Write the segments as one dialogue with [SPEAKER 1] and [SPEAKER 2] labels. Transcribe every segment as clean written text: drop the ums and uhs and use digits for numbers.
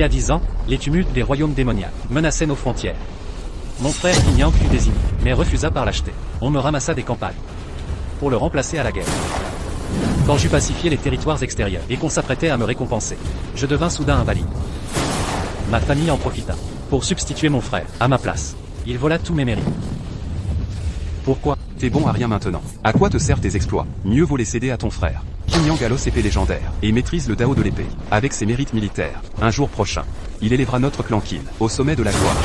[SPEAKER 1] y a 10 ans, les tumultes des royaumes démoniaques menaçaient nos frontières. Mon frère Qin Yang fut désigné, mais refusa par lâcheté. On me ramassa des campagnes pour le remplacer à la guerre. Quand j'eus pacifié les territoires extérieurs et qu'on s'apprêtait à me récompenser, je devins soudain invalide. Ma famille en profita pour substituer mon frère à ma place. Il vola tous mes mérites. Pourquoi?
[SPEAKER 2] T'es bon à rien maintenant. À quoi te servent tes exploits? Mieux vaut les céder à ton frère. Qin Yang a l'os épée légendaire, et maîtrise le Dao de l'épée. Avec ses mérites militaires, un jour prochain, il élèvera notre clan Qin au sommet de la gloire.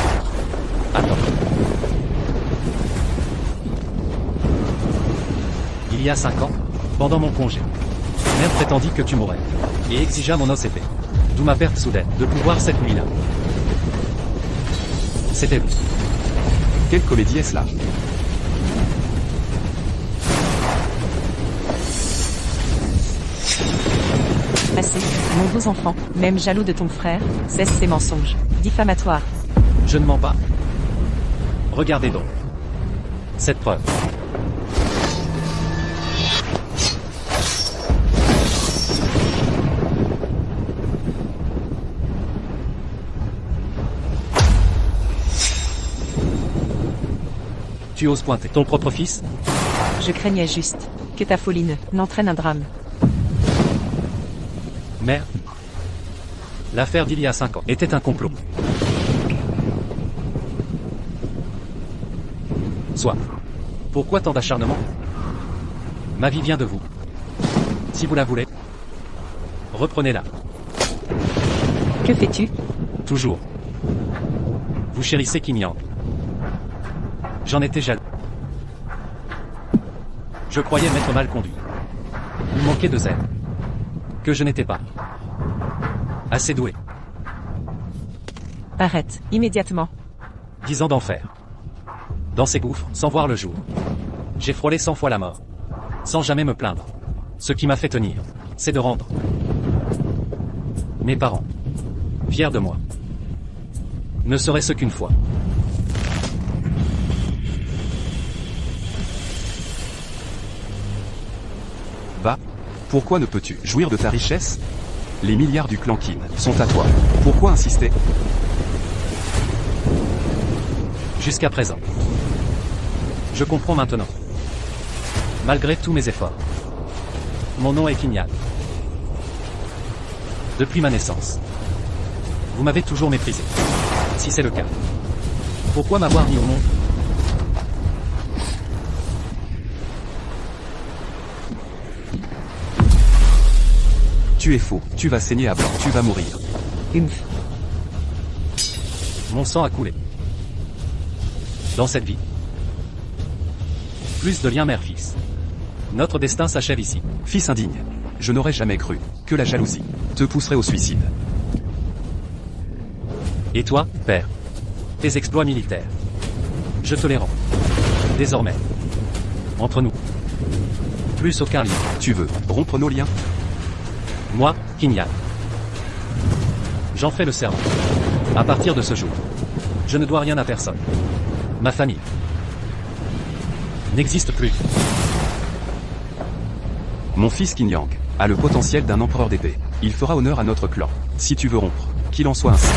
[SPEAKER 1] Attends. Il y a 5 ans, pendant mon congé, mère prétendit que tu mourrais, et exigea mon os épée. D'où ma perte soudaine de pouvoir cette nuit-là. C'était vous.
[SPEAKER 2] Quelle comédie est-ce là?
[SPEAKER 3] Assez, mon beau enfant, même jaloux de ton frère, cesse ces mensonges diffamatoires.
[SPEAKER 1] Je ne mens pas. Regardez donc. Cette preuve. Tu oses pointer ton propre fils?
[SPEAKER 3] Je craignais juste que ta folie n'entraîne un drame.
[SPEAKER 1] Mère, l'affaire d'il y a 5 ans était un complot. Soit. Pourquoi tant d'acharnement? Ma vie vient de vous. Si vous la voulez, reprenez-la.
[SPEAKER 3] Que fais-tu?
[SPEAKER 1] Toujours. Vous chérissez Qin Yang. J'en étais jaloux. Je croyais m'être mal conduit. Vous manquez de zèle. Que je n'étais pas assez doué.
[SPEAKER 3] Arrête, immédiatement.
[SPEAKER 1] 10 ans d'enfer. Dans ces gouffres, sans voir le jour. J'ai frôlé 100 fois la mort. Sans jamais me plaindre. Ce qui m'a fait tenir, c'est de rendre mes parents fiers de moi. Ne serait-ce qu'une fois.
[SPEAKER 2] Va. Pourquoi ne peux-tu jouir de ta richesse? Les milliards du clan Qin sont à toi. Pourquoi insister?
[SPEAKER 1] Jusqu'à présent. Je comprends maintenant. Malgré tous mes efforts. Mon nom est Qin Yang. Depuis ma naissance. Vous m'avez toujours méprisé. Si c'est le cas. Pourquoi m'avoir mis au monde?
[SPEAKER 2] Tu es faux, tu vas saigner à blanc, tu vas mourir.
[SPEAKER 3] Humph.
[SPEAKER 1] Mon sang a coulé. Dans cette vie. Plus de liens mère-fils. Notre destin s'achève ici.
[SPEAKER 2] Fils indigne. Je n'aurais jamais cru que la jalousie te pousserait au suicide.
[SPEAKER 1] Et toi, père? Tes exploits militaires. Je te les rends. Désormais. Entre nous. Plus aucun lien.
[SPEAKER 2] Tu veux rompre nos liens?
[SPEAKER 1] Moi, Qin Yang. J'en fais le serment. À partir de ce jour, je ne dois rien à personne. Ma famille n'existe plus.
[SPEAKER 2] Mon fils Qin Yang a le potentiel d'un empereur d'épée. Il fera honneur à notre clan. Si tu veux rompre, qu'il en soit ainsi.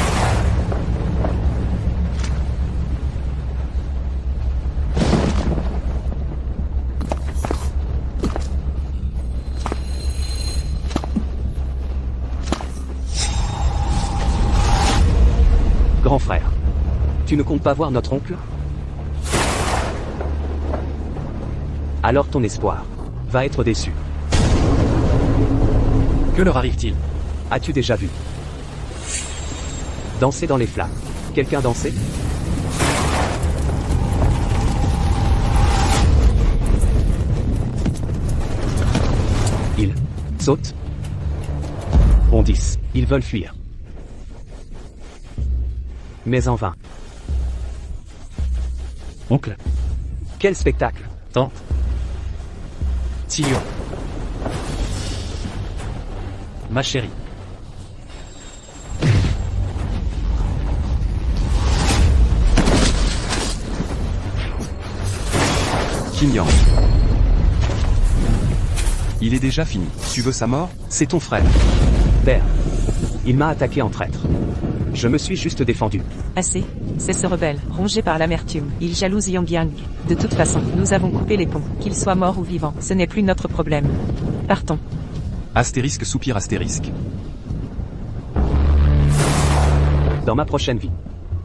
[SPEAKER 4] Grand frère, tu ne comptes pas voir notre oncle? Alors ton espoir va être déçu.
[SPEAKER 1] Que leur arrive-t-il?
[SPEAKER 4] As-tu déjà vu danser dans les flammes? Quelqu'un danser? Ils sautent, bondissent, ils veulent fuir. Mais en vain.
[SPEAKER 1] Oncle,
[SPEAKER 4] Quel spectacle!
[SPEAKER 1] tante, Tio. Ma chérie.
[SPEAKER 2] Qin Yang. Il est déjà fini. Tu veux sa mort? C'est ton frère.
[SPEAKER 4] Père, il m'a attaqué en traître. Je me suis juste défendu.
[SPEAKER 3] Assez. C'est ce rebelle, rongé par l'amertume. Il jalouse Yang Yang. De toute façon, nous avons coupé les ponts. Qu'il soit mort ou vivant, ce n'est plus notre problème. Partons.
[SPEAKER 2] Astérisque soupir astérisque.
[SPEAKER 4] Dans ma prochaine vie.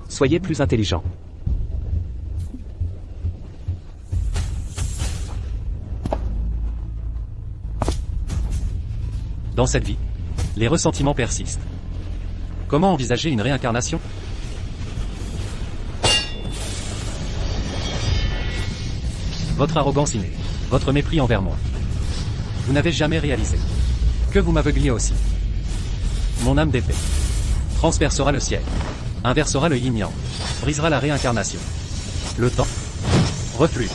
[SPEAKER 4] Soyez plus intelligent.
[SPEAKER 1] Dans cette vie, les ressentiments persistent. Comment envisager une réincarnation? Votre arrogance innée, votre mépris envers moi. Vous n'avez jamais réalisé que vous m'aveugliez aussi. Mon âme d'épée transpercera le ciel, inversera le yin-yang, brisera la réincarnation. Le temps reflue.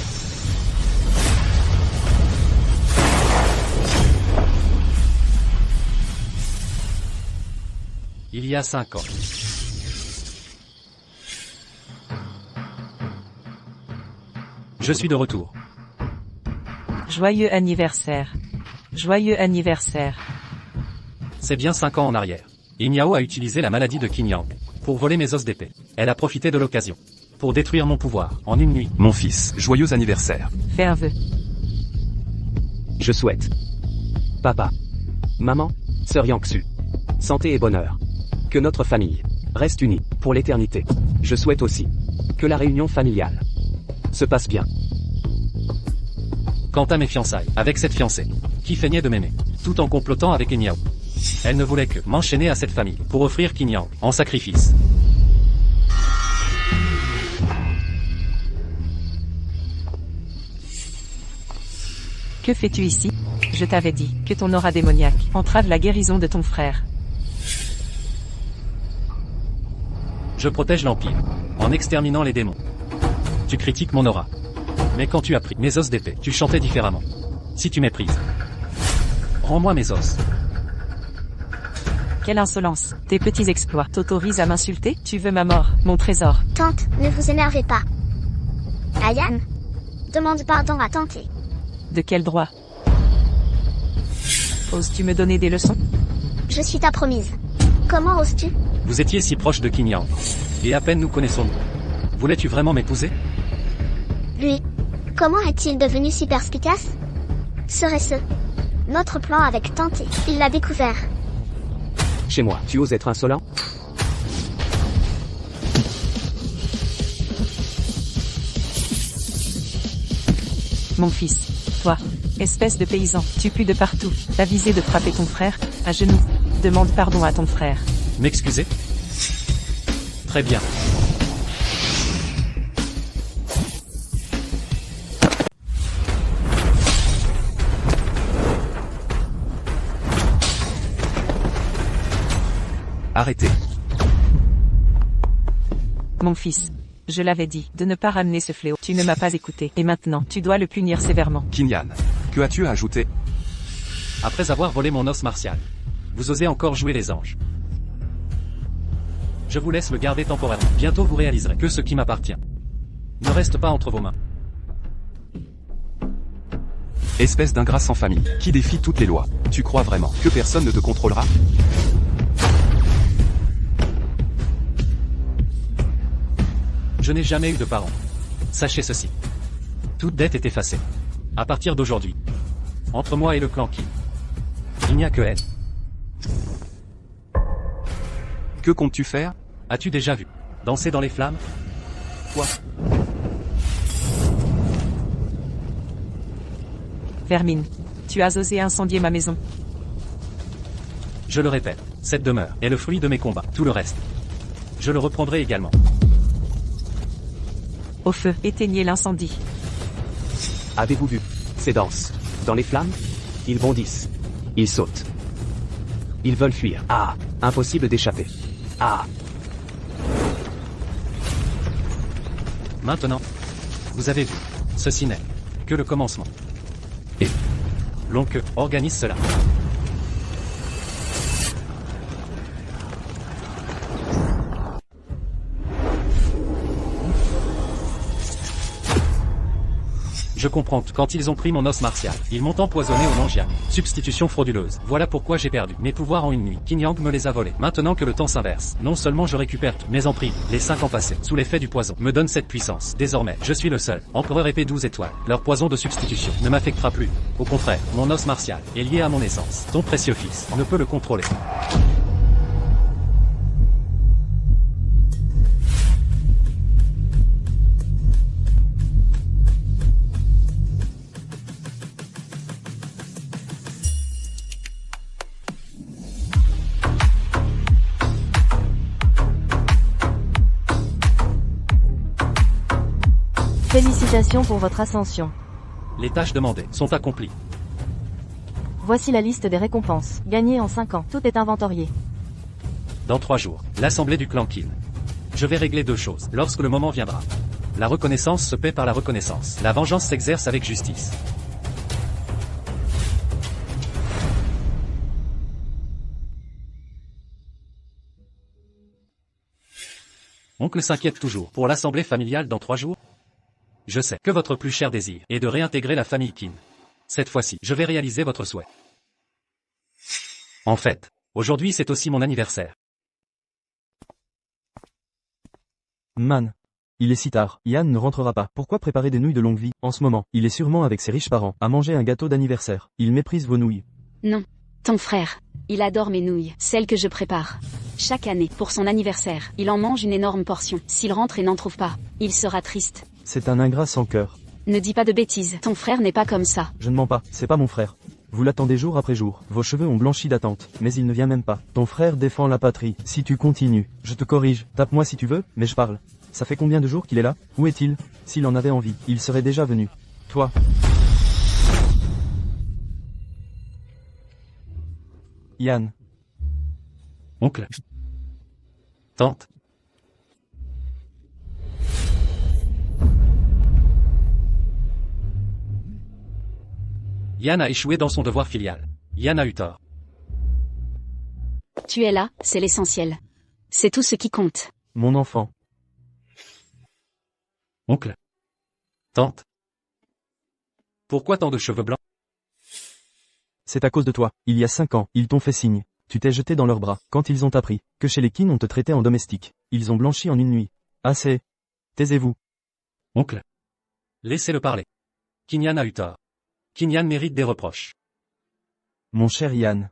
[SPEAKER 1] Il y a 5 ans. Je suis de retour.
[SPEAKER 3] Joyeux anniversaire. Joyeux anniversaire.
[SPEAKER 1] C'est bien 5 ans en arrière. Inyao a utilisé la maladie de Qin Yang pour voler mes os d'épée. Elle a profité de l'occasion pour détruire mon pouvoir en une nuit.
[SPEAKER 2] Mon fils, joyeux anniversaire.
[SPEAKER 3] Fais un vœu.
[SPEAKER 4] Je souhaite. Papa. Maman. Sœur Yangsu. Santé et bonheur. Que notre famille reste unie pour l'éternité. Je souhaite aussi que la réunion familiale se passe bien.
[SPEAKER 1] Quant à mes fiançailles, avec cette fiancée, qui feignait de m'aimer, tout en complotant avec Inyao. Elle ne voulait que m'enchaîner à cette famille pour offrir Qin Yang en sacrifice.
[SPEAKER 3] Que fais-tu ici? Je t'avais dit que ton aura démoniaque entrave la guérison de ton frère.
[SPEAKER 1] Je protège l'Empire, en exterminant les démons. Tu critiques mon aura. Mais quand tu as pris mes os d'épée, tu chantais différemment. Si tu méprises, rends-moi mes os.
[SPEAKER 3] Quelle insolence. Tes petits exploits t'autorisent à m'insulter? Tu veux ma mort, mon trésor.
[SPEAKER 5] Tante, ne vous énervez pas. Ayane, demande pardon à Tante.
[SPEAKER 3] De quel droit? Oses-tu me donner des leçons?
[SPEAKER 5] Je suis ta promise. Comment oses-tu?
[SPEAKER 1] Vous étiez si proche de Qin Yang. Et à peine nous connaissons-nous. Voulais-tu vraiment m'épouser?
[SPEAKER 5] Lui, comment est-il devenu si perspicace? Serait-ce notre plan avec Tante? Il l'a découvert.
[SPEAKER 4] Chez moi, tu oses être insolent?
[SPEAKER 3] Mon fils, toi, espèce de paysan, tu pues de partout. T'as visé de frapper ton frère, à genoux. Demande pardon à ton frère.
[SPEAKER 1] M'excuser? Très bien.
[SPEAKER 2] Arrêtez.
[SPEAKER 3] Mon fils, je l'avais dit de ne pas ramener ce fléau. Tu ne m'as pas écouté. Et maintenant, tu dois le punir sévèrement.
[SPEAKER 2] Qin Yan, que as-tu à ajouter?
[SPEAKER 1] Après avoir volé mon os martial, vous osez encore jouer les anges. Je vous laisse le garder temporairement. Bientôt vous réaliserez que ce qui m'appartient ne reste pas entre vos mains.
[SPEAKER 2] Espèce d'ingrat sans famille, qui défie toutes les lois. Tu crois vraiment que personne ne te contrôlera?
[SPEAKER 1] Je n'ai jamais eu de parents. Sachez ceci. Toute dette est effacée. À partir d'aujourd'hui. Entre moi et le clan Qin, il n'y a que haine.
[SPEAKER 2] Que comptes-tu faire?
[SPEAKER 1] As-tu déjà vu danser dans les flammes? Quoi?
[SPEAKER 3] Vermine, tu as osé incendier ma maison.
[SPEAKER 1] Je le répète, cette demeure est le fruit de mes combats. Tout le reste, je le reprendrai également.
[SPEAKER 3] Au feu, éteignez l'incendie.
[SPEAKER 4] Avez-vous vu ces danses? Dans les flammes? Ils bondissent. Ils sautent. Ils veulent fuir. Ah, impossible d'échapper. Ah.
[SPEAKER 1] Maintenant, vous avez vu, ceci n'est que le commencement. Et l'oncle organise cela. Je comprends. Quand ils ont pris mon os martial, ils m'ont empoisonné au Nanjiang. Substitution frauduleuse. Voilà pourquoi j'ai perdu mes pouvoirs en une nuit. Qin Yang me les a volés. Maintenant que le temps s'inverse, non seulement je récupère tout, mais en prime, les 5 ans passés, sous l'effet du poison, me donnent cette puissance. Désormais, je suis le seul empereur épée 12 étoiles. Leur poison de substitution ne m'affectera plus. Au contraire, mon os martial est lié à mon essence. Ton précieux fils ne peut le contrôler.
[SPEAKER 6] Félicitations pour votre ascension.
[SPEAKER 1] Les tâches demandées sont accomplies.
[SPEAKER 6] Voici la liste des récompenses. Gagnées en 5 ans. Tout est inventorié.
[SPEAKER 1] Dans 3 jours, l'assemblée du clan Qin. Je vais régler 2 choses, lorsque le moment viendra. La reconnaissance se paie par la reconnaissance. La vengeance s'exerce avec justice. Oncle s'inquiète toujours pour l'assemblée familiale dans 3 jours. Je sais que votre plus cher désir est de réintégrer la famille Qin. Cette fois-ci, je vais réaliser votre souhait. En fait, aujourd'hui c'est aussi mon anniversaire.
[SPEAKER 7] Man. Il est si tard, Yann ne rentrera pas. Pourquoi préparer des nouilles de longue vie, en ce moment? Il est sûrement avec ses riches parents, à manger un gâteau d'anniversaire. Il méprise vos nouilles.
[SPEAKER 8] Non. Ton frère. Il adore mes nouilles, celles que je prépare. Chaque année, pour son anniversaire, il en mange une énorme portion. S'il rentre et n'en trouve pas, il sera triste.
[SPEAKER 7] C'est un ingrat sans cœur.
[SPEAKER 8] Ne dis pas de bêtises, ton frère n'est pas comme ça.
[SPEAKER 7] Je ne mens pas, c'est pas mon frère. Vous l'attendez jour après jour, vos cheveux ont blanchi d'attente, mais il ne vient même pas. Ton frère défend la patrie, si tu continues, je te corrige, tape-moi si tu veux, mais je parle. Ça fait combien de jours qu'il est là? Où est-il? S'il en avait envie, il serait déjà venu. Toi. Yann.
[SPEAKER 1] Oncle. Tante. Yann a échoué dans son devoir filial. Yann a eu tort.
[SPEAKER 8] Tu es là, c'est l'essentiel. C'est tout ce qui compte.
[SPEAKER 7] Mon enfant.
[SPEAKER 1] Oncle. Tante. Pourquoi tant de cheveux blancs?
[SPEAKER 7] C'est à cause de toi. Il y a 5 ans, ils t'ont fait signe. Tu t'es jeté dans leurs bras, quand ils ont appris que chez les Qin on te traitait en domestique. Ils ont blanchi en une nuit. Assez. Taisez-vous.
[SPEAKER 1] Oncle. Laissez-le parler. Qin Yan a eu tort. Qin Yan mérite des reproches.
[SPEAKER 7] Mon cher Yann,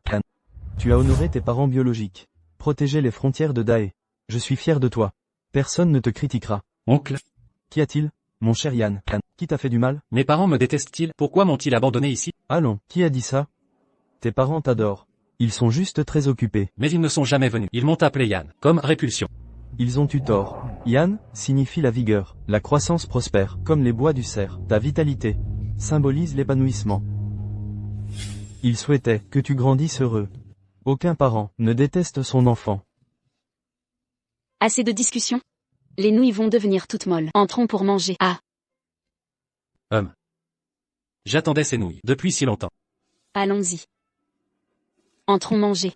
[SPEAKER 7] tu as honoré tes parents biologiques. Protégé les frontières de Dae. Je suis fier de toi. Personne ne te critiquera.
[SPEAKER 1] Oncle.
[SPEAKER 7] Qu'y a-t-il? Mon cher Yann, qui t'a fait du mal?
[SPEAKER 1] Mes parents me détestent-ils? Pourquoi m'ont-ils abandonné ici?
[SPEAKER 7] Allons, qui a dit ça? Tes parents t'adorent. Ils sont juste très occupés.
[SPEAKER 1] Mais ils ne sont jamais venus. Ils m'ont appelé Yann, comme répulsion.
[SPEAKER 7] Ils ont eu tort. Yann signifie la vigueur, la croissance prospère, comme les bois du cerf. Ta vitalité symbolise l'épanouissement. Ils souhaitaient que tu grandisses heureux. Aucun parent ne déteste son enfant.
[SPEAKER 8] Assez de discussions. Les nouilles vont devenir toutes molles. Entrons pour manger. Ah.
[SPEAKER 1] J'attendais ces nouilles depuis si longtemps.
[SPEAKER 8] Allons-y. Entrons manger.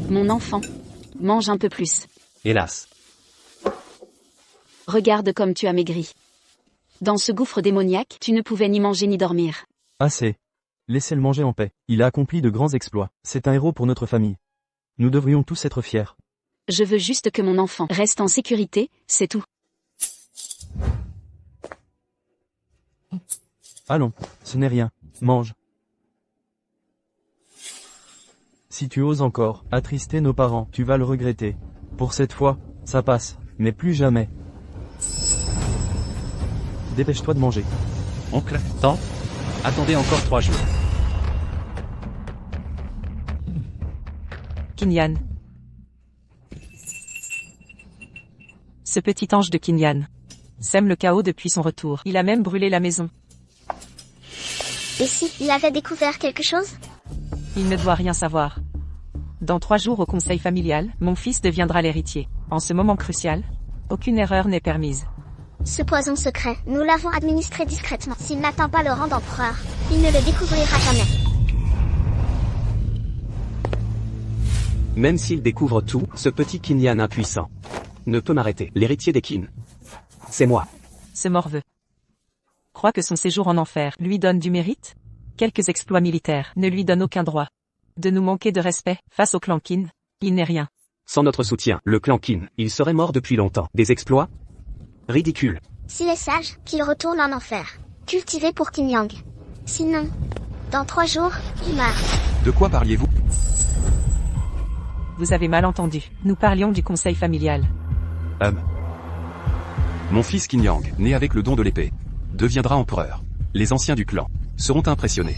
[SPEAKER 8] Mon enfant. Mange un peu plus.
[SPEAKER 1] Hélas.
[SPEAKER 8] Regarde comme tu as maigri. Dans ce gouffre démoniaque, tu ne pouvais ni manger ni dormir.
[SPEAKER 7] Assez. Laissez-le manger en paix. Il a accompli de grands exploits. C'est un héros pour notre famille. Nous devrions tous être fiers.
[SPEAKER 8] Je veux juste que mon enfant reste en sécurité, c'est tout.
[SPEAKER 7] Allons, ce n'est rien. Mange. Si tu oses encore attrister nos parents, tu vas le regretter. Pour cette fois, ça passe, mais plus jamais. Dépêche-toi de manger.
[SPEAKER 1] Oncle, tante, attendez encore 3 jours.
[SPEAKER 3] Qin Yan. Ce petit ange de Qin Yan sème le chaos depuis son retour. Il a même brûlé la maison.
[SPEAKER 5] Et si il avait découvert quelque chose?
[SPEAKER 3] Il ne doit rien savoir. Dans 3 jours au conseil familial, mon fils deviendra l'héritier. En ce moment crucial, aucune erreur n'est permise.
[SPEAKER 5] Ce poison secret, nous l'avons administré discrètement. S'il n'atteint pas le rang d'empereur, il ne le découvrira jamais.
[SPEAKER 4] Même s'il découvre tout, ce petit Qin Yan impuissant ne peut m'arrêter. L'héritier des Qin. C'est moi.
[SPEAKER 3] ce morveux croit que son séjour en enfer lui donne du mérite? Quelques exploits militaires ne lui donnent aucun droit de nous manquer de respect face au clan Qin. Il n'est rien.
[SPEAKER 4] Sans notre soutien, le clan Qin, il serait mort depuis longtemps. Des exploits? Ridicule.
[SPEAKER 5] S'il est sage, qu'il retourne en enfer. Cultivé pour Qin Yang. Sinon, dans 3 jours, il meurt.
[SPEAKER 2] De quoi parliez-vous?
[SPEAKER 3] Vous avez mal entendu. Nous parlions du conseil familial.
[SPEAKER 2] Mon fils Qin Yang, né avec le don de l'épée, deviendra empereur. Les anciens du clan seront impressionnés.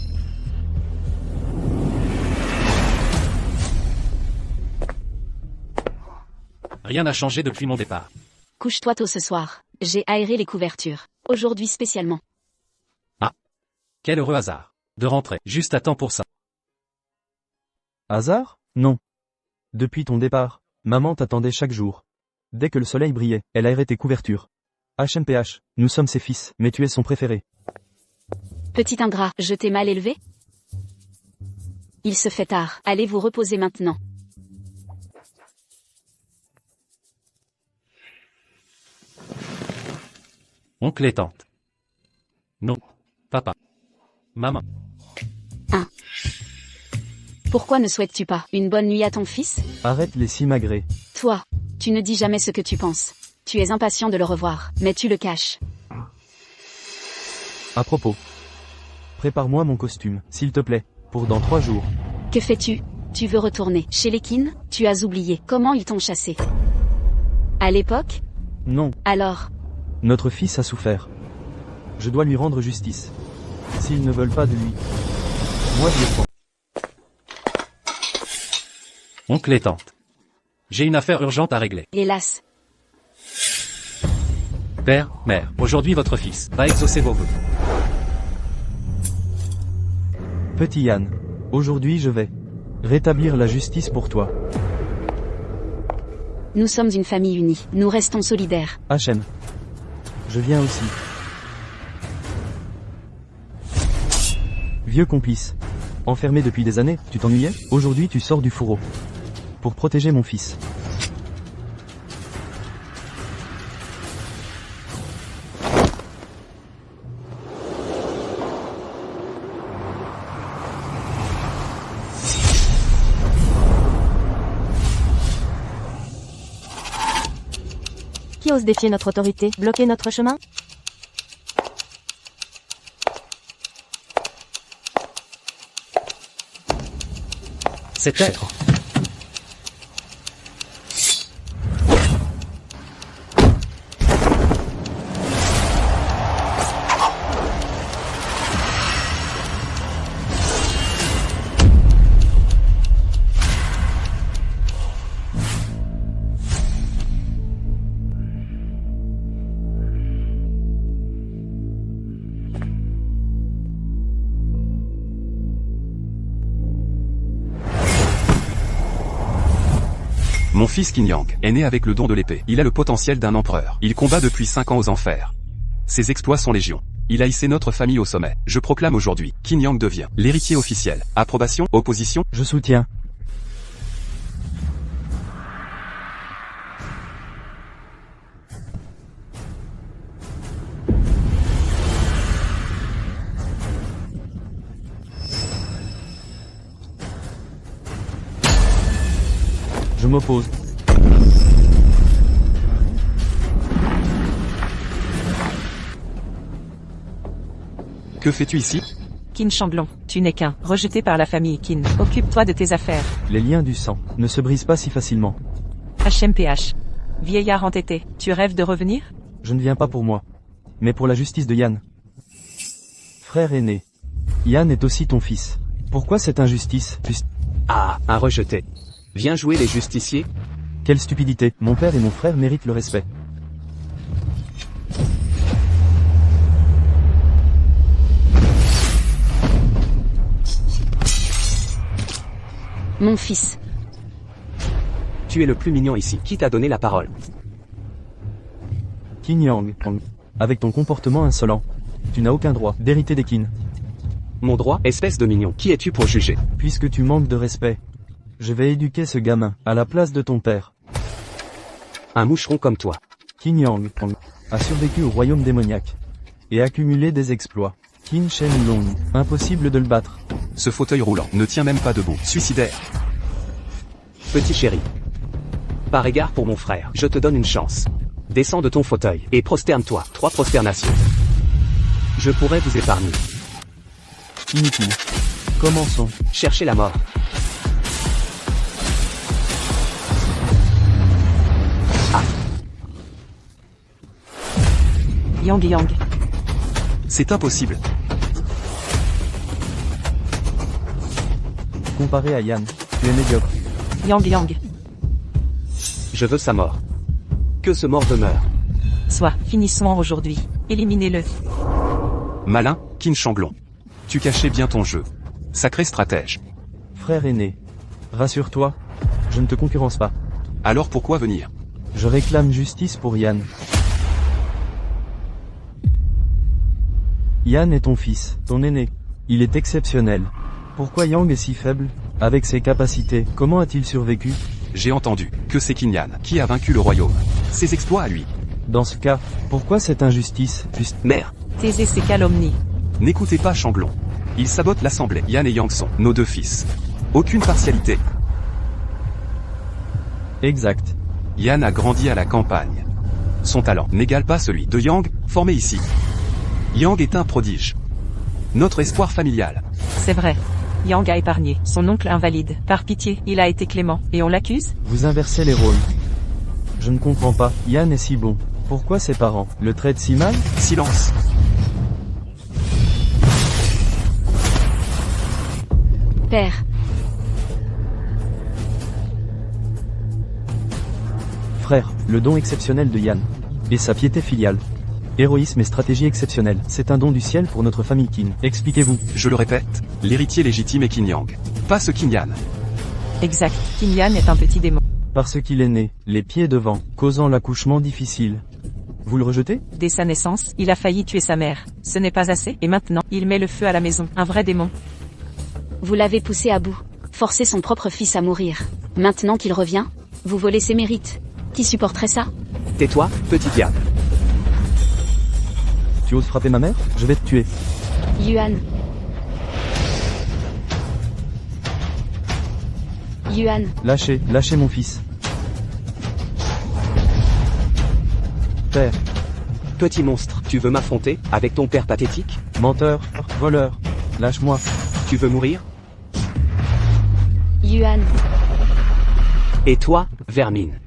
[SPEAKER 1] Rien n'a changé depuis mon départ.
[SPEAKER 8] Couche-toi tôt ce soir. J'ai aéré les couvertures. Aujourd'hui spécialement.
[SPEAKER 1] Quel heureux hasard. De rentrer, juste à temps pour ça.
[SPEAKER 7] Hasard? Non. Depuis ton départ, maman t'attendait chaque jour. Dès que le soleil brillait, elle aérait tes couvertures. HMPH, nous sommes ses fils, mais tu es son préféré.
[SPEAKER 8] Petit ingrat, je t'ai mal élevé? Il se fait tard. Allez vous reposer maintenant.
[SPEAKER 1] Oncle et tante. Non. Papa. Maman.
[SPEAKER 8] Pourquoi ne souhaites-tu pas une bonne nuit à ton fils?
[SPEAKER 7] Arrête les simagrées.
[SPEAKER 8] Toi, tu ne dis jamais ce que tu penses. Tu es impatient de le revoir, mais tu le caches.
[SPEAKER 7] À propos. Prépare-moi mon costume, s'il te plaît, pour dans 3 jours.
[SPEAKER 8] Que fais-tu? Tu veux retourner chez les Qin? Tu as oublié comment ils t'ont chassé. À l'époque?
[SPEAKER 7] Non,
[SPEAKER 8] Alors,
[SPEAKER 7] notre fils a souffert. Je dois lui rendre justice. S'ils ne veulent pas de lui, moi je le prends.
[SPEAKER 1] Oncle et tante. J'ai une affaire urgente à régler.
[SPEAKER 8] hélas,
[SPEAKER 1] Père, mère, aujourd'hui votre fils va exaucer vos vœux.
[SPEAKER 7] Petit Yann, aujourd'hui je vais rétablir la justice pour toi.
[SPEAKER 8] nous sommes une famille unie. Nous restons solidaires.
[SPEAKER 7] HM. Je viens aussi. Vieux complice. Enfermé depuis des années, tu t'ennuyais? Aujourd'hui tu sors du fourreau. Pour protéger mon fils.
[SPEAKER 6] Qui ose défier notre autorité, bloquer notre chemin?
[SPEAKER 1] C'est elle.
[SPEAKER 2] Mon fils Qin Yang est né avec le don de l'épée. Il a le potentiel d'un empereur. Il combat depuis 5 ans aux enfers. Ses exploits sont légion. Il a hissé notre famille au sommet. Je proclame aujourd'hui, Qin Yang devient l'héritier officiel. Approbation, opposition?
[SPEAKER 7] Je soutiens. Je m'oppose.
[SPEAKER 2] Que fais-tu ici?
[SPEAKER 3] Qin Shanglong, tu n'es qu'un rejeté par la famille Qin. Occupe-toi de tes affaires.
[SPEAKER 7] Les liens du sang ne se brisent pas si facilement.
[SPEAKER 3] HMPH. Vieillard entêté, tu rêves de revenir?
[SPEAKER 7] Je ne viens pas pour moi, mais pour la justice de Yann. Frère aîné. Yann est aussi ton fils. Pourquoi cette injustice?
[SPEAKER 4] Ah, un rejeté. Viens jouer les justiciers?
[SPEAKER 7] Quelle stupidité. Mon père et mon frère méritent le respect.
[SPEAKER 8] Mon fils.
[SPEAKER 4] Tu es le plus mignon ici. Qui t'a donné la parole?
[SPEAKER 7] Qin Yang. Avec ton comportement insolent, tu n'as aucun droit d'hériter des Qin.
[SPEAKER 4] Mon droit, espèce de mignon. Qui es-tu pour juger?
[SPEAKER 7] Puisque tu manques de respect, je vais éduquer ce gamin à la place de ton père.
[SPEAKER 4] Un moucheron comme toi.
[SPEAKER 7] Qin Yang. a survécu au royaume démoniaque. Et accumulé des exploits. Qin Shenlong, impossible de le battre.
[SPEAKER 2] Ce fauteuil roulant ne tient même pas debout. Suicidaire.
[SPEAKER 4] Petit chéri. Par égard pour mon frère, je te donne une chance. Descends de ton fauteuil et prosterne-toi. 3 prosternations. Je pourrais vous épargner.
[SPEAKER 7] Inutile. Commençons.
[SPEAKER 4] Cherchez la mort.
[SPEAKER 3] Yang Yang.
[SPEAKER 2] C'est impossible.
[SPEAKER 7] Comparé à Yan, tu es médiocre.
[SPEAKER 3] Yang Yang.
[SPEAKER 4] Je veux sa mort. Que ce mort demeure.
[SPEAKER 3] Soit, finissons aujourd'hui. Éliminez-le.
[SPEAKER 2] Malin, Qin Shanglong. Tu cachais bien ton jeu. Sacré stratège.
[SPEAKER 7] Frère aîné. Rassure-toi, je ne te concurrence pas.
[SPEAKER 2] Alors pourquoi venir?
[SPEAKER 7] Je réclame justice pour Yan. Yan est ton fils, ton aîné. Il est exceptionnel. Pourquoi Yang est si faible? Avec ses capacités, comment a-t-il survécu?
[SPEAKER 2] J'ai entendu que c'est Qin Yan qui a vaincu le royaume. Ses exploits à lui.
[SPEAKER 7] Dans ce cas, pourquoi cette injustice?
[SPEAKER 4] Mère.
[SPEAKER 3] Taisez ces calomnies.
[SPEAKER 2] N'écoutez pas Shanglong. Il sabote l'assemblée. Yan et Yang sont nos 2 fils. Aucune partialité.
[SPEAKER 7] Exact.
[SPEAKER 2] Yan a grandi à la campagne. Son talent n'égale pas celui de Yang, formé ici. Yang est un prodige. Notre espoir familial.
[SPEAKER 3] C'est vrai. Yang a épargné son oncle invalide. Par pitié, il a été clément. Et on l'accuse?
[SPEAKER 7] Vous inversez les rôles. Je ne comprends pas. Yan est si bon. Pourquoi ses parents le traitent si mal?
[SPEAKER 2] Silence.
[SPEAKER 8] Père.
[SPEAKER 7] Frère, le don exceptionnel de Yan. Et sa piété filiale. Héroïsme et stratégie exceptionnelle. C'est un don du ciel pour notre famille Qin. Expliquez-vous.
[SPEAKER 2] Je le répète, l'héritier légitime est Qin Yang. Pas ce Qin Yan.
[SPEAKER 3] Exact. Qin Yan est un petit démon.
[SPEAKER 7] Parce qu'il est né, les pieds devant, causant l'accouchement difficile. Vous le rejetez?
[SPEAKER 3] Dès sa naissance, il a failli tuer sa mère. Ce n'est pas assez, et maintenant, il met le feu à la maison. Un vrai démon.
[SPEAKER 8] Vous l'avez poussé à bout. Forcé son propre fils à mourir. Maintenant qu'il revient, vous volez ses mérites. Qui supporterait ça?
[SPEAKER 4] Tais-toi, petit diable.
[SPEAKER 7] Tu oses frapper ma mère? Je vais te tuer.
[SPEAKER 8] Yuan. Yuan.
[SPEAKER 7] Lâchez mon fils. Père,
[SPEAKER 4] Petit monstre, tu veux m'affronter, avec ton père pathétique?
[SPEAKER 7] menteur, voleur, lâche-moi.
[SPEAKER 4] Tu veux mourir?
[SPEAKER 8] Yuan.
[SPEAKER 4] Et toi, vermine.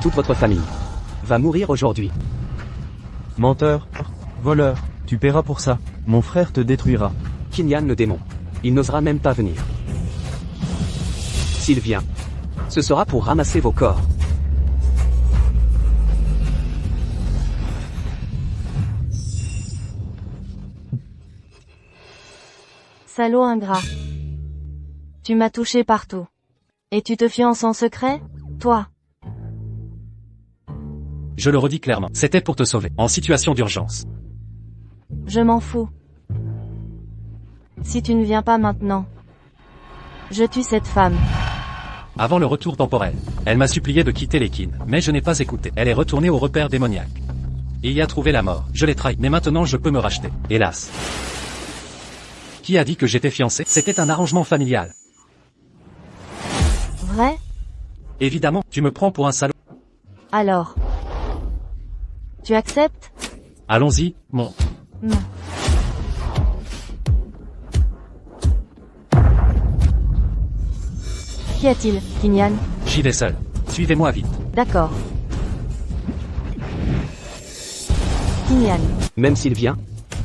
[SPEAKER 4] Toute votre famille va mourir aujourd'hui.
[SPEAKER 7] Menteur, voleur, tu paieras pour ça. Mon frère te détruira.
[SPEAKER 4] Qin Yan le démon. Il n'osera même pas venir. S'il vient, ce sera pour ramasser vos corps.
[SPEAKER 6] Salaud ingrat. Tu m'as touché partout. Et tu te fiances en secret, toi?
[SPEAKER 1] Je le redis clairement, c'était pour te sauver, en situation d'urgence.
[SPEAKER 6] Je m'en fous. Si tu ne viens pas maintenant, je tue cette femme.
[SPEAKER 1] Avant le retour temporel, elle m'a supplié de quitter les Qin, mais je n'ai pas écouté. Elle est retournée au repère démoniaque. Et y a trouvé la mort. Je l'ai trahi, mais maintenant je peux me racheter. Hélas. Qui a dit que j'étais fiancé? C'était un arrangement familial.
[SPEAKER 6] Vrai?
[SPEAKER 1] Évidemment, tu me prends pour un salaud.
[SPEAKER 6] Alors. Tu acceptes?
[SPEAKER 1] Allons-y, mon...
[SPEAKER 6] Non. Qu'y a-t-il, Qin Yan?
[SPEAKER 1] J'y vais seul. Suivez-moi vite.
[SPEAKER 6] D'accord. Qin Yan.
[SPEAKER 4] Même s'il vient,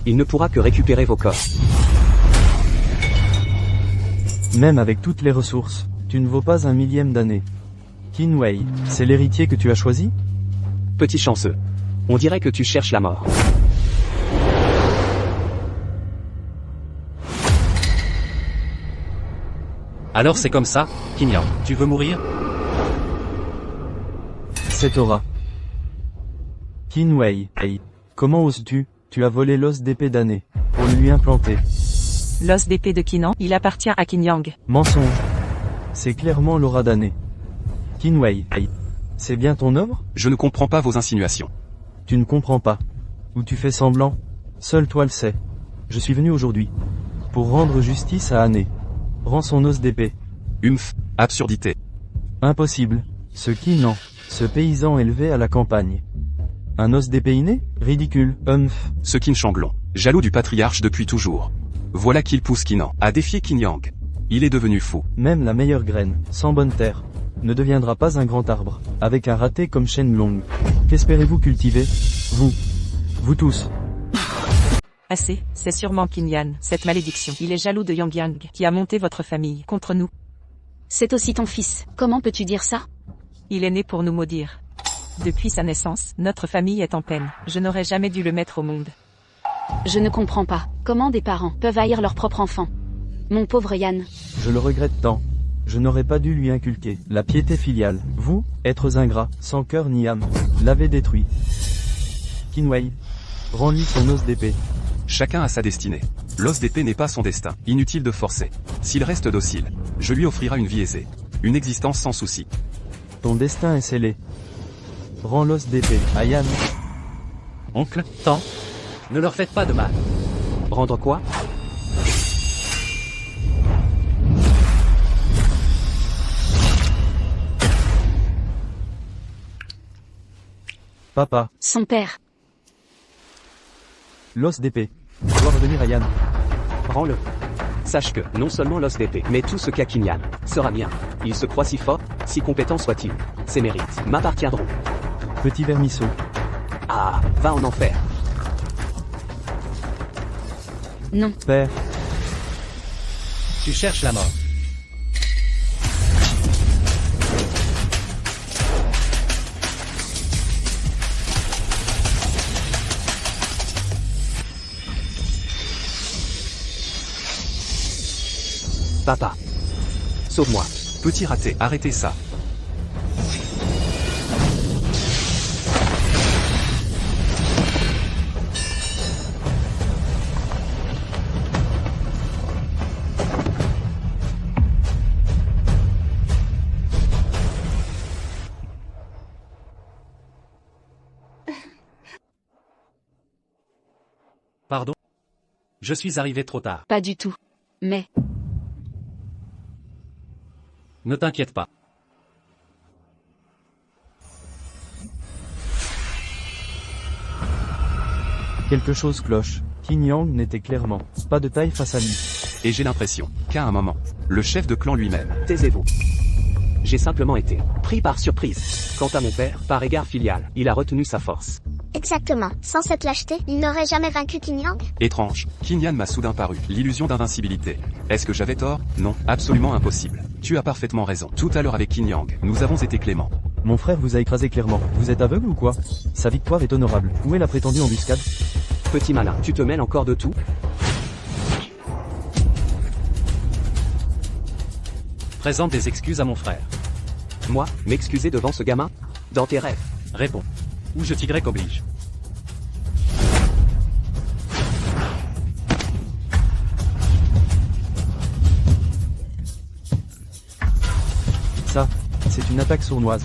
[SPEAKER 4] il ne pourra que récupérer vos corps.
[SPEAKER 7] Même avec toutes les ressources, tu ne vaux pas un millième d'année. Qin Wei, c'est l'héritier que tu as choisi?
[SPEAKER 4] Petit chanceux. On dirait que tu cherches la mort.
[SPEAKER 1] Alors c'est comme ça, Qin Yang. Tu veux mourir?
[SPEAKER 7] C'est Aura. Qin Wei, hey. Comment oses-tu? Tu as volé l'os d'épée d'année. Pour le lui implanter.
[SPEAKER 3] L'os d'épée de Qinan, il appartient à Qin Yang.
[SPEAKER 7] Mensonge. C'est clairement l'aura d'année. Qin Wei, hey. C'est bien ton œuvre?
[SPEAKER 2] Je ne comprends pas vos insinuations.
[SPEAKER 7] Tu ne comprends pas. Ou tu fais semblant. Seul toi le sais. Je suis venu aujourd'hui. Pour rendre justice à Anné. Rends son os d'épée.
[SPEAKER 2] Absurdité.
[SPEAKER 7] Impossible. Ce qui non. Ce paysan élevé à la campagne. Un os d'épée inné? Ridicule.
[SPEAKER 2] Ce Qin Shanglong, jaloux du patriarche depuis toujours. Voilà qu'il pousse Qinan à défier Qin Yang. Il est devenu fou.
[SPEAKER 7] Même la meilleure graine, sans bonne terre, ne deviendra pas un grand arbre, avec un raté comme Shenlong. Qu'espérez-vous cultiver? Vous tous.
[SPEAKER 3] Assez, c'est sûrement Qin, cette malédiction. Il est jaloux de Yang Yang, qui a monté votre famille contre nous.
[SPEAKER 8] C'est aussi ton fils. Comment peux-tu dire ça?
[SPEAKER 3] Il est né pour nous maudire. Depuis sa naissance, notre famille est en peine. Je n'aurais jamais dû le mettre au monde.
[SPEAKER 8] Je ne comprends pas. Comment des parents peuvent haïr leur propre enfant? Mon pauvre Yann.
[SPEAKER 7] Je le regrette tant. Je n'aurais pas dû lui inculquer la piété filiale. Vous, êtres ingrats, sans cœur ni âme, l'avez détruit. Qinwei, rends-lui son os d'épée.
[SPEAKER 2] Chacun a sa destinée. L'os d'épée n'est pas son destin. Inutile de forcer. S'il reste docile, je lui offrirai une vie aisée. Une existence sans souci.
[SPEAKER 7] Ton destin est scellé. Rends l'os d'épée à Yann.
[SPEAKER 1] Oncle, tant. Ne leur faites pas de mal.
[SPEAKER 4] Rendre quoi?
[SPEAKER 7] Papa,
[SPEAKER 8] Son père.
[SPEAKER 7] l'os d'épée doit revenir à Yann.
[SPEAKER 4] Rends-le. Sache que, non seulement l'os d'épée, mais tout ce qu'a Qin Yan sera mien. Il se croit si fort, si compétent soit-il. Ses mérites m'appartiendront.
[SPEAKER 7] Petit vermisseau.
[SPEAKER 4] Ah, va en enfer.
[SPEAKER 8] Non.
[SPEAKER 7] Père,
[SPEAKER 1] Tu cherches la mort.
[SPEAKER 4] Papa. Sauve-moi.
[SPEAKER 2] Petit raté, arrêtez ça.
[SPEAKER 1] Pardon? Je suis arrivé trop tard.
[SPEAKER 8] Pas du tout. Mais,
[SPEAKER 1] Ne t'inquiète pas.
[SPEAKER 7] quelque chose cloche. Qin Yang n'était clairement pas de taille face à lui.
[SPEAKER 2] Et j'ai l'impression qu'à un moment, le chef de clan lui-même.
[SPEAKER 4] Taisez-vous. J'ai simplement été pris par surprise. Quant à mon père, par égard filial, il a retenu sa force.
[SPEAKER 5] Exactement. Sans cette lâcheté, il n'aurait jamais vaincu Qin Yang.
[SPEAKER 2] Étrange. Qin Yan m'a soudain paru. L'illusion d'invincibilité. Est-ce que j'avais tort? Non, absolument impossible. Tu as parfaitement raison. Tout à l'heure avec Qin Yang, nous avons été cléments.
[SPEAKER 7] Mon frère vous a écrasé clairement. Vous êtes aveugle ou quoi? Sa victoire est honorable. Où est la prétendue embuscade?
[SPEAKER 4] Petit malin, tu te mêles encore de tout?
[SPEAKER 1] Présente des excuses à mon frère.
[SPEAKER 4] Moi, m'excuser devant ce gamin? Dans tes rêves.
[SPEAKER 1] Réponds. Ou je t'y oblige.
[SPEAKER 7] Ça, c'est une attaque sournoise.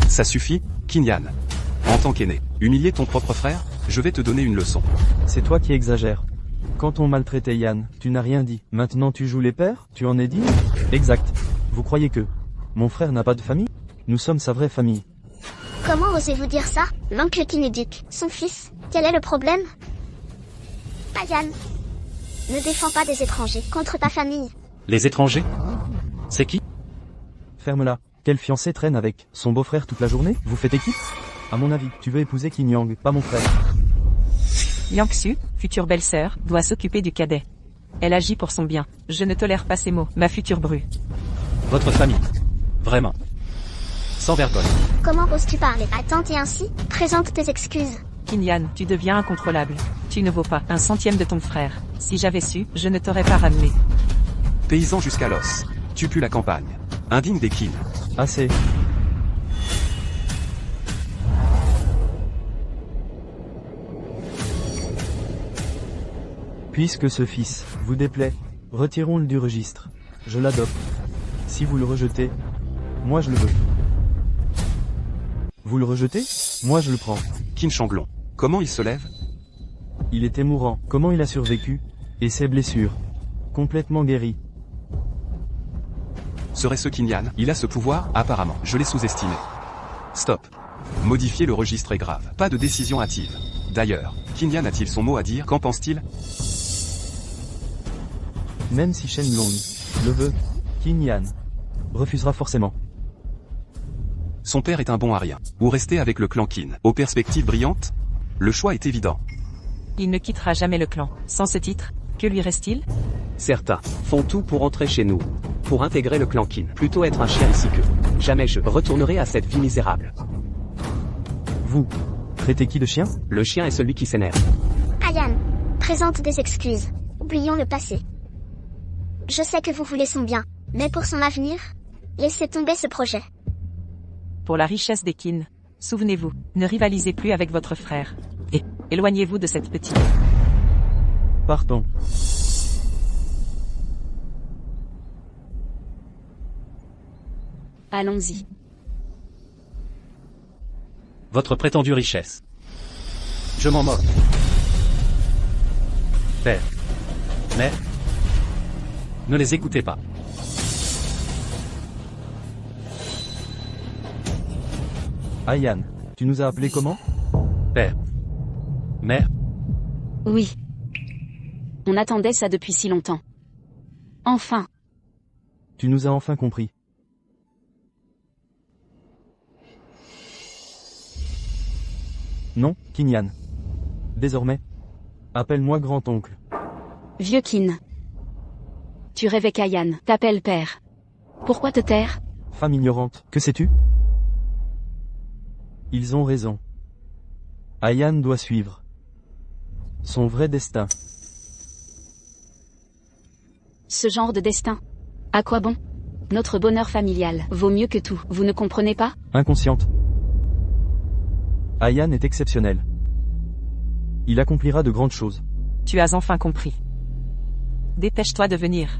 [SPEAKER 2] Ça suffit, Qin Yan. En tant qu'aîné, humilier ton propre frère, je vais te donner une leçon.
[SPEAKER 7] C'est toi qui exagères. Quand on maltraitait Yann, tu n'as rien dit. Maintenant tu joues les pères? Tu en es digne? Exact. Vous croyez que mon frère n'a pas de famille? Nous sommes sa vraie famille.
[SPEAKER 5] Comment osez-vous dire ça? L'oncle Qin éduque son fils. Quel est le problème? Pas Yann. Ne défends pas des étrangers contre ta famille.
[SPEAKER 1] Les étrangers? C'est qui?
[SPEAKER 7] Ferme-la. Quel fiancé traîne avec son beau-frère toute la journée? Vous faites équipe? À mon avis, tu veux épouser Qin Yang, pas mon frère.
[SPEAKER 3] Yangsu, future belle-sœur, doit s'occuper du cadet. Elle agit pour son bien. Je ne tolère pas ces mots, ma future bru.
[SPEAKER 1] Votre famille. Vraiment. Sans vergogne.
[SPEAKER 5] Comment oses-tu parler à tante et ainsi? Présente tes excuses.
[SPEAKER 3] Qin Yan, tu deviens incontrôlable. Tu ne vaux pas un centième de ton frère. Si j'avais su, je ne t'aurais pas ramené.
[SPEAKER 2] Paysan jusqu'à l'os. Tu pues la campagne. Indigne des Qin.
[SPEAKER 7] Assez. Puisque ce fils vous déplaît, retirons-le du registre. Je l'adopte. Si vous le rejetez, moi je le veux. Vous le rejetez? Moi je le prends.
[SPEAKER 2] Qin Shanglong. Comment il se lève?
[SPEAKER 7] Il était mourant. Comment il a survécu? Et ses blessures? Complètement guéri.
[SPEAKER 2] Serait-ce Qin Yan? Il a ce pouvoir? Apparemment. Je l'ai sous-estimé. Stop. Modifier le registre est grave. Pas de décision hâtive. D'ailleurs, Qin Yan a-t-il son mot à dire? Qu'en pense-t-il?
[SPEAKER 7] Même si Shenlong le veut, Qin Yan refusera forcément.
[SPEAKER 2] Son père est un bon à rien. Ou rester avec le clan Qin. Aux perspectives brillantes? Le choix est évident.
[SPEAKER 3] Il ne quittera jamais le clan. Sans ce titre, que lui reste-t-il?
[SPEAKER 4] Certains font tout pour entrer chez nous. Pour intégrer le clan Qin. Plutôt être un chien ici que jamais je retournerai à cette vie misérable.
[SPEAKER 7] Vous traitez qui de chien?
[SPEAKER 4] Le chien est celui qui s'énerve.
[SPEAKER 5] Ayan, présente des excuses. Oublions le passé. Je sais que vous voulez son bien, mais pour son avenir, laissez tomber ce projet.
[SPEAKER 3] Pour la richesse des Qin, souvenez-vous, ne rivalisez plus avec votre frère. Et éloignez-vous de cette petite.
[SPEAKER 7] Partons.
[SPEAKER 8] Allons-y.
[SPEAKER 1] Votre prétendue richesse. Je m'en moque. Père. Mère. Ne les écoutez pas.
[SPEAKER 7] Ayan, tu nous as appelé comment?
[SPEAKER 1] Père. Mère.
[SPEAKER 8] Oui. On attendait ça depuis si longtemps. Enfin.
[SPEAKER 7] Tu nous as enfin compris. Non, Qin Yan. Désormais, appelle-moi grand-oncle.
[SPEAKER 8] Vieux Qin. Tu rêvais qu'Ayan t'appelle père. Pourquoi te taire?
[SPEAKER 7] Femme ignorante, que sais-tu? Ils ont raison. Ayan doit suivre son vrai destin.
[SPEAKER 8] Ce genre de destin. À quoi bon? Notre bonheur familial vaut mieux que tout, vous ne comprenez pas?
[SPEAKER 7] Inconsciente. Ayan est exceptionnel. Il accomplira de grandes choses.
[SPEAKER 3] Tu as enfin compris. Dépêche-toi de venir.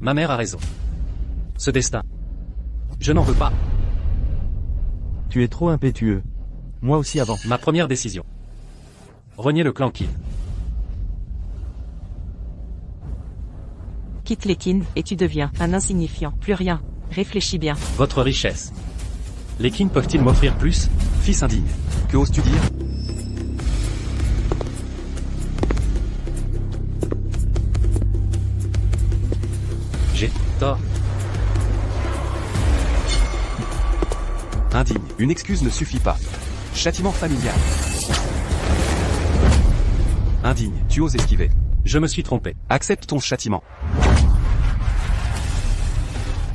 [SPEAKER 1] Ma mère a raison. Ce destin. Je n'en veux pas.
[SPEAKER 7] Tu es trop impétueux. Moi aussi avant.
[SPEAKER 1] Ma première décision. Renier le clan Qin.
[SPEAKER 3] Quitte les Qin, et tu deviens un insignifiant. Plus rien. Réfléchis bien.
[SPEAKER 1] Votre richesse. Les Qin peuvent-ils m'offrir plus?
[SPEAKER 2] Fils indigne. Que oses-tu dire?
[SPEAKER 1] J'ai tort.
[SPEAKER 2] Indigne. Une excuse ne suffit pas. Châtiment familial. Indigne. Tu oses esquiver.
[SPEAKER 1] Je me suis trompé.
[SPEAKER 2] Accepte ton châtiment.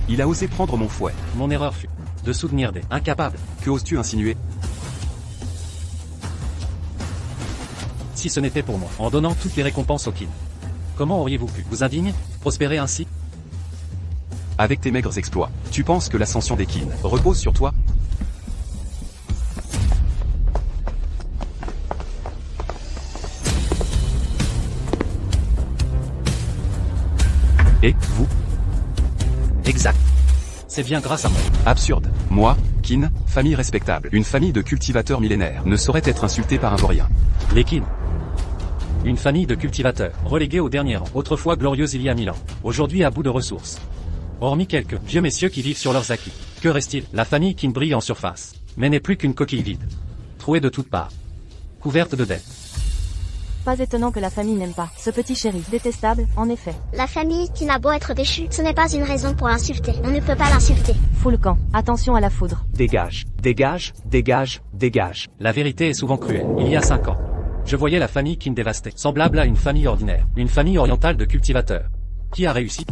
[SPEAKER 2] Il a osé prendre mon fouet.
[SPEAKER 1] Mon erreur fut de soutenir des incapables.
[SPEAKER 2] Que oses-tu insinuer?
[SPEAKER 1] Si ce n'était pour moi, en donnant toutes les récompenses aux Qin. Comment auriez-vous pu vous indigner, prospérer ainsi?
[SPEAKER 2] Avec tes maigres exploits, tu penses que l'ascension des Qin repose sur toi? Et vous?
[SPEAKER 1] Exact. C'est bien grâce à moi.
[SPEAKER 2] Absurde. Moi, Qin, famille respectable, une famille de cultivateurs millénaires, ne saurait être insultée par un vaurien.
[SPEAKER 1] Les Qin. Une famille de cultivateurs, reléguée au dernier rang, autrefois glorieuse il y a 1000 ans, aujourd'hui à bout de ressources. Hormis quelques vieux messieurs qui vivent sur leurs acquis. Que reste-t-il? La famille Qin brille en surface, mais n'est plus qu'une coquille vide. Trouée de toutes parts. Couverte de dettes.
[SPEAKER 6] Pas étonnant que la famille n'aime pas ce petit shérif détestable, en effet.
[SPEAKER 5] La famille qui n'a beau être déchue, ce n'est pas une raison pour l'insulter. On ne peut pas l'insulter.
[SPEAKER 6] Fous le camp, attention à la foudre.
[SPEAKER 4] Dégage, dégage, dégage, dégage.
[SPEAKER 1] La vérité est souvent cruelle. Il y a 5 ans, je voyais la famille Qin dévastée, semblable à une famille ordinaire, une famille orientale de cultivateurs. Qui a réussi?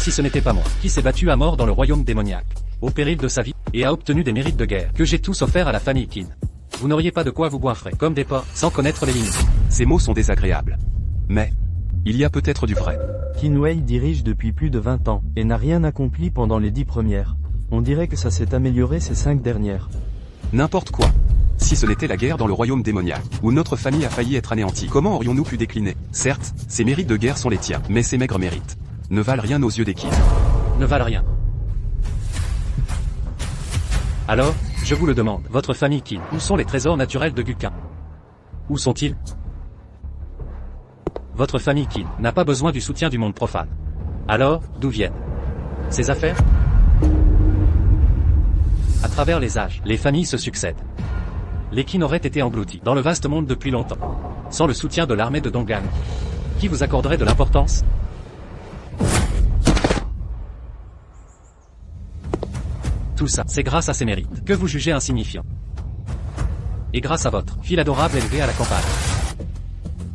[SPEAKER 1] Si ce n'était pas moi, qui s'est battu à mort dans le royaume démoniaque, au péril de sa vie, et a obtenu des mérites de guerre, que j'ai tous offerts à la famille Qin. Vous n'auriez pas de quoi vous goinfrer, comme des porcs, sans connaître les limites.
[SPEAKER 2] Ces mots sont désagréables. Mais, il y a peut-être du vrai.
[SPEAKER 7] Qin Wei dirige depuis plus de 20 ans, et n'a rien accompli pendant les 10 premières. On dirait que ça s'est amélioré ces 5 dernières.
[SPEAKER 2] N'importe quoi. Si ce n'était la guerre dans le royaume démoniaque, où notre famille a failli être anéantie, comment aurions-nous pu décliner? Certes, ces mérites de guerre sont les tiens, mais ces maigres mérites ne valent rien aux yeux des Qin.
[SPEAKER 1] Ne valent rien. Alors, je vous le demande, votre famille Qin, où sont les trésors naturels de Guqin? Où sont-ils? Votre famille Qin n'a pas besoin du soutien du monde profane. Alors, d'où viennent ces affaires? À travers les âges, les familles se succèdent. Les Qin auraient été engloutis dans le vaste monde depuis longtemps. Sans le soutien de l'armée de Donggan, qui vous accorderait de l'importance? Tout ça, c'est grâce à ses mérites, que vous jugez insignifiants. Et grâce à votre fille adorable élevée à la campagne.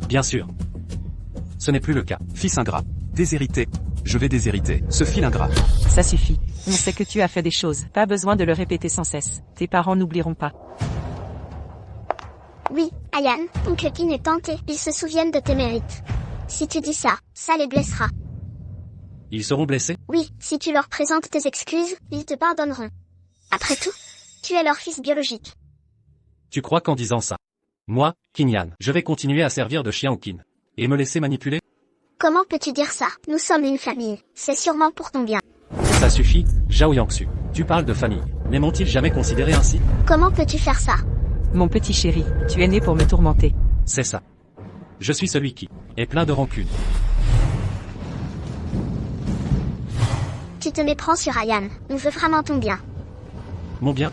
[SPEAKER 1] Bien sûr. Ce n'est plus le cas.
[SPEAKER 2] Fils ingrat. Déshérité. Je vais déshériter. Ce fil ingrat.
[SPEAKER 3] Ça suffit. On sait que tu as fait des choses. Pas besoin de le répéter sans cesse. Tes parents n'oublieront pas.
[SPEAKER 5] Oui, Ayan, oncle Qin est tenté. Ils se souviennent de tes mérites. Si tu dis ça, ça les blessera.
[SPEAKER 1] Ils seront blessés?
[SPEAKER 5] Oui, si tu leur présentes tes excuses, ils te pardonneront. Après tout, tu es leur fils biologique.
[SPEAKER 1] Tu crois qu'en disant ça, moi, Qin Yan, je vais continuer à servir de chien au Qin et me laisser manipuler?
[SPEAKER 5] Comment peux-tu dire ça? Nous sommes une famille. C'est sûrement pour ton bien.
[SPEAKER 1] Ça suffit, Zhao Yangsu. Tu parles de famille. Mais m'ont-ils jamais considéré ainsi?
[SPEAKER 5] Comment peux-tu faire ça?
[SPEAKER 3] Mon petit chéri, tu es né pour me tourmenter.
[SPEAKER 1] C'est ça. Je suis celui qui est plein de rancune.
[SPEAKER 5] Tu te méprends sur Ayan. On veut vraiment ton bien.
[SPEAKER 1] Mon bien?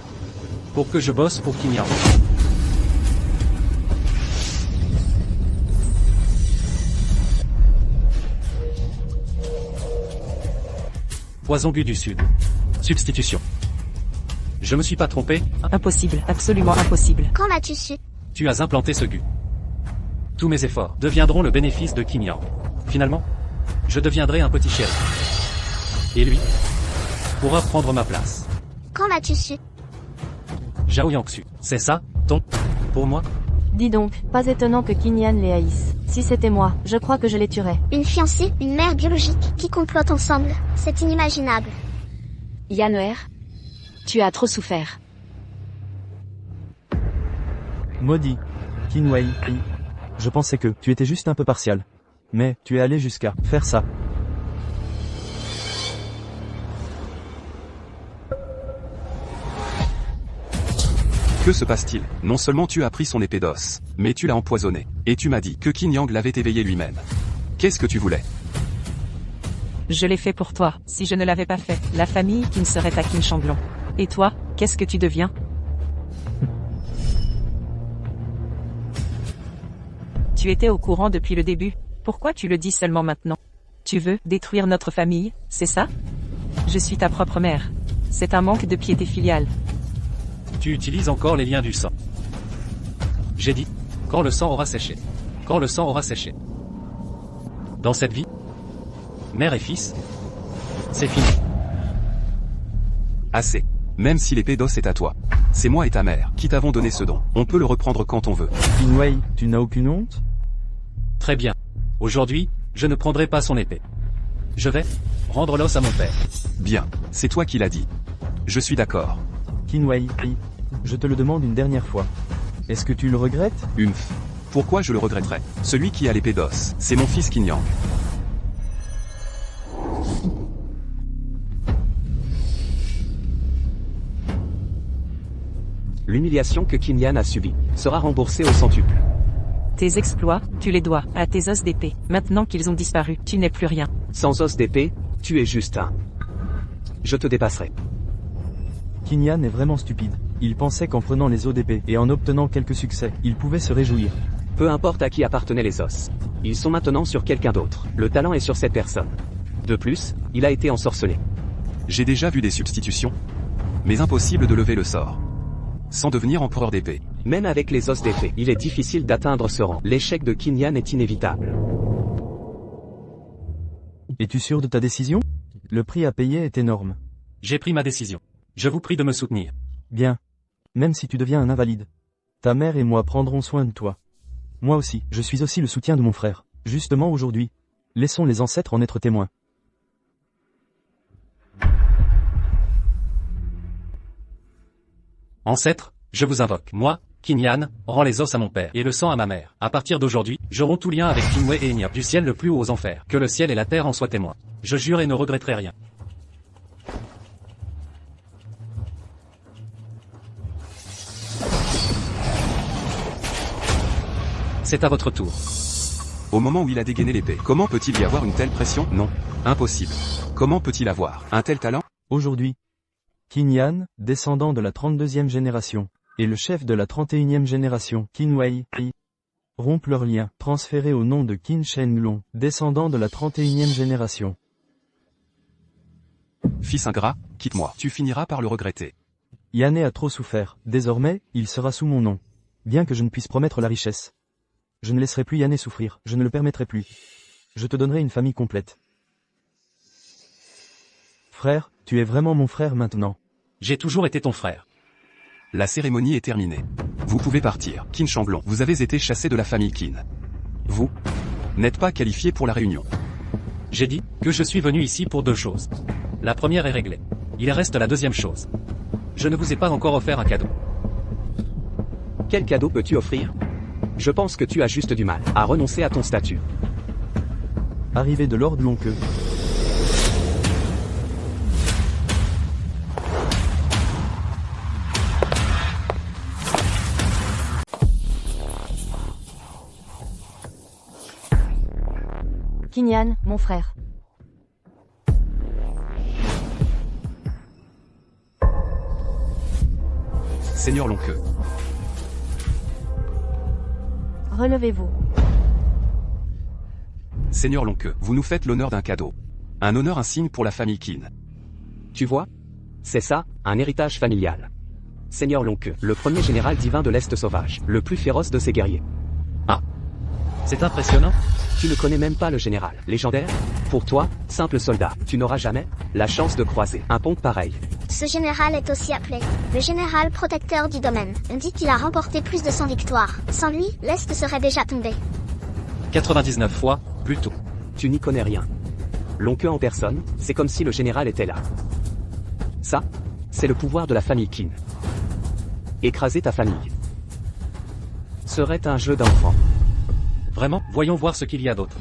[SPEAKER 1] Pour que je bosse pour Qin Yan. Poison bu du Sud. Substitution. Je me suis pas trompé?
[SPEAKER 3] Impossible, absolument impossible.
[SPEAKER 5] Quand l'as-tu su?
[SPEAKER 1] Tu as implanté ce gu. Tous mes efforts deviendront le bénéfice de Qin Yan. Finalement, je deviendrai un petit chéri. Et lui pourra prendre ma place.
[SPEAKER 5] Quand l'as-tu su?
[SPEAKER 1] Zhao Yangsu. C'est ça, ton? Pour moi?
[SPEAKER 6] Dis donc, pas étonnant que Qin Yan les haïsse. Si c'était moi, je crois que je les tuerais.
[SPEAKER 5] Une fiancée, une mère biologique, qui complotent ensemble. C'est inimaginable.
[SPEAKER 8] Yan'er, tu as trop souffert.
[SPEAKER 7] Maudit. Qin Wei. Je pensais que tu étais juste un peu partial. Mais tu es allé jusqu'à faire ça.
[SPEAKER 2] Que se passe-t-il? Non seulement tu as pris son épée d'os, mais tu l'as empoisonné. Et tu m'as dit que Qin Yang l'avait éveillé lui-même. Qu'est-ce que tu voulais?
[SPEAKER 3] Je l'ai fait pour toi. Si je ne l'avais pas fait, la famille qui ne serait à Qin Shanglong. Et toi, qu'est-ce que tu deviens? Tu étais au courant depuis le début. Pourquoi tu le dis seulement maintenant? Tu veux détruire notre famille, c'est ça? Je suis ta propre mère. C'est un manque de piété filiale.
[SPEAKER 1] Tu utilises encore les liens du sang. J'ai dit, quand le sang aura séché. Quand le sang aura séché. Dans cette vie, mère et fils, c'est fini.
[SPEAKER 2] Assez. Même si l'épée d'os est à toi. C'est moi et ta mère qui t'avons donné ce don. On peut le reprendre quand on veut.
[SPEAKER 7] Qin Wei, tu n'as aucune honte?
[SPEAKER 1] Très bien. Aujourd'hui, je ne prendrai pas son épée. Je vais rendre l'os à mon père.
[SPEAKER 2] Bien. C'est toi qui l'as dit. Je suis d'accord.
[SPEAKER 7] Qin Wei, je te le demande une dernière fois. Est-ce que tu le regrettes?
[SPEAKER 2] Humph. Pourquoi je le regretterais? Celui qui a l'épée d'os, c'est mon fils Qin Yang.
[SPEAKER 4] L'humiliation que Qin Yan a subie sera remboursée au centuple.
[SPEAKER 3] Tes exploits, tu les dois à tes os d'épée. Maintenant qu'ils ont disparu, tu n'es plus rien.
[SPEAKER 4] Sans os d'épée, tu es juste un. Je te dépasserai.
[SPEAKER 7] Qin Yan est vraiment stupide. Il pensait qu'en prenant les os d'épée et en obtenant quelques succès, il pouvait se réjouir.
[SPEAKER 4] Peu importe à qui appartenaient les os. Ils sont maintenant sur quelqu'un d'autre. Le talent est sur cette personne. De plus, il a été ensorcelé.
[SPEAKER 2] J'ai déjà vu des substitutions. Mais impossible de lever le sort. Sans devenir empereur d'épée.
[SPEAKER 4] Même avec les os d'épée, il est difficile d'atteindre ce rang. L'échec de Qin Yan est inévitable.
[SPEAKER 7] Es-tu sûr de ta décision? Le prix à payer est énorme.
[SPEAKER 1] J'ai pris ma décision. Je vous prie de me soutenir.
[SPEAKER 7] Bien. Même si tu deviens un invalide. Ta mère et moi prendrons soin de toi. Moi aussi, je suis aussi le soutien de mon frère. Justement aujourd'hui. Laissons les ancêtres en être témoins.
[SPEAKER 1] Ancêtres, je vous invoque. Moi, Qin Yan, rends les os à mon père et le sang à ma mère. À partir d'aujourd'hui, j'aurai tout lien avec Qin Wei et Enyap, du ciel le plus haut aux enfers. Que le ciel et la terre en soient témoins. Je jure et ne regretterai rien. C'est à votre tour.
[SPEAKER 2] Au moment où il a dégainé l'épée, comment peut-il y avoir une telle pression? Non. Impossible. Comment peut-il avoir un tel talent?
[SPEAKER 7] Aujourd'hui, Qin Yan, descendant de la 32e génération, et le chef de la 31e génération, Qin Wei, rompent leur lien, transféré au nom de Qin Shenlong, descendant de la 31e génération.
[SPEAKER 2] Fils ingrat, quitte-moi. Tu finiras par le regretter.
[SPEAKER 7] Yané a trop souffert, désormais, il sera sous mon nom. Bien que je ne puisse promettre la richesse. Je ne laisserai plus Yané souffrir, je ne le permettrai plus. Je te donnerai une famille complète. Frère, tu es vraiment mon frère maintenant.
[SPEAKER 1] J'ai toujours été ton frère.
[SPEAKER 2] La cérémonie est terminée. Vous pouvez partir. Qin Shanglong, vous avez été chassé de la famille Qin. Vous n'êtes pas qualifié pour la réunion.
[SPEAKER 1] J'ai dit que je suis venu ici pour deux choses. La première est réglée. Il reste la deuxième chose. Je ne vous ai pas encore offert un cadeau.
[SPEAKER 4] Quel cadeau peux-tu offrir? Je pense que tu as juste du mal à renoncer à ton statut.
[SPEAKER 7] Arrivé de Lord Lonqueux.
[SPEAKER 6] Qin Yan, mon frère.
[SPEAKER 2] Seigneur Lonqueux.
[SPEAKER 6] Relevez-vous.
[SPEAKER 2] Seigneur Lonqueux, vous nous faites l'honneur d'un cadeau. Un honneur insigne pour la famille Qin.
[SPEAKER 4] Tu vois? C'est ça, un héritage familial. Seigneur Lonqueux, le premier général divin de l'Est sauvage, le plus féroce de ses guerriers.
[SPEAKER 1] Ah. C'est impressionnant.
[SPEAKER 4] Tu ne connais même pas le général légendaire? Pour toi, simple soldat, tu n'auras jamais la chance de croiser un ponte pareil.
[SPEAKER 5] Ce général est aussi appelé le général protecteur du domaine. On dit qu'il a remporté plus de 100 victoires. Sans lui, l'Est serait déjà tombé.
[SPEAKER 1] 99 fois, plutôt.
[SPEAKER 4] Tu n'y connais rien. Lonqueux en personne, c'est comme si le général était là. Ça, c'est le pouvoir de la famille Qin. Écraser ta famille serait un jeu d'enfant.
[SPEAKER 1] Vraiment, voyons voir ce qu'il y a d'autre.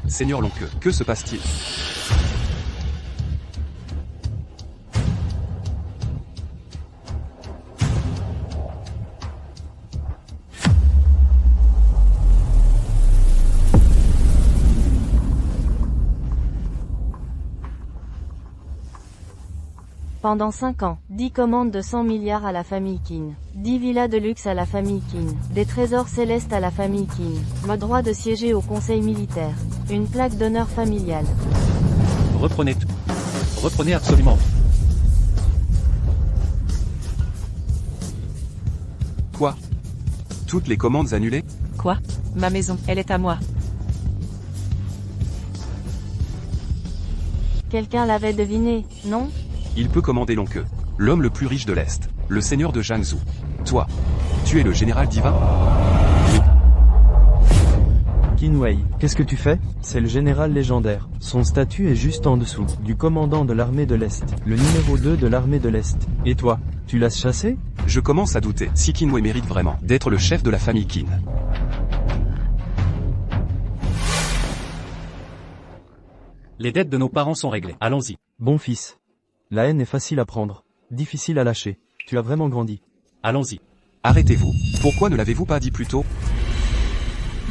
[SPEAKER 2] Seigneur Lonqueux, que se passe-t-il?
[SPEAKER 6] Pendant 5 ans, 10 commandes de 100 milliards à la famille Qin, 10 villas de luxe à la famille Qin, des trésors célestes à la famille Qin, le droit de siéger au conseil militaire, une plaque d'honneur familiale.
[SPEAKER 1] Reprenez tout. Reprenez absolument.
[SPEAKER 2] Quoi? Toutes les commandes annulées?
[SPEAKER 3] Quoi? Ma maison, elle est à moi.
[SPEAKER 6] Quelqu'un l'avait deviné, non?
[SPEAKER 2] Il peut commander Lonqueux, l'homme le plus riche de l'Est, le seigneur de Jiangsu. Toi, tu es le général divin?
[SPEAKER 7] Qin Wei, qu'est-ce que tu fais? C'est le général légendaire. Son statut est juste en dessous du commandant de l'armée de l'Est, le numéro 2 de l'armée de l'Est. Et toi, tu l'as chassé?
[SPEAKER 2] Je commence à douter si Qin Wei mérite vraiment d'être le chef de la famille Qin.
[SPEAKER 1] Les dettes de nos parents sont réglées. Allons-y.
[SPEAKER 7] Bon fils. La haine est facile à prendre, difficile à lâcher. Tu as vraiment grandi.
[SPEAKER 1] Allons-y.
[SPEAKER 2] Arrêtez-vous. Pourquoi ne l'avez-vous pas dit plus tôt?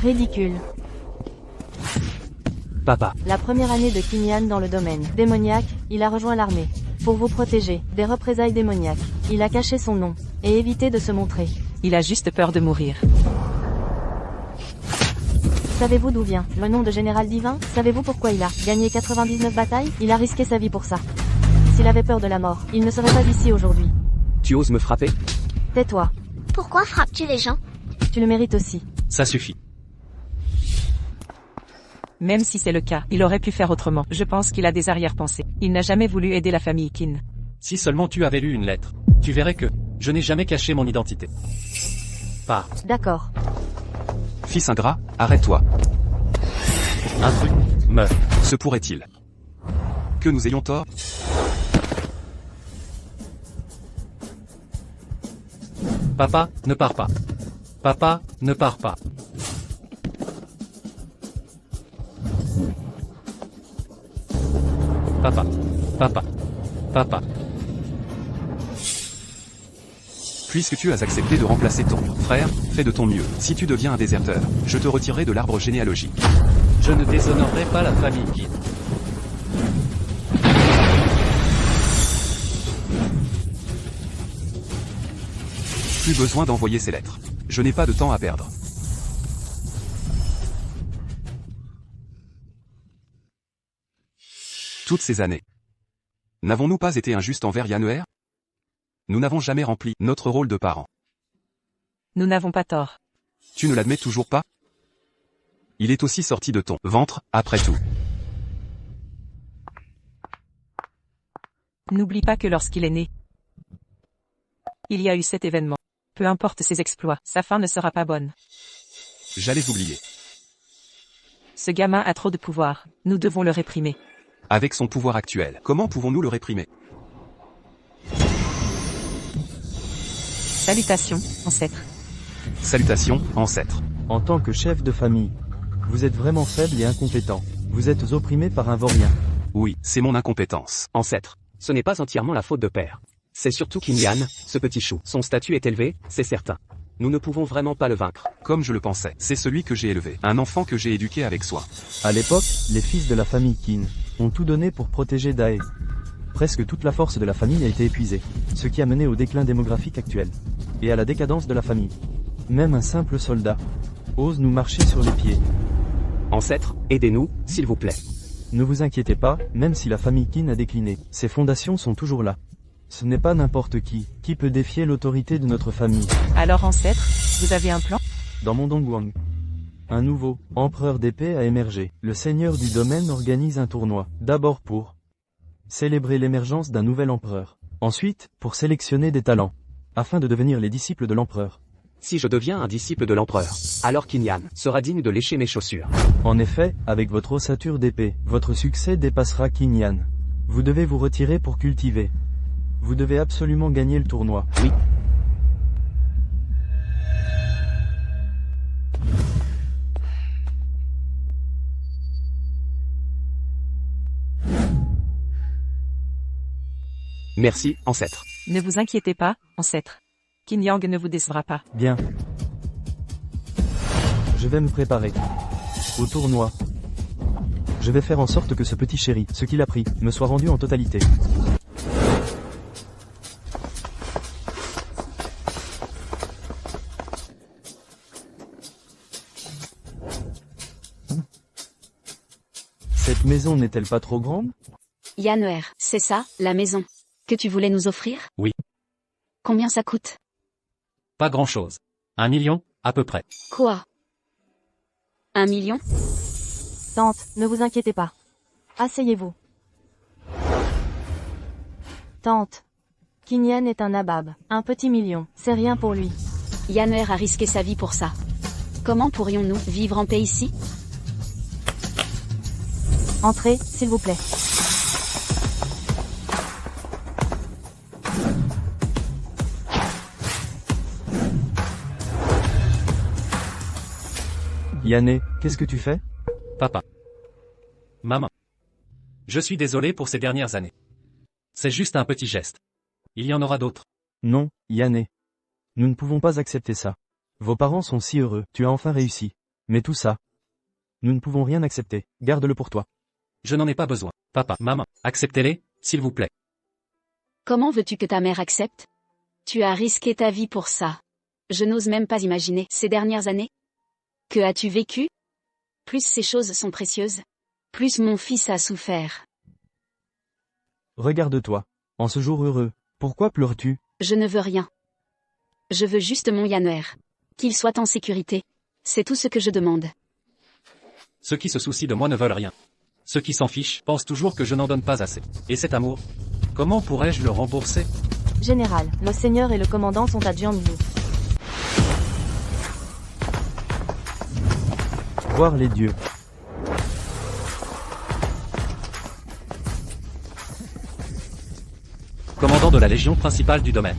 [SPEAKER 6] Ridicule.
[SPEAKER 4] Papa,
[SPEAKER 6] La première année de Qin Yan dans le domaine démoniaque, il a rejoint l'armée. Pour vous protéger des représailles démoniaques, il a caché son nom et évité de se montrer.
[SPEAKER 3] Il a juste peur de mourir.
[SPEAKER 6] Savez-vous d'où vient le nom de général divin? Savez-vous pourquoi il a gagné 99 batailles? Il a risqué sa vie pour ça. S'il avait peur de la mort, il ne serait pas ici aujourd'hui.
[SPEAKER 4] tu oses me frapper?
[SPEAKER 6] Tais-toi.
[SPEAKER 5] Pourquoi frappes-tu les gens?
[SPEAKER 6] Tu le mérites aussi.
[SPEAKER 1] Ça suffit.
[SPEAKER 3] Même si c'est le cas, il aurait pu faire autrement. Je pense qu'il a des arrière-pensées. Il n'a jamais voulu aider la famille Qin.
[SPEAKER 1] Si seulement tu avais lu une lettre, tu verrais que je n'ai jamais caché mon identité. Pars.
[SPEAKER 6] D'accord.
[SPEAKER 2] Fils ingrat, arrête-toi.
[SPEAKER 1] Un truc me.
[SPEAKER 2] Se pourrait-il que nous ayons tort?
[SPEAKER 1] Papa, ne pars pas. Papa, ne pars pas. Papa. Papa. Papa.
[SPEAKER 2] Puisque tu as accepté de remplacer ton frère, fais de ton mieux. Si tu deviens un déserteur, je te retirerai de l'arbre généalogique.
[SPEAKER 1] Je ne déshonorerai pas la famille Qin.
[SPEAKER 2] Plus besoin d'envoyer ces lettres. Je n'ai pas de temps à perdre. Toutes ces années. N'avons-nous pas été injustes envers Yanner? Nous n'avons jamais rempli notre rôle de parents.
[SPEAKER 3] Nous n'avons pas tort.
[SPEAKER 2] Tu ne l'admets toujours pas? Il est aussi sorti de ton ventre, après tout.
[SPEAKER 3] N'oublie pas que lorsqu'il est né, il y a eu cet événement. Peu importe ses exploits, sa fin ne sera pas bonne.
[SPEAKER 2] J'allais oublier.
[SPEAKER 3] Ce gamin a trop de pouvoir. Nous devons le réprimer.
[SPEAKER 2] Avec son pouvoir actuel, comment pouvons-nous le réprimer?
[SPEAKER 3] Salutations, ancêtre.
[SPEAKER 2] Salutations, ancêtre.
[SPEAKER 7] En tant que chef de famille, vous êtes vraiment faible et incompétent. Vous êtes opprimé par un vaurien.
[SPEAKER 2] Oui, c'est mon incompétence.
[SPEAKER 4] Ancêtre. Ce n'est pas entièrement la faute de père. C'est surtout Kinyan, ce petit chou. Son statut est élevé, c'est certain. Nous ne pouvons vraiment pas le vaincre.
[SPEAKER 2] Comme je le pensais, c'est celui que j'ai élevé. Un enfant que j'ai éduqué avec soin.
[SPEAKER 7] À l'époque, les fils de la famille Qin ont tout donné pour protéger Dae. Presque toute la force de la famille a été épuisée, ce qui a mené au déclin démographique actuel, et à la décadence de la famille. Même un simple soldat ose nous marcher sur les pieds.
[SPEAKER 4] Ancêtre, aidez-nous, s'il vous plaît.
[SPEAKER 7] Ne vous inquiétez pas, même si la famille Qin a décliné, ses fondations sont toujours là. Ce n'est pas n'importe qui peut défier l'autorité de notre famille.
[SPEAKER 3] Alors ancêtre, vous avez un plan?
[SPEAKER 7] Dans mon Dongguang, un nouveau empereur d'épée a émergé. Le seigneur du domaine organise un tournoi, d'abord pour célébrer l'émergence d'un nouvel empereur. Ensuite, pour sélectionner des talents, afin de devenir les disciples de l'empereur.
[SPEAKER 4] Si je deviens un disciple de l'empereur, alors Kinyan sera digne de lécher mes chaussures.
[SPEAKER 7] En effet, avec votre ossature d'épée, votre succès dépassera Kinyan. Vous devez vous retirer pour cultiver. Vous devez absolument gagner le tournoi.
[SPEAKER 4] Oui. Merci, ancêtre.
[SPEAKER 3] Ne vous inquiétez pas, ancêtre. Qin Yang ne vous décevra pas.
[SPEAKER 7] Bien. Je vais me préparer au tournoi. Je vais faire en sorte que ce petit chéri, ce qu'il a pris, me soit rendu en totalité. Cette maison n'est-elle pas trop grande?
[SPEAKER 8] Yanner, c'est ça, la maison que tu voulais nous offrir?
[SPEAKER 1] Oui.
[SPEAKER 8] Combien ça coûte?
[SPEAKER 1] Pas grand-chose. 1 million, à peu près.
[SPEAKER 8] Quoi? 1 million?
[SPEAKER 6] Tante, ne vous inquiétez pas. Asseyez-vous. Tante. Kinyan est un nabab. Un petit million, c'est rien pour lui.
[SPEAKER 8] Yanner a risqué sa vie pour ça. Comment pourrions-nous vivre en paix ici?
[SPEAKER 6] Entrez, s'il vous plaît.
[SPEAKER 7] Yanné, qu'est-ce que tu fais?
[SPEAKER 1] Papa. Maman. Je suis désolé pour ces dernières années. C'est juste un petit geste. Il y en aura d'autres.
[SPEAKER 7] Non, Yanné. Nous ne pouvons pas accepter ça. Vos parents sont si heureux, tu as enfin réussi. Mais tout ça, nous ne pouvons rien accepter, garde-le pour toi.
[SPEAKER 1] Je n'en ai pas besoin. Papa, maman, acceptez-les, s'il vous plaît.
[SPEAKER 8] Comment veux-tu que ta mère accepte? Tu as risqué ta vie pour ça. Je n'ose même pas imaginer ces dernières années. Que as-tu vécu? Plus ces choses sont précieuses, plus mon fils a souffert.
[SPEAKER 7] Regarde-toi. En ce jour heureux, pourquoi pleures-tu?
[SPEAKER 8] Je ne veux rien. Je veux juste mon Yanner. Qu'il soit en sécurité. C'est tout ce que je demande.
[SPEAKER 1] Ceux qui se soucient de moi ne veulent rien. Ceux qui s'en fichent pensent toujours que je n'en donne pas assez. Et cet amour, comment pourrais-je le rembourser?
[SPEAKER 6] Général, le seigneur et le commandant sont à Jiangsu.
[SPEAKER 7] Voir les dieux.
[SPEAKER 1] Commandant de la légion principale du domaine.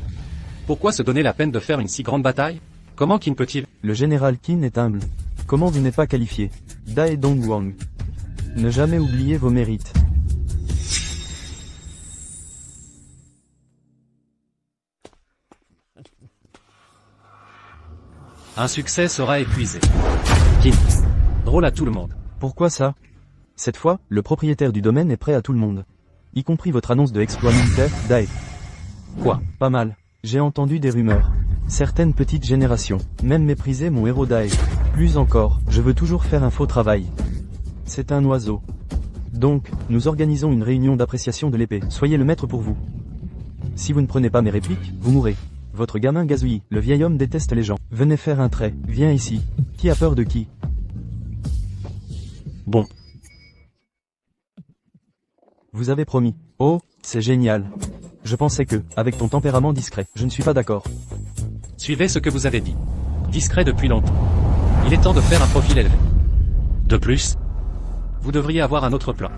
[SPEAKER 1] Pourquoi se donner la peine de faire une si grande bataille? Comment Qin peut-il?
[SPEAKER 7] Le général Qin est humble. Comment vous n'êtes pas qualifié? Dae Dongguang. Ne jamais oublier vos mérites.
[SPEAKER 1] Un succès sera épuisé. Kin. Drôle à tout le monde.
[SPEAKER 7] Pourquoi ça? Cette fois, le propriétaire du domaine est prêt à tout le monde. Y compris votre annonce de exploit militaire, Dae.
[SPEAKER 1] Quoi?
[SPEAKER 7] Pas mal. J'ai entendu des rumeurs. Certaines petites générations, même méprisaient mon héros Dae. Plus encore, je veux toujours faire un faux travail. C'est un oiseau. Donc, nous organisons une réunion d'appréciation de l'épée. Soyez le maître pour vous. Si vous ne prenez pas mes répliques, vous mourrez. Votre gamin gazouillis, le vieil homme déteste les gens. Venez faire un trait, viens ici. Qui a peur de qui?
[SPEAKER 1] Bon.
[SPEAKER 7] Vous avez promis. Oh, c'est génial. Je pensais que, avec ton tempérament discret, je ne suis pas d'accord.
[SPEAKER 1] Suivez ce que vous avez dit. Discret depuis longtemps. Il est temps de faire un profil élevé. De plus, vous devriez avoir un autre plan.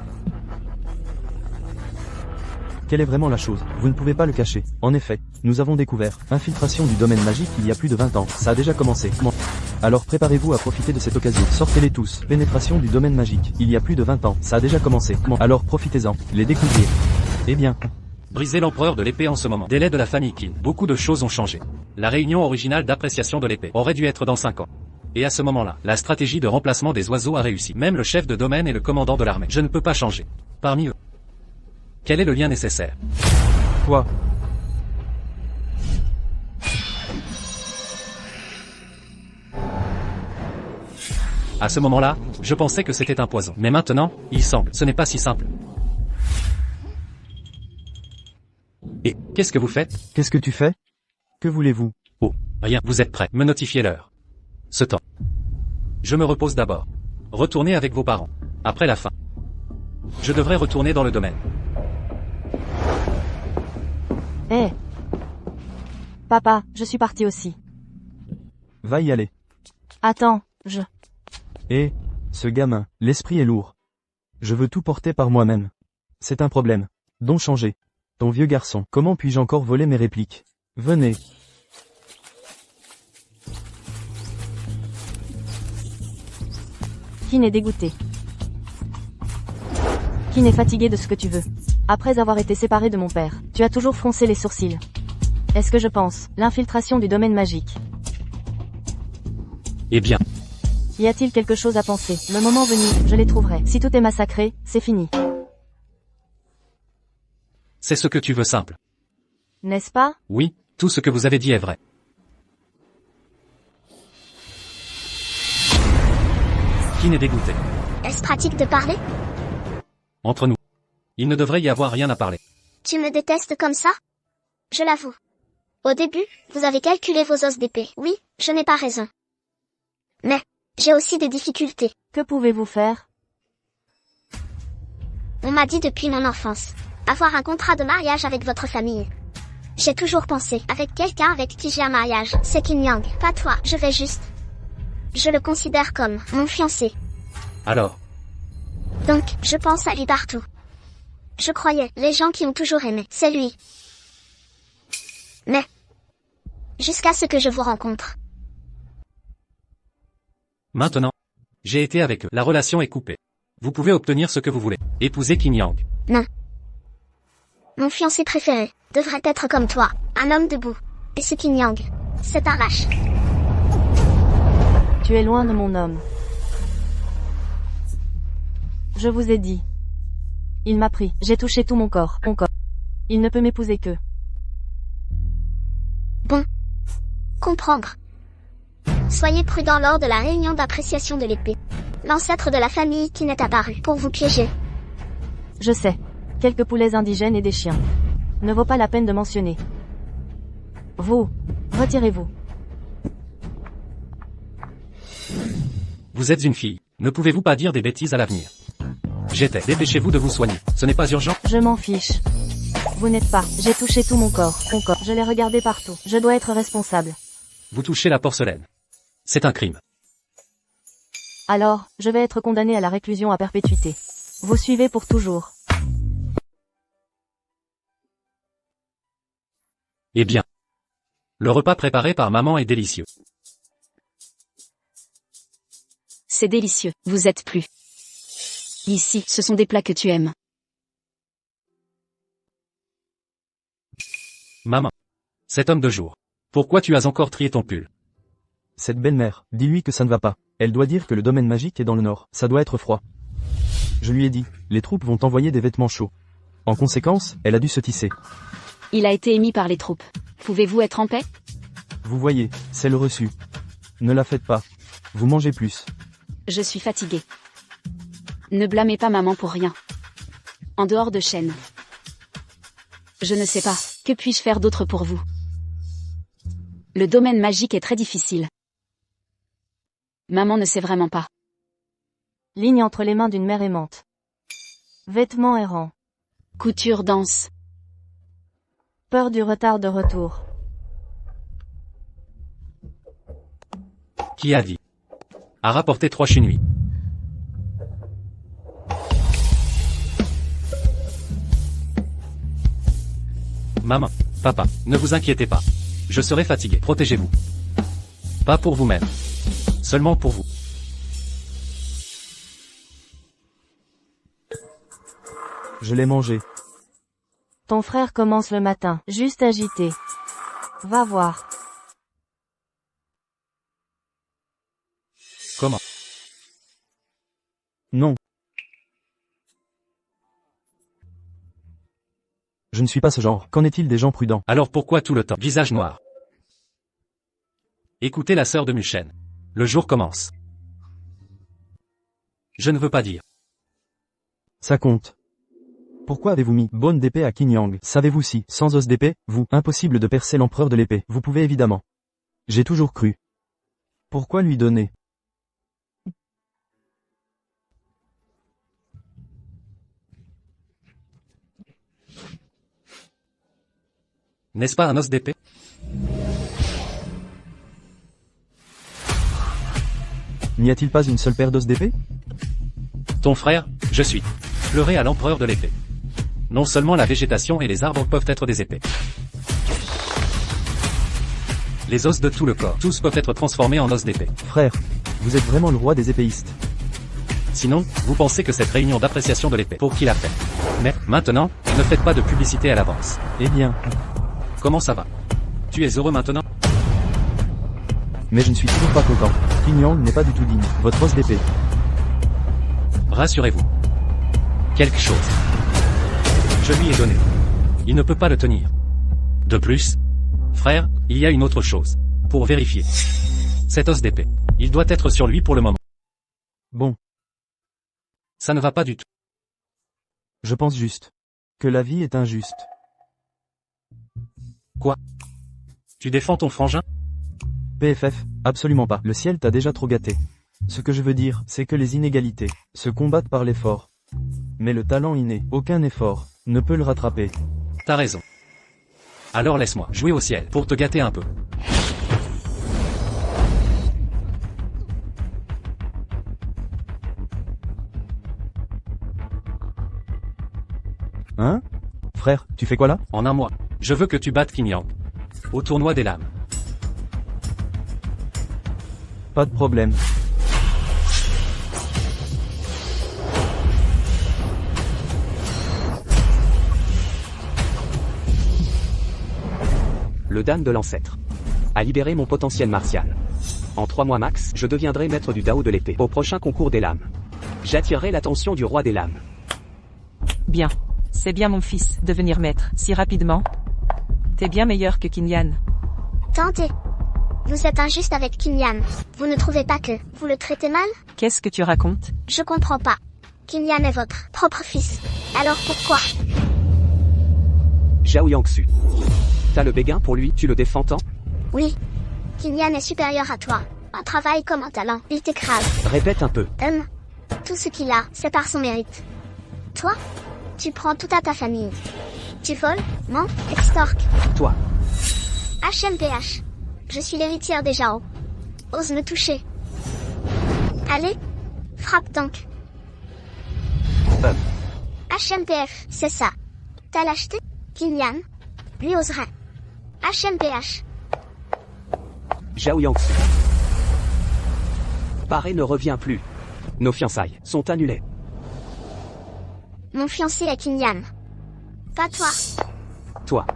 [SPEAKER 7] Quelle est vraiment la chose? Vous ne pouvez pas le cacher. En effet, nous avons découvert infiltration du domaine magique il y a plus de 20 ans. Ça a déjà commencé. Alors préparez-vous à profiter de cette occasion. Sortez-les tous. Pénétration du domaine magique. Il y a plus de 20 ans. Ça a déjà commencé. Alors profitez-en. Les découvrir. Eh bien.
[SPEAKER 1] Brisez l'empereur de l'épée en ce moment. Délai de la famille Qin. Beaucoup de choses ont changé. La réunion originale d'appréciation de l'épée aurait dû être dans 5 ans. Et à ce moment-là, la stratégie de remplacement des oiseaux a réussi. Même le chef de domaine et le commandant de l'armée. Je ne peux pas changer. Parmi eux. Quel est le lien nécessaire?
[SPEAKER 7] Quoi?
[SPEAKER 1] À ce moment-là, je pensais que c'était un poison. Mais maintenant, il semble. Ce n'est pas si simple. Et, qu'est-ce que vous faites?
[SPEAKER 7] Qu'est-ce que tu fais? Que voulez-vous?
[SPEAKER 1] Oh, rien. Vous êtes prêts. Me notifiez l'heure. Ce temps. Je me repose d'abord. Retournez avec vos parents. Après la fin. Je devrais retourner dans le domaine.
[SPEAKER 6] Hé. Papa, je suis parti aussi.
[SPEAKER 7] Va y aller.
[SPEAKER 6] Attends,
[SPEAKER 7] Eh, ce gamin, l'esprit est lourd. Je veux tout porter par moi-même. C'est un problème. Donc changer. Ton vieux garçon, comment puis-je encore voler mes répliques? Venez.
[SPEAKER 6] Kin est dégoûté. Kin est fatigué de ce que tu veux. Après avoir été séparé de mon père, tu as toujours froncé les sourcils. Est-ce que je pense, l'infiltration du domaine magique?
[SPEAKER 1] Eh bien.
[SPEAKER 6] Y a-t-il quelque chose à penser? Le moment venu, je les trouverai. Si tout est massacré, c'est fini.
[SPEAKER 1] C'est ce que tu veux simple.
[SPEAKER 6] N'est-ce pas?
[SPEAKER 1] Oui, tout ce que vous avez dit est vrai. Qui n'est dégoûté?
[SPEAKER 5] Est-ce pratique de parler?
[SPEAKER 1] Entre nous. Il ne devrait y avoir rien à parler.
[SPEAKER 5] Tu me détestes comme ça? Je l'avoue. Au début, vous avez calculé vos os d'épée. Oui, je n'ai pas raison. Mais, j'ai aussi des difficultés.
[SPEAKER 6] Que pouvez-vous faire?
[SPEAKER 5] On m'a dit depuis mon enfance. Avoir un contrat de mariage avec votre famille. J'ai toujours pensé, avec quelqu'un avec qui j'ai un mariage, c'est Qin Yang, pas toi, je vais juste. Je le considère comme mon fiancé.
[SPEAKER 1] Alors?
[SPEAKER 5] Donc, je pense à lui partout. Je croyais, les gens qui ont toujours aimé, c'est lui. Mais, jusqu'à ce que je vous rencontre.
[SPEAKER 1] Maintenant, j'ai été avec eux. La relation est coupée. Vous pouvez obtenir ce que vous voulez. Épouser Qin Yang.
[SPEAKER 5] Non. Mon fiancé préféré devrait être comme toi, un homme debout. Et ce Qin Yang, c'est un lâche.
[SPEAKER 6] Tu es loin de mon homme. Je vous ai dit. Il m'a pris, j'ai touché tout mon corps. Il ne peut m'épouser que.
[SPEAKER 5] Bon. Comprendre. Soyez prudent lors de la réunion d'appréciation de l'épée. L'ancêtre de la famille qui n'est apparu pour vous piéger.
[SPEAKER 6] Je sais. Quelques poulets indigènes et des chiens. Ne vaut pas la peine de mentionner. Vous, retirez-vous.
[SPEAKER 1] Vous êtes une fille. Ne pouvez-vous pas dire des bêtises à l'avenir? J'étais. Dépêchez-vous de vous soigner. Ce n'est pas urgent?
[SPEAKER 6] Je m'en fiche. Vous n'êtes pas. J'ai touché tout mon corps. Je l'ai regardé partout. Je dois être responsable.
[SPEAKER 1] Vous touchez la porcelaine. C'est un crime.
[SPEAKER 6] Alors, je vais être condamné à la réclusion à perpétuité. Vous suivez pour toujours.
[SPEAKER 1] Eh bien. Le repas préparé par maman est délicieux.
[SPEAKER 8] C'est délicieux, vous êtes plus. Ici, ce sont des plats que tu aimes.
[SPEAKER 1] Maman. Cet homme de jour. Pourquoi tu as encore trié ton pull?
[SPEAKER 7] Cette belle-mère, dis-lui que ça ne va pas. Elle doit dire que le domaine magique est dans le nord, ça doit être froid. Je lui ai dit, les troupes vont envoyer des vêtements chauds. En conséquence, elle a dû se tisser.
[SPEAKER 8] Il a été émis par les troupes. Pouvez-vous être en paix?
[SPEAKER 7] Vous voyez, c'est le reçu. Ne la faites pas. Vous mangez plus.
[SPEAKER 8] Je suis fatiguée. Ne blâmez pas maman pour rien. En dehors de Chêne. Je ne sais pas, que puis-je faire d'autre pour vous? Le domaine magique est très difficile. Maman ne sait vraiment pas.
[SPEAKER 6] Ligne entre les mains d'une mère aimante. Vêtements errants.
[SPEAKER 8] Couture, danse.
[SPEAKER 6] Peur du retard de retour.
[SPEAKER 1] Qui a dit? A rapporté 3 chinuis. Maman, papa, ne vous inquiétez pas. Je serai fatigué. Protégez-vous. Pas pour vous-même. Seulement pour vous.
[SPEAKER 7] Je l'ai mangé.
[SPEAKER 6] Ton frère commence le matin, juste agité. Va voir.
[SPEAKER 1] Comment?
[SPEAKER 7] Non. Je ne suis pas ce genre. Qu'en est-il des gens prudents?
[SPEAKER 1] Alors pourquoi tout le temps? Visage noir. Écoutez la sœur de Muchen. Le jour commence. Je ne veux pas dire.
[SPEAKER 7] Ça compte. Pourquoi avez-vous mis bonne d'épée à Qin Yang? Savez-vous si, sans os d'épée, vous, impossible de percer l'empereur de l'épée? Vous pouvez évidemment. J'ai toujours cru. Pourquoi lui donner?
[SPEAKER 1] N'est-ce pas un os d'épée?
[SPEAKER 7] N'y a-t-il pas une seule paire d'os d'épée?
[SPEAKER 1] Ton frère, je suis. Pleurer à l'empereur de l'épée. Non seulement la végétation et les arbres peuvent être des épées. Les os de tout le corps, tous peuvent être transformés en os d'épée.
[SPEAKER 7] Frère, vous êtes vraiment le roi des épéistes.
[SPEAKER 1] Sinon, vous pensez que cette réunion d'appréciation de l'épée, pour qui l'a fait? Mais, maintenant, ne faites pas de publicité à l'avance.
[SPEAKER 7] Eh bien,
[SPEAKER 1] Comment ça va? Tu es heureux maintenant?
[SPEAKER 7] mais je ne suis toujours pas content. Qin Yang n'est pas du tout digne. Votre os d'épée.
[SPEAKER 1] Rassurez-vous. Quelque chose. Je lui ai donné. Il ne peut pas le tenir. De plus, frère, il y a une autre chose. Pour vérifier. Cet os d'épée. Il doit être sur lui pour le moment.
[SPEAKER 7] Bon,
[SPEAKER 1] Ça ne va pas du tout.
[SPEAKER 7] je pense juste. Que la vie est injuste.
[SPEAKER 1] Quoi? Tu défends ton frangin?
[SPEAKER 7] PFF, absolument pas. Le ciel t'a déjà trop gâté. Ce que je veux dire, c'est que les inégalités se combattent par l'effort. Mais le talent inné, aucun effort, ne peut le rattraper.
[SPEAKER 1] T'as raison. Alors laisse-moi jouer au ciel pour te gâter un peu.
[SPEAKER 7] Hein? Frère, tu fais quoi là?
[SPEAKER 1] En un mois, je veux que tu battes Qin Yang. Au tournoi des lames.
[SPEAKER 7] Pas de problème.
[SPEAKER 4] Le Dan de l'ancêtre. A libéré mon potentiel martial. En 3 mois max, je deviendrai maître du Dao de l'épée. Au prochain concours des lames. J'attirerai l'attention du roi des lames.
[SPEAKER 3] Bien. C'est bien mon fils, devenir maître, si rapidement. T'es bien meilleur que Qin Yan.
[SPEAKER 5] Tentez. Vous êtes injuste avec Qin Yan. Vous ne trouvez pas que vous le traitez mal?
[SPEAKER 3] Qu'est-ce que tu racontes?
[SPEAKER 5] Je comprends pas. Qin Yan est votre propre fils. Alors pourquoi?
[SPEAKER 4] Zhao Yangsu. T'as le béguin pour lui, tu le défends tant?
[SPEAKER 5] Oui. Qin Yan est supérieur à toi. Un travail comme un talent, il t'écrase.
[SPEAKER 4] Répète un peu.
[SPEAKER 5] Tout ce qu'il a, c'est par son mérite. Toi, tu prends tout à ta famille. Tu voles, mens, extorques.
[SPEAKER 4] Toi.
[SPEAKER 5] HMPH. Je suis l'héritière des Zhao. Ose me toucher. Allez, frappe donc. HMPF, c'est ça. T'as l'acheté? Qin Yan? Lui oserait. HMPH.
[SPEAKER 4] Zhao Yangsu. Paré ne revient plus. Nos fiançailles sont annulées.
[SPEAKER 5] Mon fiancé est Qin Yan. Pas toi.
[SPEAKER 4] Toi.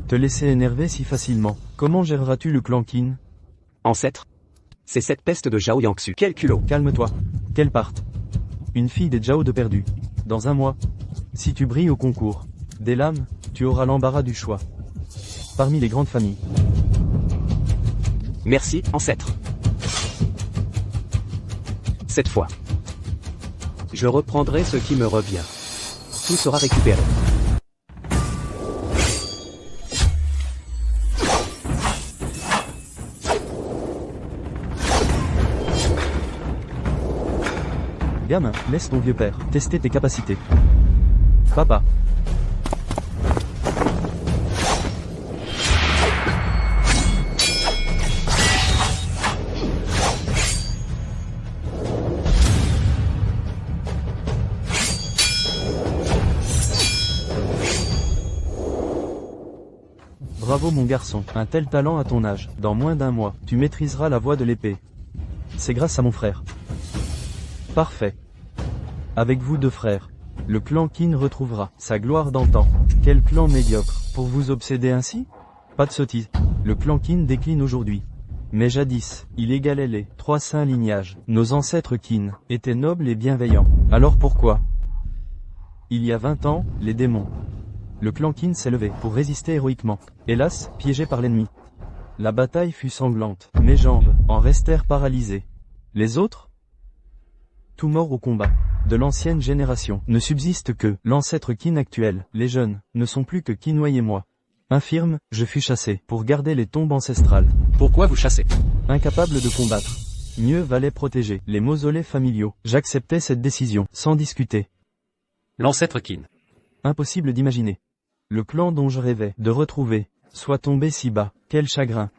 [SPEAKER 7] Te laisser énerver si facilement. Comment géreras-tu le clan Qin?
[SPEAKER 4] Ancêtre. C'est cette peste de Zhao Yangsu. Quel culot.
[SPEAKER 7] Calme-toi. Qu'elle parte. Une fille des Zhao de perdu. Dans un mois. Si tu brilles au concours des lames, tu auras l'embarras du choix. Parmi les grandes familles.
[SPEAKER 4] Merci, ancêtre. Cette fois, je reprendrai ce qui me revient. Tout sera récupéré.
[SPEAKER 7] Gamin, laisse ton vieux père tester tes capacités. Papa. Bravo mon garçon, un tel talent à ton âge. Dans moins d'un mois, tu maîtriseras la voie de l'épée. C'est grâce à mon frère. Parfait. Avec vous deux frères, le clan Qin retrouvera sa gloire d'antan. Quel clan médiocre, pour vous obséder ainsi? Pas de sottise. Le clan Qin décline aujourd'hui. Mais jadis, il égalait les 3 saints lignages. Nos ancêtres Qin étaient nobles et bienveillants. Alors pourquoi? Il y a 20 ans, les démons. Le clan Qin s'est levé pour résister héroïquement. Hélas, piégé par l'ennemi. La bataille fut sanglante. Mes jambes en restèrent paralysées. Les autres? Tout morts au combat. De l'ancienne génération, ne subsiste que l'ancêtre Qin actuel. Les jeunes ne sont plus que Qinwei et moi. Infirme, je fus chassé pour garder les tombes ancestrales.
[SPEAKER 1] Pourquoi vous chassez?
[SPEAKER 7] Incapable de combattre. Mieux valait protéger les mausolées familiaux. J'acceptais cette décision, sans discuter.
[SPEAKER 1] L'ancêtre Qin.
[SPEAKER 7] Impossible d'imaginer. Le clan dont je rêvais de retrouver soit tombé si bas. Quel chagrin.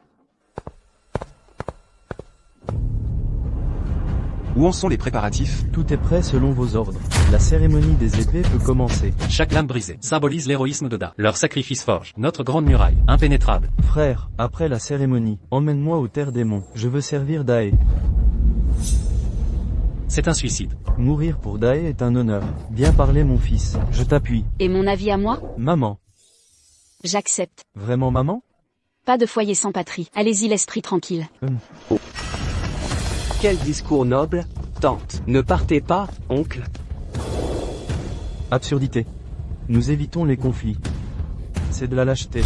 [SPEAKER 2] Où en sont les préparatifs?
[SPEAKER 7] Tout est prêt selon vos ordres. La cérémonie des épées peut commencer.
[SPEAKER 1] Chaque lame brisée symbolise l'héroïsme de Da. Leur sacrifice forge notre grande muraille, impénétrable.
[SPEAKER 7] Frère, après la cérémonie, emmène-moi aux terres démons. Je veux servir Dae.
[SPEAKER 1] C'est un suicide.
[SPEAKER 7] Mourir pour Dae est un honneur. Bien parlé mon fils, je t'appuie.
[SPEAKER 8] Et mon avis à moi?
[SPEAKER 7] Maman.
[SPEAKER 8] J'accepte.
[SPEAKER 7] Vraiment maman?
[SPEAKER 8] Pas de foyer sans patrie. Allez-y l'esprit tranquille.
[SPEAKER 4] Quel discours noble. Tante. Ne partez pas, oncle.
[SPEAKER 7] Absurdité. Nous évitons les conflits. C'est de la lâcheté.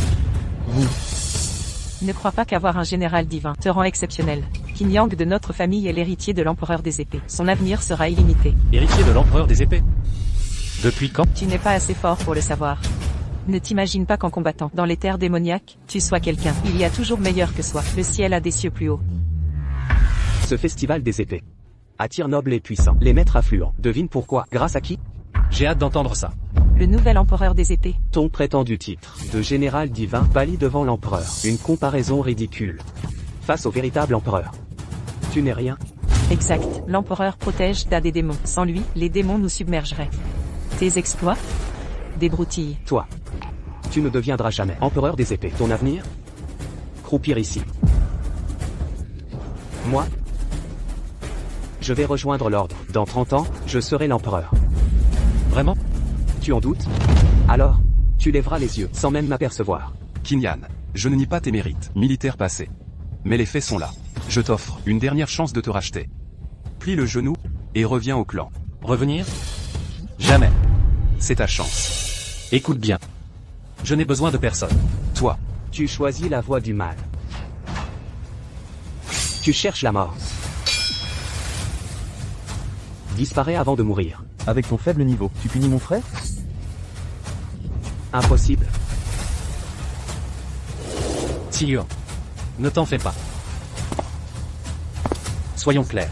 [SPEAKER 7] Vous.
[SPEAKER 3] Ne crois pas qu'avoir un général divin te rend exceptionnel. Qin Yang de notre famille est l'héritier de l'empereur des épées. Son avenir sera illimité.
[SPEAKER 1] Héritier de l'empereur des épées. Depuis quand?
[SPEAKER 3] Tu n'es pas assez fort pour le savoir. Ne t'imagine pas qu'en combattant dans les terres démoniaques, tu sois quelqu'un. Il y a toujours meilleur que soi. Le ciel a des cieux plus hauts.
[SPEAKER 4] Ce festival des épées attire nobles et puissants. Les maîtres affluents. Devine pourquoi? Grâce à qui?
[SPEAKER 1] J'ai hâte d'entendre ça.
[SPEAKER 3] Le nouvel empereur des épées.
[SPEAKER 4] Ton prétendu titre de général divin pâlit devant l'empereur. Une comparaison ridicule. Face au véritable empereur. Tu n'es rien.
[SPEAKER 3] Exact. L'empereur protège Da des démons. Sans lui, les démons nous submergeraient. Tes exploits? Des broutilles.
[SPEAKER 4] Toi. Tu ne deviendras jamais empereur des épées. Ton avenir? Croupir ici. Moi? Je vais rejoindre l'ordre. Dans 30 ans, je serai l'empereur.
[SPEAKER 1] Vraiment?
[SPEAKER 4] Tu en doutes? Alors, tu lèveras les yeux, sans même m'apercevoir.
[SPEAKER 2] Qin Yan, je ne nie pas tes mérites militaires passés. Mais les faits sont là. Je t'offre une dernière chance de te racheter. Plie le genou, et reviens au clan.
[SPEAKER 1] Revenir? Jamais.
[SPEAKER 2] C'est ta chance.
[SPEAKER 1] Écoute bien. Je n'ai besoin de personne.
[SPEAKER 2] Toi,
[SPEAKER 4] Tu choisis la voie du mal. Tu cherches la mort. Disparais avant de mourir.
[SPEAKER 7] Avec ton faible niveau, tu punis mon frère?
[SPEAKER 4] Impossible.
[SPEAKER 1] Tigre. Ne t'en fais pas. Soyons clairs.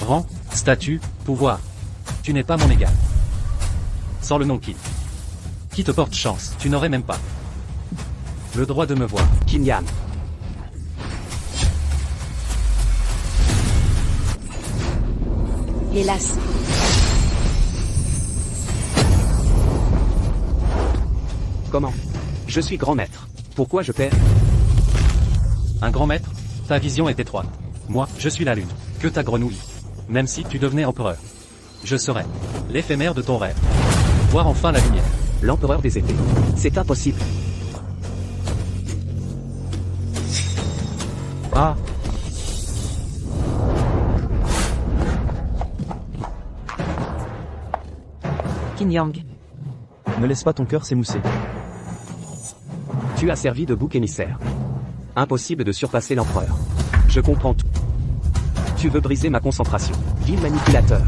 [SPEAKER 1] Rang, statut, pouvoir. Tu n'es pas mon égal. Sans le nom Qin. Qui te porte chance, tu n'aurais même pas le droit de me voir.
[SPEAKER 4] Qin Yan.
[SPEAKER 8] Hélas.
[SPEAKER 4] Comment? Je suis grand maître. Pourquoi je perds?
[SPEAKER 1] Un grand maître? Ta vision est étroite. Moi, je suis la lune. Que ta grenouille. Même si tu devenais empereur. Je serais l'éphémère de ton rêve. Voir enfin la lumière.
[SPEAKER 4] L'empereur des épées. C'est impossible.
[SPEAKER 3] Qin Yang.
[SPEAKER 7] Ne laisse pas ton cœur s'émousser.
[SPEAKER 4] Tu as servi de bouc émissaire. Impossible de surpasser l'empereur. Je comprends tout. Tu veux briser ma concentration. Vil manipulateur.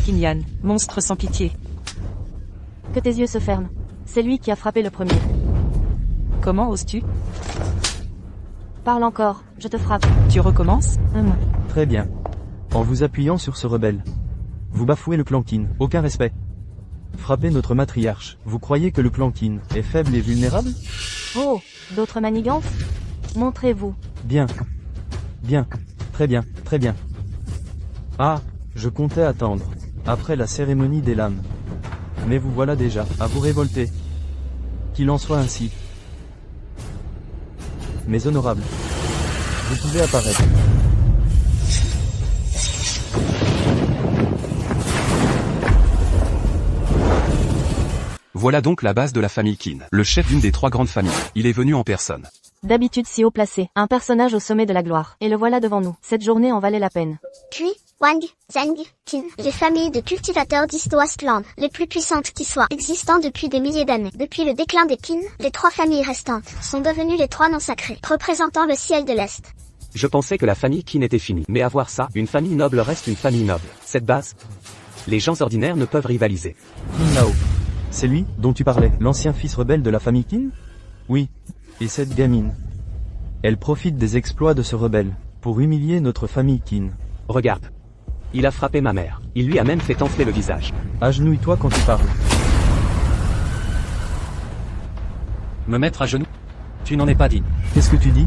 [SPEAKER 3] Qin Yan, monstre sans pitié.
[SPEAKER 6] Que tes yeux se ferment. C'est lui qui a frappé le premier.
[SPEAKER 3] Comment oses-tu?
[SPEAKER 6] Parle encore, je te frappe.
[SPEAKER 3] Tu recommences?
[SPEAKER 7] Très bien. En vous appuyant sur ce rebelle. Vous bafouez le clan Qin, aucun respect. Frappez notre matriarche. Vous croyez que le clan Qin est faible et vulnérable?
[SPEAKER 6] Oh, d'autres manigances? Montrez-vous.
[SPEAKER 7] Bien. Bien. Très bien, très bien. Ah, je comptais attendre. Après la cérémonie des lames. Mais vous voilà déjà, à vous révolter. Qu'il en soit ainsi. Mais honorable. Vous pouvez apparaître.
[SPEAKER 2] Voilà donc la base de la famille Qin, le chef d'une des 3 grandes familles. Il est venu en personne.
[SPEAKER 6] D'habitude si haut placé, un personnage au sommet de la gloire. Et le voilà devant nous. Cette journée en valait la peine.
[SPEAKER 5] Kui, Wang, Zheng, Qin, les familles de cultivateurs d'East West Land, les plus puissantes qui soient, existant depuis des milliers d'années. Depuis le déclin des Qin, les 3 familles restantes sont devenues les 3 noms sacrés, représentant le ciel de l'Est.
[SPEAKER 4] Je pensais que la famille Qin était finie. Mais à voir ça, une famille noble reste une famille noble. Cette base, les gens ordinaires ne peuvent rivaliser.
[SPEAKER 7] Qin Lao. C'est lui, dont tu parlais, l'ancien fils rebelle de la famille Qin? Oui. Et cette gamine. Elle profite des exploits de ce rebelle, pour humilier notre famille Qin.
[SPEAKER 4] Regarde. Il a frappé ma mère. Il lui a même fait enfler le visage.
[SPEAKER 7] Agenouille-toi quand tu parles.
[SPEAKER 1] Me mettre à genoux? Tu n'en es pas digne.
[SPEAKER 7] Qu'est-ce que tu dis?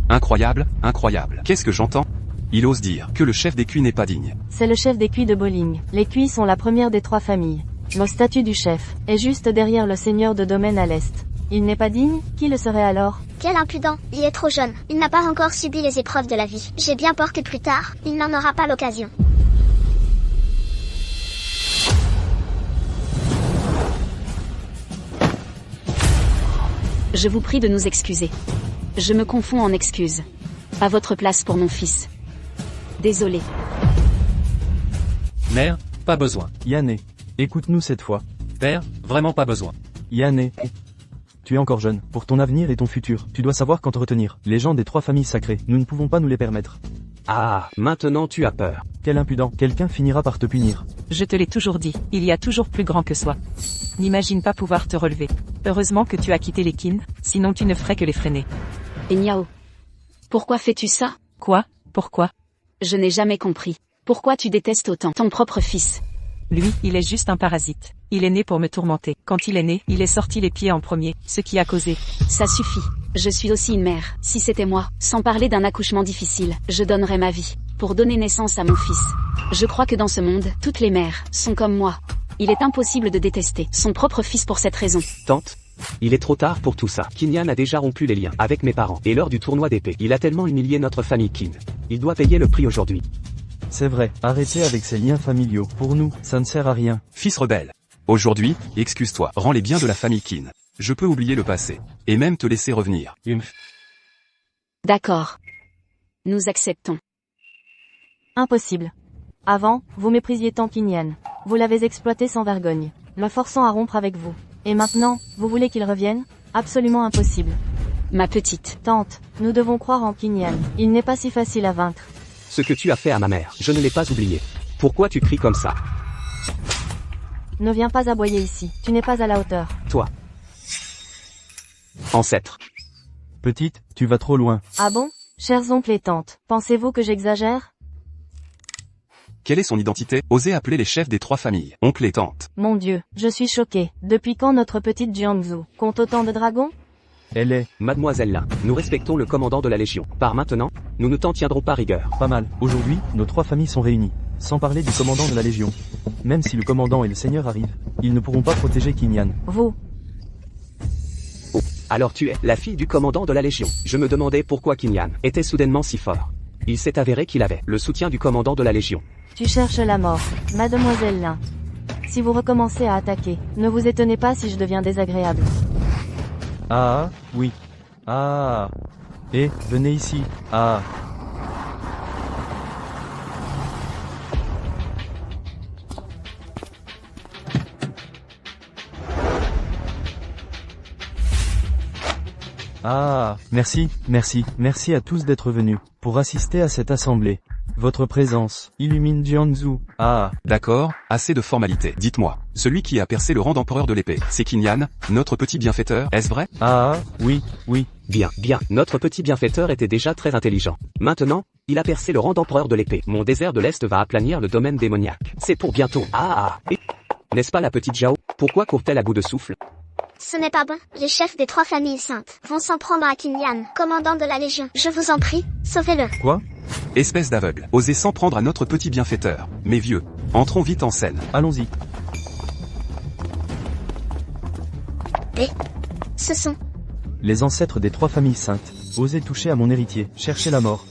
[SPEAKER 2] Incroyable, incroyable. Qu'est-ce que j'entends? Il ose dire que le chef des Qin n'est pas digne.
[SPEAKER 6] C'est le chef des Kui de Bowling. Les Kui sont la première des 3 familles. Le statut du chef est juste derrière le seigneur de domaine à l'est. Il n'est pas digne? Qui le serait alors?
[SPEAKER 5] Quel impudent, il est trop jeune, il n'a pas encore subi les épreuves de la vie. J'ai bien peur que plus tard, il n'en aura pas l'occasion.
[SPEAKER 8] Je vous prie de nous excuser. Je me confonds en excuses. À votre place pour mon fils. Désolé.
[SPEAKER 1] Mère, pas besoin.
[SPEAKER 7] Yanné. Écoute-nous cette fois.
[SPEAKER 1] Père, vraiment pas besoin.
[SPEAKER 7] Yanné. Tu es encore jeune. Pour ton avenir et ton futur, tu dois savoir quand te retenir. Les gens des 3 familles sacrées, nous ne pouvons pas nous les permettre.
[SPEAKER 4] Ah, maintenant tu as peur.
[SPEAKER 7] Quel impudent. Quelqu'un finira par te punir.
[SPEAKER 3] Je te l'ai toujours dit, il y a toujours plus grand que soi. N'imagine pas pouvoir te relever. Heureusement que tu as quitté les Qin, sinon tu ne ferais que les freiner.
[SPEAKER 8] Et Niao. Pourquoi fais-tu ça?
[SPEAKER 3] Quoi? Pourquoi?
[SPEAKER 8] Je n'ai jamais compris. Pourquoi tu détestes autant ton propre fils?
[SPEAKER 3] Lui, il est juste un parasite. Il est né pour me tourmenter. Quand il est né, il est sorti les pieds en premier, ce qui a causé.
[SPEAKER 8] Ça suffit. Je suis aussi une mère. Si c'était moi, sans parler d'un accouchement difficile, je donnerais ma vie pour donner naissance à mon fils. Je crois que dans ce monde, toutes les mères sont comme moi. Il est impossible de détester son propre fils pour cette raison.
[SPEAKER 4] Tante, il est trop tard pour tout ça. Qin Yan a déjà rompu les liens avec mes parents. Et lors du tournoi d'épée, il a tellement humilié notre famille Qin. Il doit payer le prix aujourd'hui.
[SPEAKER 7] C'est vrai, arrêtez avec ces liens familiaux. Pour nous, ça ne sert à rien.
[SPEAKER 2] Fils rebelle. Aujourd'hui, excuse-toi, rends les biens de la famille Qin. Je peux oublier le passé. Et même te laisser revenir.
[SPEAKER 8] D'accord. Nous acceptons.
[SPEAKER 6] Impossible. Avant, vous méprisiez tant Qin Yan. Vous l'avez exploité sans vergogne, le forçant à rompre avec vous. Et maintenant, vous voulez qu'il revienne? Absolument impossible.
[SPEAKER 8] Ma petite.
[SPEAKER 6] Tante, nous devons croire en Qin Yan. Il n'est pas si facile à vaincre.
[SPEAKER 4] Ce que tu as fait à ma mère, je ne l'ai pas oublié. Pourquoi tu cries comme ça?
[SPEAKER 6] Ne viens pas aboyer ici, tu n'es pas à la hauteur.
[SPEAKER 4] Toi. Ancêtre.
[SPEAKER 7] Petite, tu vas trop loin.
[SPEAKER 6] Ah bon? Chers oncles et tantes, pensez-vous que j'exagère?
[SPEAKER 2] Quelle est son identité? Osez appeler les chefs des 3 familles, oncle et tante.
[SPEAKER 6] Mon Dieu, je suis choquée. Depuis quand notre petite Jiangsu compte autant de dragons?
[SPEAKER 7] Elle est
[SPEAKER 4] Mademoiselle Lin, nous respectons le commandant de la Légion. Par maintenant, nous ne t'en tiendrons pas rigueur.
[SPEAKER 7] pas mal. Aujourd'hui, nos 3 familles sont réunies. Sans parler du commandant de la Légion. Même si le commandant et le seigneur arrivent, ils ne pourront pas protéger Qin Yan.
[SPEAKER 6] Vous.
[SPEAKER 4] Oh, alors tu es la fille du commandant de la Légion. Je me demandais pourquoi Qin Yan était soudainement si fort. Il s'est avéré qu'il avait le soutien du commandant de la Légion.
[SPEAKER 6] Tu cherches la mort, Mademoiselle Lin. Si vous recommencez à attaquer, ne vous étonnez pas si je deviens désagréable.
[SPEAKER 7] Ah, oui. Ah. Et, venez ici. Ah. Ah, merci, merci, merci à tous d'être venus, pour assister à cette assemblée. Votre présence illumine Jiangsu. Ah,
[SPEAKER 2] D'accord, assez de formalités. Dites-moi, celui qui a percé le rang d'empereur de l'épée, c'est Qin, notre petit bienfaiteur, est-ce vrai?
[SPEAKER 7] ah, oui, oui.
[SPEAKER 4] Bien, bien, notre petit bienfaiteur était déjà très intelligent. Maintenant, il a percé le rang d'empereur de l'épée. Mon désert de l'Est va aplanir le domaine démoniaque. C'est pour bientôt. N'est-ce pas la petite Zhao? Pourquoi court-elle à bout de souffle?
[SPEAKER 5] Ce n'est pas bon. Les chefs des 3 familles saintes vont s'en prendre à Qin, commandant de la Légion. Je vous en prie, sauvez-le.
[SPEAKER 7] Quoi?
[SPEAKER 2] Espèce d'aveugle, osez s'en prendre à notre petit bienfaiteur. Mes vieux, entrons vite en scène.
[SPEAKER 7] Allons-y.
[SPEAKER 5] Ce sont...
[SPEAKER 7] Les ancêtres des 3 familles saintes. Osez toucher à mon héritier, cherchez la mort.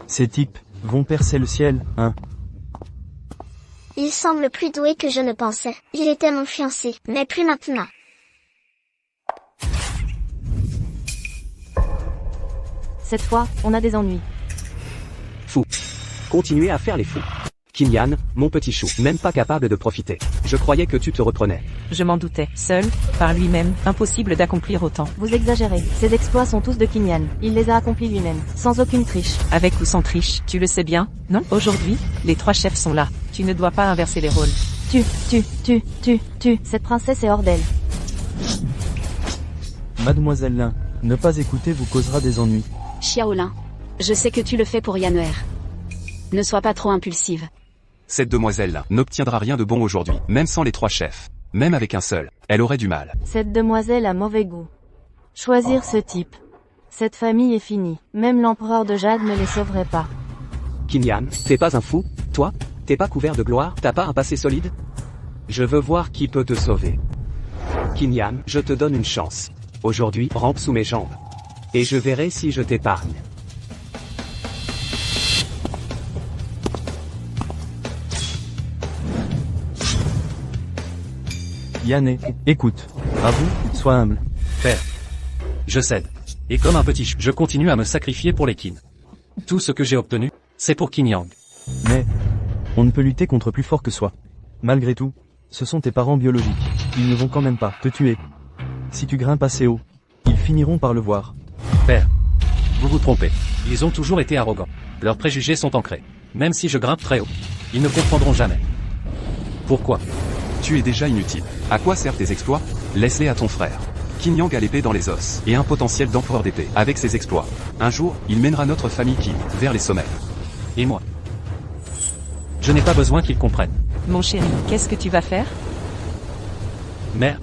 [SPEAKER 7] Ces types vont percer le ciel, hein.
[SPEAKER 5] Il semble plus doué que je ne pensais. Il était mon fiancé, mais plus maintenant.
[SPEAKER 6] Cette fois, on a des ennuis.
[SPEAKER 4] Fou. Continuez à faire les fous. Qin, mon petit chou, même pas capable de profiter. Je croyais que tu te reprenais.
[SPEAKER 3] Je m'en doutais. Seul, par lui-même, impossible d'accomplir autant.
[SPEAKER 6] Vous exagérez. Ses exploits sont tous de Qin. Il les a accomplis lui-même, sans aucune triche.
[SPEAKER 3] Avec ou sans triche, tu le sais bien, non? Aujourd'hui, les 3 chefs sont là. Tu ne dois pas inverser les rôles.
[SPEAKER 6] Cette princesse est hors d'elle.
[SPEAKER 7] Mademoiselle Lin, ne pas écouter vous causera des ennuis.
[SPEAKER 8] Xiaolin. Je sais que tu le fais pour Yan'er. Ne sois pas trop impulsive.
[SPEAKER 2] Cette demoiselle n'obtiendra rien de bon aujourd'hui, même sans les 3 chefs. Même avec un seul, elle aurait du mal.
[SPEAKER 6] Cette demoiselle a mauvais goût. Choisir ce type. Cette famille est finie. Même l'empereur de Jade ne les sauverait pas.
[SPEAKER 4] Qin, t'es pas un fou, toi? T'es pas couvert de gloire? T'as pas un passé solide? Je veux voir qui peut te sauver. Qin, je te donne une chance. Aujourd'hui, rampe sous mes jambes. Et je verrai si je t'épargne.
[SPEAKER 7] Yanné, écoute. À vous, sois humble.
[SPEAKER 1] Père. Je cède. Et comme un petit je continue à me sacrifier pour les Qin. Tout ce que j'ai obtenu, c'est pour Qin.
[SPEAKER 7] Mais, on ne peut lutter contre plus fort que soi. Malgré tout, ce sont tes parents biologiques. Ils ne vont quand même pas te tuer. Si tu grimpes assez haut, ils finiront par le voir.
[SPEAKER 1] Père. Vous vous trompez. Ils ont toujours été arrogants. Leurs préjugés sont ancrés. Même si je grimpe très haut, ils ne comprendront jamais. Pourquoi?
[SPEAKER 2] Tu es déjà inutile. À quoi servent tes exploits? Laisse-les à ton frère. Qin a l'épée dans les os, et un potentiel d'empereur d'épée. Avec ses exploits, un jour, il mènera notre famille Qin vers les sommets.
[SPEAKER 1] Et moi? Je n'ai pas besoin qu'ils comprennent.
[SPEAKER 3] Mon chéri, qu'est-ce que tu vas faire?
[SPEAKER 1] Mère,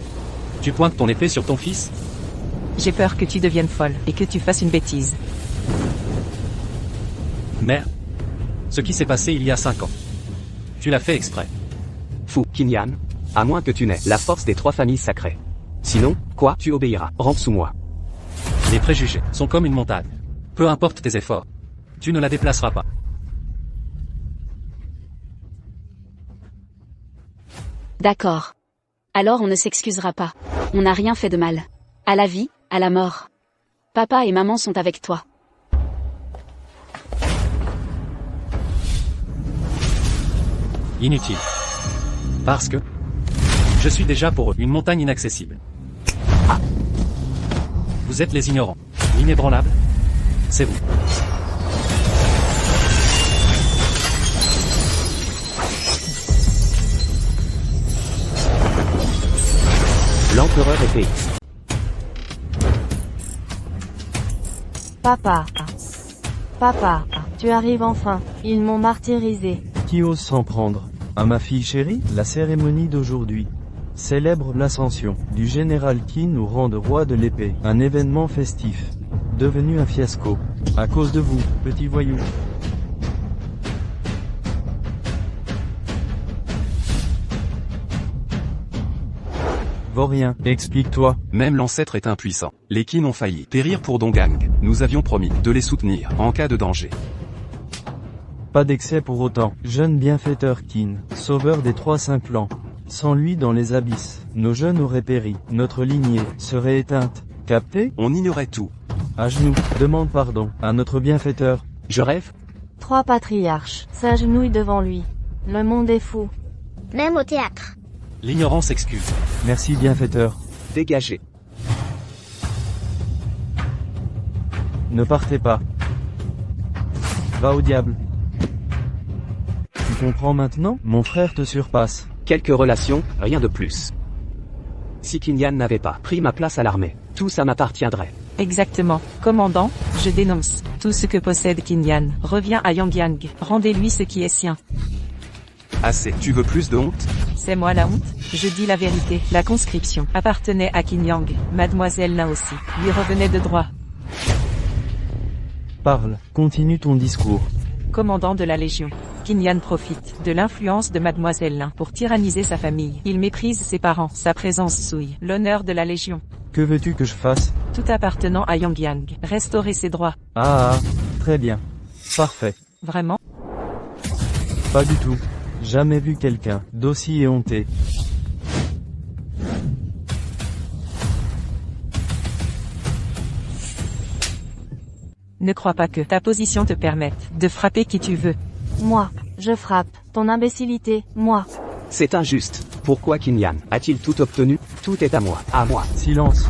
[SPEAKER 1] tu pointes ton épée sur ton fils?
[SPEAKER 3] J'ai peur que tu deviennes folle, et que tu fasses une bêtise.
[SPEAKER 1] Mère, ce qui s'est passé il y a 5 ans. Tu l'as fait exprès.
[SPEAKER 4] Fou, Qin, à moins que tu n'aies la force des 3 familles sacrées. Sinon, quoi, tu obéiras, rampe sous moi.
[SPEAKER 1] Les préjugés sont comme une montagne. Peu importe tes efforts, tu ne la déplaceras pas.
[SPEAKER 8] D'accord. Alors on ne s'excusera pas. On n'a rien fait de mal. À la vie, à la mort. Papa et maman sont avec toi.
[SPEAKER 1] Inutile. Parce que je suis déjà pour eux une montagne inaccessible. Vous êtes les ignorants. L'inébranlable, c'est vous.
[SPEAKER 4] L'empereur épée.
[SPEAKER 6] Papa. Papa, tu arrives enfin. Ils m'ont martyrisé.
[SPEAKER 7] Qui ose s'en prendre? À ma fille chérie, la cérémonie d'aujourd'hui célèbre l'ascension du général Qin au rang de roi de l'épée. Un événement festif, devenu un fiasco. À cause de vous, petit voyou. Vaurien, explique-toi.
[SPEAKER 2] Même l'ancêtre est impuissant. Les Qin ont failli périr pour Donggang. Nous avions promis de les soutenir en cas de danger.
[SPEAKER 7] Pas d'excès pour autant. Jeune bienfaiteur Qin, sauveur des 3 saints clans. Sans lui dans les abysses, nos jeunes auraient péri. Notre lignée serait éteinte. Capté?
[SPEAKER 2] On ignorait tout.
[SPEAKER 7] À genoux, demande pardon à notre bienfaiteur.
[SPEAKER 4] Je rêve?
[SPEAKER 6] 3 patriarches s'agenouillent devant lui. Le monde est fou.
[SPEAKER 5] Même au théâtre.
[SPEAKER 1] L'ignorance excuse.
[SPEAKER 7] Merci bienfaiteur.
[SPEAKER 4] Dégagez.
[SPEAKER 7] Ne partez pas. Va au diable. Tu comprends maintenant? Mon frère te surpasse.
[SPEAKER 4] Quelques relations, rien de plus. Si Kinyan n'avait pas pris ma place à l'armée, tout ça m'appartiendrait.
[SPEAKER 3] Exactement. Commandant, je dénonce. Tout ce que possède Kinyan revient à Yangyang. Rendez-lui ce qui est sien.
[SPEAKER 2] Assez. Tu veux plus de honte?
[SPEAKER 3] C'est moi la honte? Je dis la vérité. La conscription appartenait à Kinyang. Mademoiselle Na aussi lui revenait de droit.
[SPEAKER 7] Parle, continue ton discours.
[SPEAKER 3] Commandant de la Légion, Kinyan profite de l'influence de Mademoiselle Lin pour tyranniser sa famille. Il méprise ses parents. Sa présence souille l'honneur de la Légion.
[SPEAKER 7] Que veux-tu que je fasse?
[SPEAKER 3] Tout appartenant à Yangyang. Restaurer ses droits.
[SPEAKER 7] Ah, très bien. Parfait.
[SPEAKER 3] Vraiment?
[SPEAKER 7] Pas du tout. Jamais vu quelqu'un d'aussi éhonté.
[SPEAKER 3] Ne crois pas que ta position te permette de frapper qui tu veux.
[SPEAKER 6] Moi, je frappe. Ton imbécilité, moi.
[SPEAKER 4] C'est injuste. Pourquoi Kinyan a-t-il tout obtenu? Tout est à moi, à moi.
[SPEAKER 7] Silence.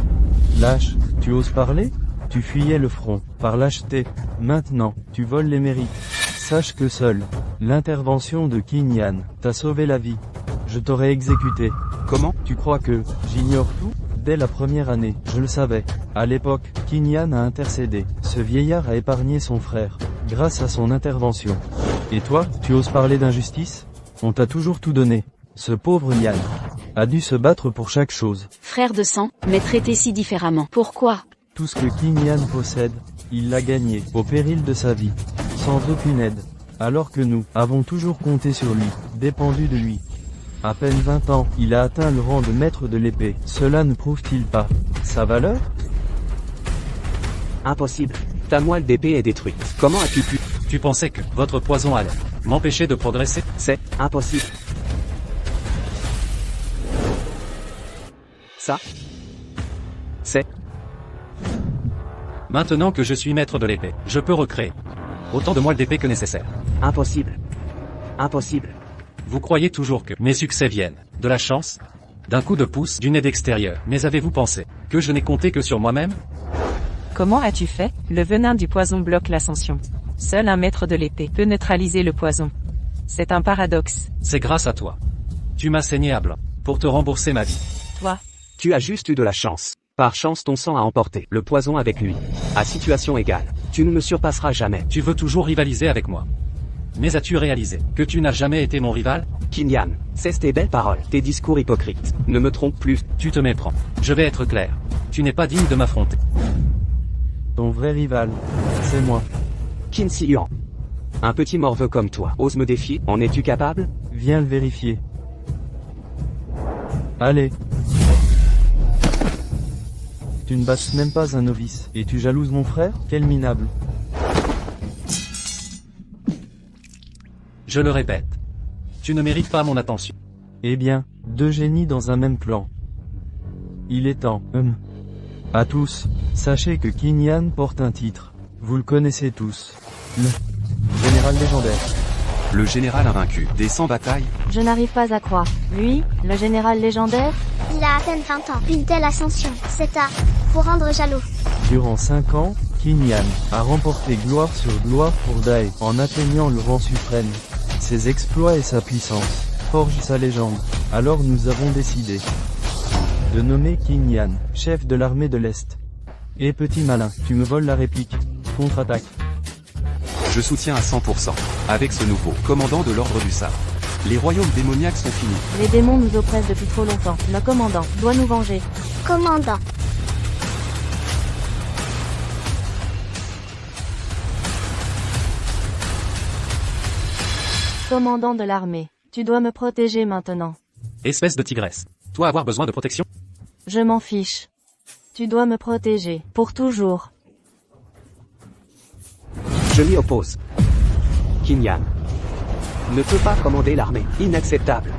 [SPEAKER 7] Lâche, tu oses parler? Tu fuyais le front, par lâcheté. Maintenant, tu voles les mérites. Sache que seule l'intervention de Kinyan t'a sauvé la vie. Je t'aurais exécuté.
[SPEAKER 2] Comment?
[SPEAKER 7] Tu crois que j'ignore tout? Dès la première année, je le savais. À l'époque, Kinyan a intercédé. Ce vieillard a épargné son frère, grâce à son intervention. Et toi, tu oses parler d'injustice? On t'a toujours tout donné. Ce pauvre Yan a dû se battre pour chaque chose.
[SPEAKER 8] Frère de sang, mais traité si différemment. Pourquoi?
[SPEAKER 7] Tout ce que Kinyan possède, il l'a gagné, au péril de sa vie, sans aucune aide. Alors que nous avons toujours compté sur lui, dépendu de lui. À peine 20 ans, il a atteint le rang de maître de l'épée. Cela ne prouve-t-il pas sa valeur?
[SPEAKER 4] Impossible. Ta moelle d'épée est détruite. Comment as-tu pu?
[SPEAKER 1] Tu pensais que votre poison allait m'empêcher de progresser?
[SPEAKER 4] C'est impossible. Ça, c'est
[SPEAKER 1] Maintenant que je suis maître de l'épée, je peux recréer autant de moelle d'épée que nécessaire.
[SPEAKER 4] impossible. Impossible.
[SPEAKER 1] Vous croyez toujours que mes succès viennent de la chance, d'un coup de pouce, d'une aide extérieure. Mais avez-vous pensé que je n'ai compté que sur moi-même?
[SPEAKER 3] Comment as-tu fait? Le venin du poison bloque l'ascension. Seul un maître de l'épée peut neutraliser le poison. C'est un paradoxe.
[SPEAKER 1] C'est grâce à toi. Tu m'as saigné à blanc pour te rembourser ma vie.
[SPEAKER 3] Toi,
[SPEAKER 4] Tu as juste eu de la chance. Par chance ton sang a emporté le poison avec lui. À situation égale. Tu ne me surpasseras jamais.
[SPEAKER 1] Tu veux toujours rivaliser avec moi. Mais as-tu réalisé que tu n'as jamais été mon rival?
[SPEAKER 4] Kinyan, cesse tes belles paroles, tes discours hypocrites. Ne me trompe plus.
[SPEAKER 1] Tu te méprends. Je vais être clair. Tu n'es pas digne de m'affronter.
[SPEAKER 7] Ton vrai rival, c'est moi.
[SPEAKER 4] Qin Si Yuan. Un petit morveux comme toi, ose me défier, en es-tu capable?
[SPEAKER 7] Viens le vérifier. Allez. Tu ne battes même pas un novice, et tu jalouses mon frère? Quel minable.
[SPEAKER 1] Je le répète. Tu ne mérites pas mon attention.
[SPEAKER 7] Eh bien, deux génies dans un même clan. Il est temps, à tous, sachez que Kinyan porte un titre. Vous le connaissez tous. Le général légendaire.
[SPEAKER 2] Le général invaincu, des 100 batailles.
[SPEAKER 6] Je n'arrive pas à croire. Lui, le général légendaire?
[SPEAKER 5] Il a à peine 20 ans. Une telle ascension, c'est à vous rendre jaloux.
[SPEAKER 7] Durant 5 ans, Kinyan a remporté gloire sur gloire pour Dae en atteignant le rang suprême. Ses exploits et sa puissance forgent sa légende. Alors nous avons décidé de nommer Kinyan chef de l'armée de l'Est. Et petit malin, tu me voles la réplique. Contre-attaque.
[SPEAKER 2] Je soutiens à 100%. Avec ce nouveau commandant de l'ordre du sabre. Les royaumes démoniaques sont finis.
[SPEAKER 6] Les démons nous oppressent depuis trop longtemps. Le commandant doit nous venger.
[SPEAKER 5] Commandant.
[SPEAKER 6] Commandant de l'armée, tu dois me protéger maintenant.
[SPEAKER 1] Espèce de tigresse. Toi avoir besoin de protection?
[SPEAKER 6] Je m'en fiche. Tu dois me protéger, pour toujours.
[SPEAKER 4] Je m'y oppose. Kinyan ne peut pas commander l'armée. Inacceptable.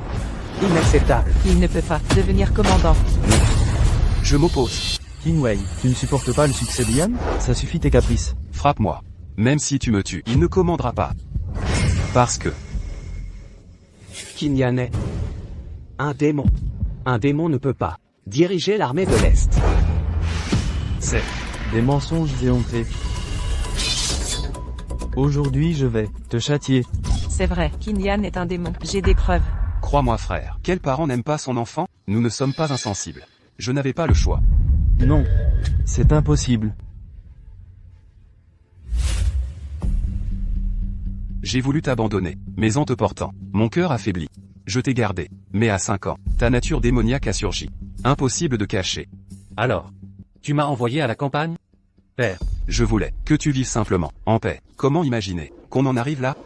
[SPEAKER 4] Inacceptable.
[SPEAKER 3] il ne peut pas devenir commandant.
[SPEAKER 2] Je m'oppose.
[SPEAKER 7] Kinwei, tu ne supportes pas le succès de Yan? Ça suffit tes caprices.
[SPEAKER 2] Frappe-moi. Même si tu me tues, il ne commandera pas. Parce que...
[SPEAKER 4] Kinyan est un démon. Un démon ne peut pas diriger l'armée de l'Est.
[SPEAKER 1] C'est
[SPEAKER 7] Des mensonges éhontés. Aujourd'hui je vais te châtier.
[SPEAKER 3] C'est vrai, Kinyan est un démon. J'ai des preuves.
[SPEAKER 2] Crois-moi frère, quel parent n'aime pas son enfant? Nous ne sommes pas insensibles. Je n'avais pas le choix.
[SPEAKER 7] Non. C'est impossible.
[SPEAKER 2] J'ai voulu t'abandonner, mais en te portant, mon cœur affaibli. Je t'ai gardé, mais à 5 ans, ta nature démoniaque a surgi. Impossible de cacher.
[SPEAKER 1] Alors, tu m'as envoyé à la campagne? Père,
[SPEAKER 2] Je voulais que tu vives simplement, en paix. Comment imaginer qu'on en arrive là?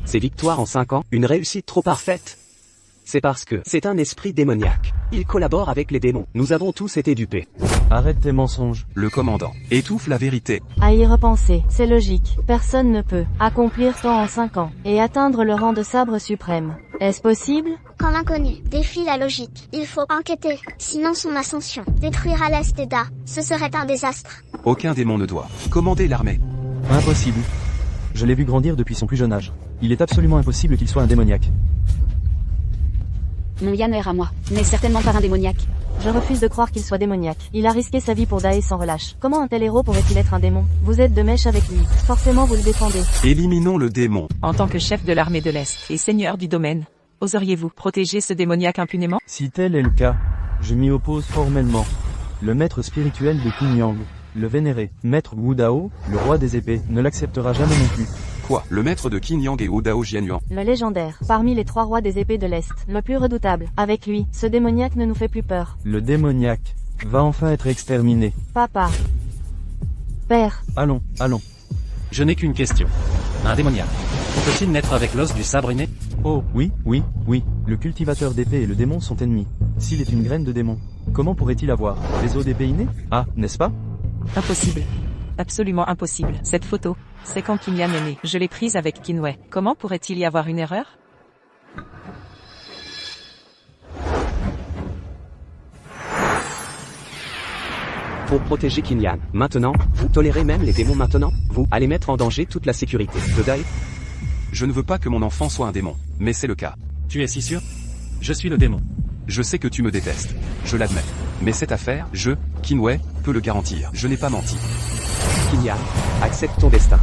[SPEAKER 4] Ces victoires en 5 ans, une réussite trop parfaite. C'est parce que c'est un esprit démoniaque. Il collabore avec les démons. Nous avons tous été dupés.
[SPEAKER 7] Arrête tes mensonges.
[SPEAKER 2] Le commandant étouffe la vérité.
[SPEAKER 6] À y repenser, c'est logique. Personne ne peut accomplir tant en 5 ans et atteindre le rang de sabre suprême. Est-ce possible?
[SPEAKER 5] Quand l'inconnu défie la logique, il faut enquêter. Sinon son ascension, détruire à l'est d'Eda, ce serait un désastre.
[SPEAKER 2] Aucun démon ne doit commander l'armée.
[SPEAKER 7] Impossible. Je l'ai vu grandir depuis son plus jeune âge. Il est absolument impossible qu'il soit un démoniaque.
[SPEAKER 8] Mon Yanner à moi, n'est certainement pas un démoniaque.
[SPEAKER 6] Je refuse de croire qu'il soit démoniaque. Il a risqué sa vie pour Dae sans relâche. Comment un tel héros pourrait-il être un démon? Vous êtes de mèche avec lui. Forcément vous le défendez.
[SPEAKER 2] Éliminons le démon.
[SPEAKER 3] En tant que chef de l'armée de l'Est et seigneur du domaine, oseriez-vous protéger ce démoniaque impunément?
[SPEAKER 7] Si tel est le cas, je m'y oppose formellement. Le maître spirituel de Qin Yang, le vénéré maître Wu Dao, le roi des épées, ne l'acceptera jamais non plus.
[SPEAKER 2] Quoi? Le maître de Qin Yang et Odao Jianyuan.
[SPEAKER 6] Le légendaire, parmi les 3 rois des épées de l'Est, le plus redoutable. Avec lui, ce démoniaque ne nous fait plus peur.
[SPEAKER 7] Le démoniaque va enfin être exterminé.
[SPEAKER 6] Papa. Père.
[SPEAKER 7] Allons, allons.
[SPEAKER 1] je n'ai qu'une question. Un démoniaque. Peut-il naître avec l'os du sabre inné?
[SPEAKER 7] Oh, oui, oui, oui. Le cultivateur d'épée et le démon sont ennemis. S'il est une graine de démon, comment pourrait-il avoir les os d'épée innés? Ah, n'est-ce pas?
[SPEAKER 3] Impossible. Absolument impossible. Cette photo, c'est quand Kinyan est né. Je l'ai prise avec Kinwei. Comment pourrait-il y avoir une erreur?
[SPEAKER 4] Pour protéger Kinyan. Maintenant, vous tolérez même les démons maintenant? Vous allez mettre en danger toute la sécurité de Dae?
[SPEAKER 2] Je ne veux pas que mon enfant soit un démon, mais c'est le cas.
[SPEAKER 1] Tu es si sûr? Je suis le démon.
[SPEAKER 2] Je sais que tu me détestes. Je l'admets. Mais cette affaire, Kinwei, peux le garantir. Je n'ai pas menti.
[SPEAKER 4] Kinyan, accepte ton destin.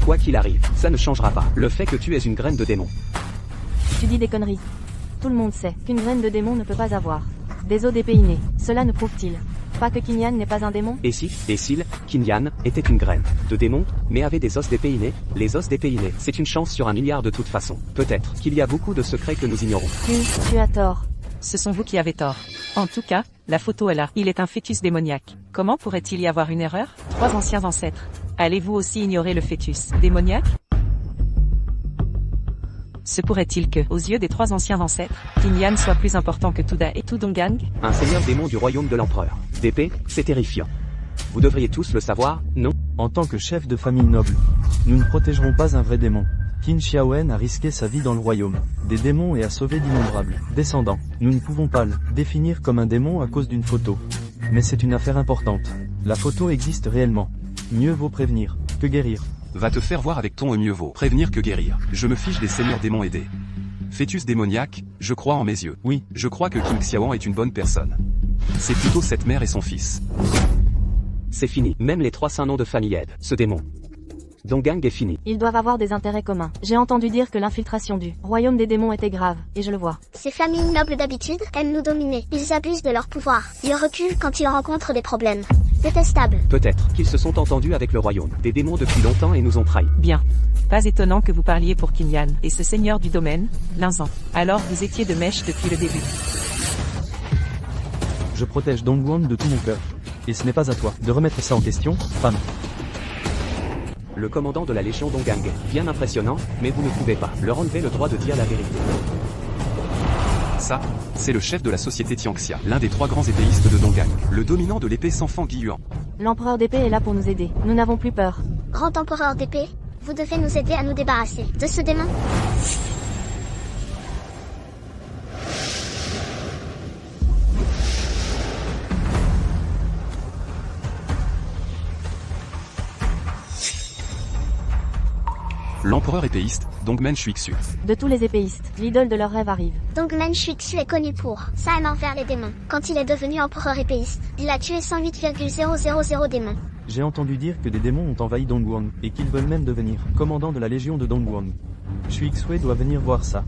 [SPEAKER 4] Quoi qu'il arrive, ça ne changera pas le fait que tu es une graine de démon.
[SPEAKER 6] Tu dis des conneries. Tout le monde sait qu'une graine de démon ne peut pas avoir des os d'épée innés. Cela ne prouve-t-il pas que Kinyan n'est pas un démon?
[SPEAKER 4] Et si, Kinyan était une graine de démon, mais avait des os d'épée innés? Les os d'épée innés, c'est une chance sur 1 milliard de toute façon. Peut-être qu'il y a beaucoup de secrets que nous ignorons.
[SPEAKER 6] Tu as tort.
[SPEAKER 3] Ce sont vous qui avez tort. En tout cas, la photo est là. Il est un fœtus démoniaque. Comment pourrait-il y avoir une erreur? 3 anciens ancêtres. Allez-vous aussi ignorer le fœtus démoniaque? Se pourrait-il que, aux yeux des 3 anciens ancêtres, Kinyan soit plus important que Tuda et Tudongang?
[SPEAKER 4] Un seigneur démon du royaume de l'empereur d'épée, c'est terrifiant. Vous devriez tous le savoir, non?
[SPEAKER 7] En tant que chef de famille noble, nous ne protégerons pas un vrai démon. Qin Xiaowen a risqué sa vie dans le royaume des démons et a sauvé d'innombrables descendants. Nous ne pouvons pas le définir comme un démon à cause d'une photo. Mais c'est une affaire importante. La photo existe réellement. Mieux vaut prévenir que guérir.
[SPEAKER 2] Va te faire voir avec ton mieux vaut prévenir que guérir. Je me fiche des seigneurs démons aidés. Fœtus démoniaque, je crois en mes yeux.
[SPEAKER 7] Oui.
[SPEAKER 2] Je crois que Qin Xiaowen est une bonne personne. C'est plutôt cette mère et son fils.
[SPEAKER 4] C'est fini. Même les 3 saints noms de famille aident ce démon. Donggang est fini.
[SPEAKER 6] Ils doivent avoir des intérêts communs. J'ai entendu dire que l'infiltration du royaume des démons était grave, et je le vois.
[SPEAKER 5] Ces familles nobles d'habitude aiment nous dominer. Ils abusent de leur pouvoir. Ils reculent quand ils rencontrent des problèmes. Détestables.
[SPEAKER 4] Peut-être qu'ils se sont entendus avec le royaume des démons depuis longtemps et nous ont trahis.
[SPEAKER 3] Bien. Pas étonnant que vous parliez pour Kinyan et ce seigneur du domaine, Linzan. Alors vous étiez de mèche depuis le début.
[SPEAKER 7] Je protège Dongwon de tout mon cœur. Et ce n'est pas à toi de remettre ça en question, femme.
[SPEAKER 4] Le commandant de la Légion Donggang, bien impressionnant, mais vous ne pouvez pas leur enlever le droit de dire la vérité.
[SPEAKER 2] Ça, c'est le chef de la société Tianxia, l'un des 3 grands épéistes de Donggang, le dominant de l'épée sans fang Guiyuan.
[SPEAKER 6] L'empereur d'épée est là pour nous aider. Nous n'avons plus peur.
[SPEAKER 5] Grand empereur d'épée, vous devez nous aider à nous débarrasser de ce démon.
[SPEAKER 2] L'empereur épéiste, Dongmen Shuixu.
[SPEAKER 6] De tous les épéistes, l'idole de leur rêve arrive.
[SPEAKER 5] Dongmen Shuixu est connu pour sa haine envers les démons. Quand il est devenu empereur épéiste, il a tué 108,000 démons.
[SPEAKER 7] J'ai entendu dire que des démons ont envahi Dongguang, et qu'ils veulent même devenir commandant de la légion de Dongguang. Shuixue doit venir voir ça.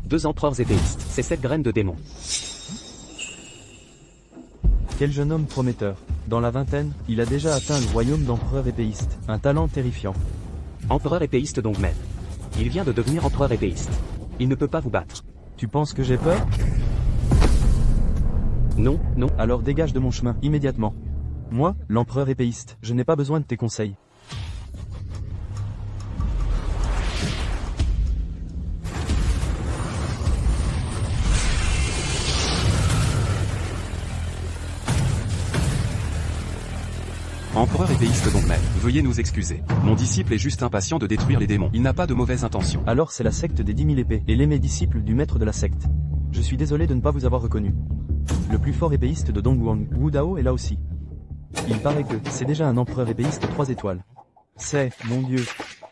[SPEAKER 4] 2 empereurs épéistes, c'est cette graine de démon.
[SPEAKER 7] Quel jeune homme prometteur. Dans la vingtaine, il a déjà atteint le royaume d'empereur épéiste. Un talent terrifiant.
[SPEAKER 4] Empereur épéiste Dongmen. Il vient de devenir empereur épéiste. Il ne peut pas vous battre.
[SPEAKER 7] Tu penses que j'ai peur?
[SPEAKER 4] Non, non.
[SPEAKER 7] Alors dégage de mon chemin, immédiatement. Moi, l'empereur épéiste, je n'ai pas besoin de tes conseils.
[SPEAKER 2] Empereur épéiste Dongmen, veuillez nous excuser. Mon disciple est juste impatient de détruire les démons. Il n'a pas de mauvaises intentions.
[SPEAKER 7] Alors c'est la secte des 10 000 épées, et l'aimé disciple du maître de la secte. Je suis désolé de ne pas vous avoir reconnu. Le plus fort épéiste de Dongguang, Wu Dao, est là aussi. Il paraît que c'est déjà un empereur épéiste 3 étoiles. C'est, mon dieu.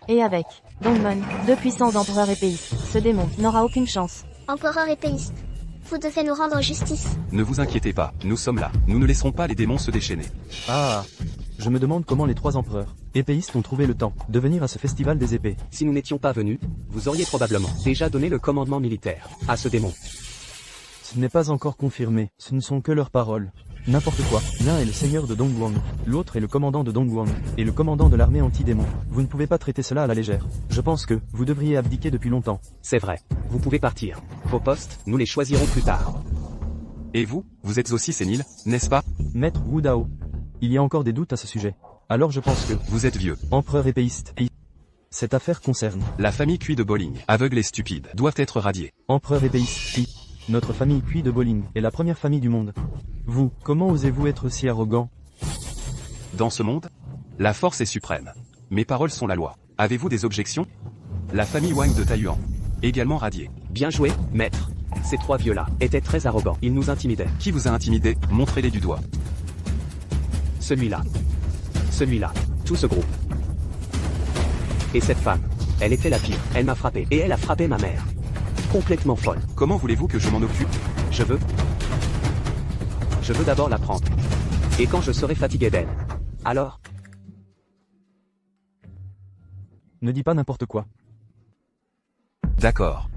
[SPEAKER 6] Et avec Dongmen, 2 puissants empereurs épéistes, ce démon n'aura aucune chance.
[SPEAKER 5] Empereur épéiste, vous devez nous rendre justice.
[SPEAKER 2] Ne vous inquiétez pas, nous sommes là. Nous ne laisserons pas les démons se déchaîner.
[SPEAKER 7] Ah. Je me demande comment les 3 empereurs épéistes ont trouvé le temps de venir à ce festival des épées.
[SPEAKER 4] Si nous n'étions pas venus, vous auriez probablement déjà donné le commandement militaire à ce démon.
[SPEAKER 7] Ce n'est pas encore confirmé, ce ne sont que leurs paroles. N'importe quoi, l'un est le seigneur de Dongguang, l'autre est le commandant de Dongguang, et le commandant de l'armée anti-démon. Vous ne pouvez pas traiter cela à la légère. Je pense que vous devriez abdiquer depuis longtemps.
[SPEAKER 4] C'est vrai, vous pouvez partir. Vos postes, nous les choisirons plus tard.
[SPEAKER 2] Et vous, vous êtes aussi sénile, n'est-ce pas?
[SPEAKER 7] Maître Wu Dao. Il y a encore des doutes à ce sujet. Alors je pense que...
[SPEAKER 2] Vous êtes vieux.
[SPEAKER 7] Empereur épéiste. Cette affaire concerne...
[SPEAKER 2] La famille Cui de Bowling, aveugle et stupide, doivent être radiés.
[SPEAKER 7] Empereur épéiste. Notre famille Cui de Bowling est la première famille du monde. Vous, comment osez-vous être si arrogant?
[SPEAKER 2] Dans ce monde, la force est suprême. Mes paroles sont la loi. Avez-vous des objections? La famille Wang de Taiyuan, également radiée.
[SPEAKER 4] Bien joué, maître. Ces 3 vieux-là étaient très arrogants. Ils nous intimidaient.
[SPEAKER 2] Qui vous a intimidé? Montrez-les du doigt.
[SPEAKER 4] Celui-là. Celui-là. Tout ce groupe. Et cette femme. Elle était la pire. Elle m'a frappé. Et elle a frappé ma mère. Complètement folle.
[SPEAKER 2] Comment voulez-vous que je m'en occupe?
[SPEAKER 4] Je veux d'abord la prendre. Et quand je serai fatigué d'elle. Alors?
[SPEAKER 7] Ne dis pas n'importe quoi.
[SPEAKER 2] D'accord.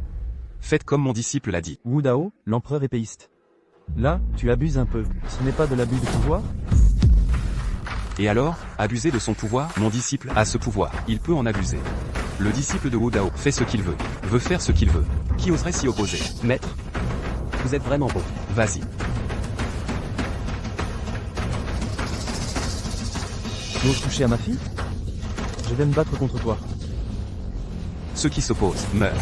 [SPEAKER 2] Faites comme mon disciple l'a dit.
[SPEAKER 7] Wu Dao, l'empereur épéiste. Là, tu abuses un peu. Ce n'est pas de l'abus de pouvoir?
[SPEAKER 2] Et alors, abuser de son pouvoir? Mon disciple a ce pouvoir, il peut en abuser. Le disciple de Wu Dao fait ce qu'il veut faire ce qu'il veut. Qui oserait s'y opposer?
[SPEAKER 4] Maître, vous êtes vraiment beau.
[SPEAKER 2] Vas-y.
[SPEAKER 7] Tu oses toucher à ma fille? Je vais me battre contre toi.
[SPEAKER 2] Ceux qui s'opposent meurent.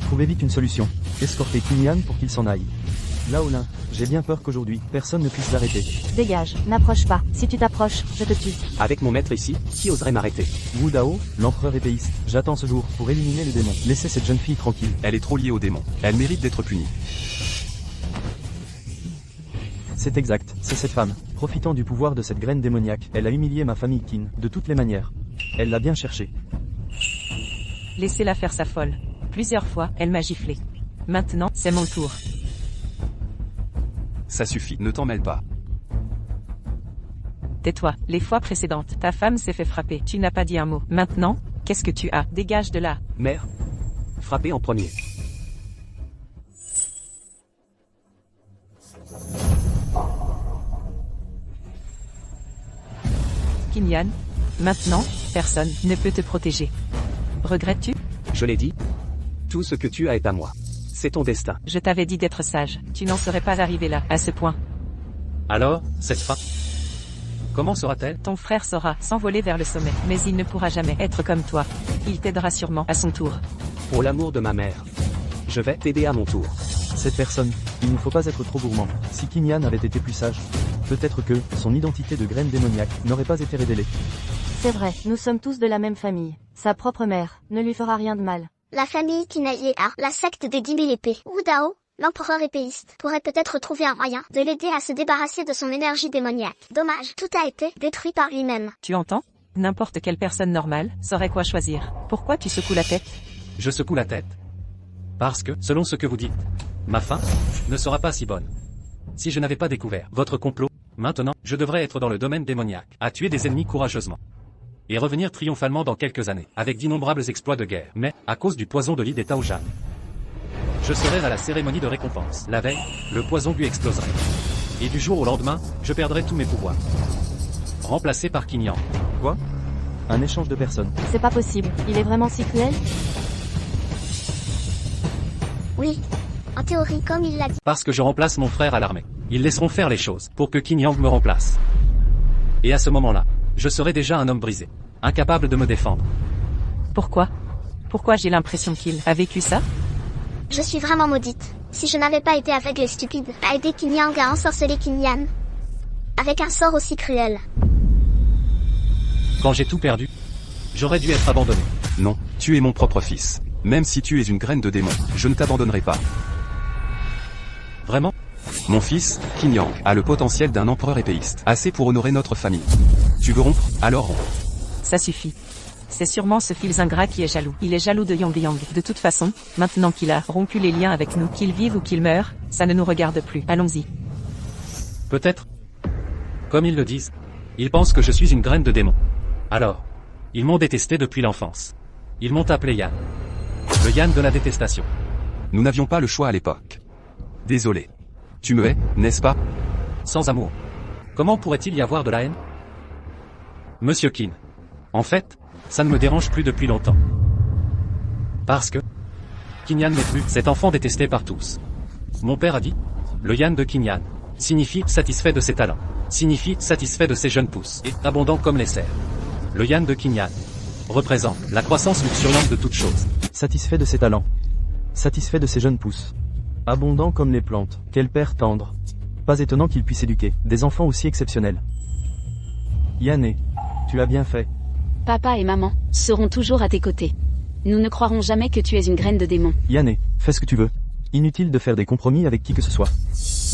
[SPEAKER 7] Trouvez vite une solution. Escortez Qingyan pour qu'il s'en aille. Laolin, j'ai bien peur qu'aujourd'hui, personne ne puisse l'arrêter.
[SPEAKER 6] Dégage, n'approche pas. Si tu t'approches, je te tue.
[SPEAKER 4] Avec mon maître ici, qui oserait m'arrêter?
[SPEAKER 7] Wu Dao, l'empereur épéiste. J'attends ce jour pour éliminer le démon. Laissez cette jeune fille tranquille.
[SPEAKER 2] Elle est trop liée au démon. Elle mérite d'être punie.
[SPEAKER 7] C'est exact, c'est cette femme. Profitant du pouvoir de cette graine démoniaque, elle a humilié ma famille Qin, de toutes les manières. Elle l'a bien cherché.
[SPEAKER 3] Laissez-la faire sa folle. Plusieurs fois, elle m'a giflé. Maintenant, c'est mon tour.
[SPEAKER 2] Ça suffit, ne t'en mêle pas.
[SPEAKER 3] Tais-toi, les fois précédentes, ta femme s'est fait frapper, tu n'as pas dit un mot. Maintenant, qu'est-ce que tu as? Dégage de là.
[SPEAKER 4] Mère, frappez en premier.
[SPEAKER 3] Qingyan, maintenant, personne ne peut te protéger. Regrettes-tu?
[SPEAKER 4] Je l'ai dit. Tout ce que tu as est à moi. C'est ton destin.
[SPEAKER 3] Je t'avais dit d'être sage, tu n'en serais pas arrivé là, à ce point.
[SPEAKER 1] Alors, cette femme, comment sera-t-elle?
[SPEAKER 3] Ton frère saura s'envoler vers le sommet, mais il ne pourra jamais être comme toi. Il t'aidera sûrement à son tour.
[SPEAKER 4] Pour l'amour de ma mère, je vais t'aider à mon tour.
[SPEAKER 7] Cette personne, il ne faut pas être trop gourmand. Si Qingyan avait été plus sage, peut-être que son identité de graine démoniaque n'aurait pas été révélée.
[SPEAKER 6] C'est vrai, nous sommes tous de la même famille. Sa propre mère ne lui fera rien de mal.
[SPEAKER 5] La famille Qin est liée à la secte des 10 000 épées. Wu Dao, L'empereur épéiste pourrait peut-être trouver un moyen de l'aider à se débarrasser de son énergie démoniaque. Dommage, tout a été détruit par lui-même.
[SPEAKER 3] Tu entends? N'importe quelle personne normale saurait quoi choisir. Pourquoi tu secoues la tête?
[SPEAKER 1] Je secoue la tête. Parce que, selon ce que vous dites, ma fin ne sera pas si bonne. Si je n'avais pas découvert votre complot, maintenant, je devrais être dans le domaine démoniaque, à tuer des ennemis courageusement. Et revenir triomphalement dans quelques années, avec d'innombrables exploits de guerre. Mais, à cause du poison de l'île des Taojan, je serai à la cérémonie de récompense. La veille, le poison lui exploserait. Et du jour au lendemain, je perdrai tous mes pouvoirs. Remplacé par Qin Yang.
[SPEAKER 7] Quoi? Un échange de personnes.
[SPEAKER 6] C'est pas possible. Il est vraiment si cruel?
[SPEAKER 5] Oui. En théorie, comme il l'a dit.
[SPEAKER 1] Parce que je remplace mon frère à l'armée. Ils laisseront faire les choses, pour que Qin Yang me remplace. Et à ce moment-là, je serai déjà un homme brisé. Incapable de me défendre.
[SPEAKER 3] Pourquoi? Pourquoi j'ai l'impression qu'il a vécu ça?
[SPEAKER 5] Je suis vraiment maudite. Si je n'avais pas été aveugle et stupide, à aider Qin Yang à ensorceler Qin Yan. Avec un sort aussi cruel.
[SPEAKER 1] Quand j'ai tout perdu, j'aurais dû être abandonné.
[SPEAKER 2] Non, tu es mon propre fils. Même si tu es une graine de démon, je ne t'abandonnerai pas.
[SPEAKER 1] Vraiment?
[SPEAKER 2] Mon fils, Qin Yang, a le potentiel d'un empereur épéiste. Assez pour honorer notre famille. Tu veux rompre? Alors romps.
[SPEAKER 3] Ça suffit. C'est sûrement ce fils ingrat qui est jaloux. Il est jaloux de Yang Yang. De toute façon, maintenant qu'il a rompu les liens avec nous, qu'il vive ou qu'il meure, ça ne nous regarde plus. Allons-y.
[SPEAKER 1] Peut-être. Comme ils le disent, ils pensent que je suis une graine de démon. Alors, ils m'ont détesté depuis l'enfance. Ils m'ont appelé Yan. Le Yan de la détestation.
[SPEAKER 2] Nous n'avions pas le choix à l'époque. Désolé. Tu me hais, n'est-ce pas?
[SPEAKER 1] Sans amour. Comment pourrait-il y avoir de la haine? Monsieur Qin. En fait, ça ne me dérange plus depuis longtemps. Parce que Qin Yan n'est plus cet enfant détesté par tous. Mon père a dit, le Yan de Qin Yan signifie satisfait de ses talents, signifie satisfait de ses jeunes pousses, et abondant comme les cerfs. Le Yan de Qin Yan représente la croissance luxuriante de toutes choses.
[SPEAKER 7] Satisfait de ses talents. Satisfait de ses jeunes pousses. Abondant comme les plantes. Quel père tendre. Pas étonnant qu'il puisse éduquer des enfants aussi exceptionnels. Yanné, tu as bien fait.
[SPEAKER 8] Papa et maman seront toujours à tes côtés. Nous ne croirons jamais que tu es une graine de démon.
[SPEAKER 7] Yanné, fais ce que tu veux. Inutile de faire des compromis avec qui que ce soit.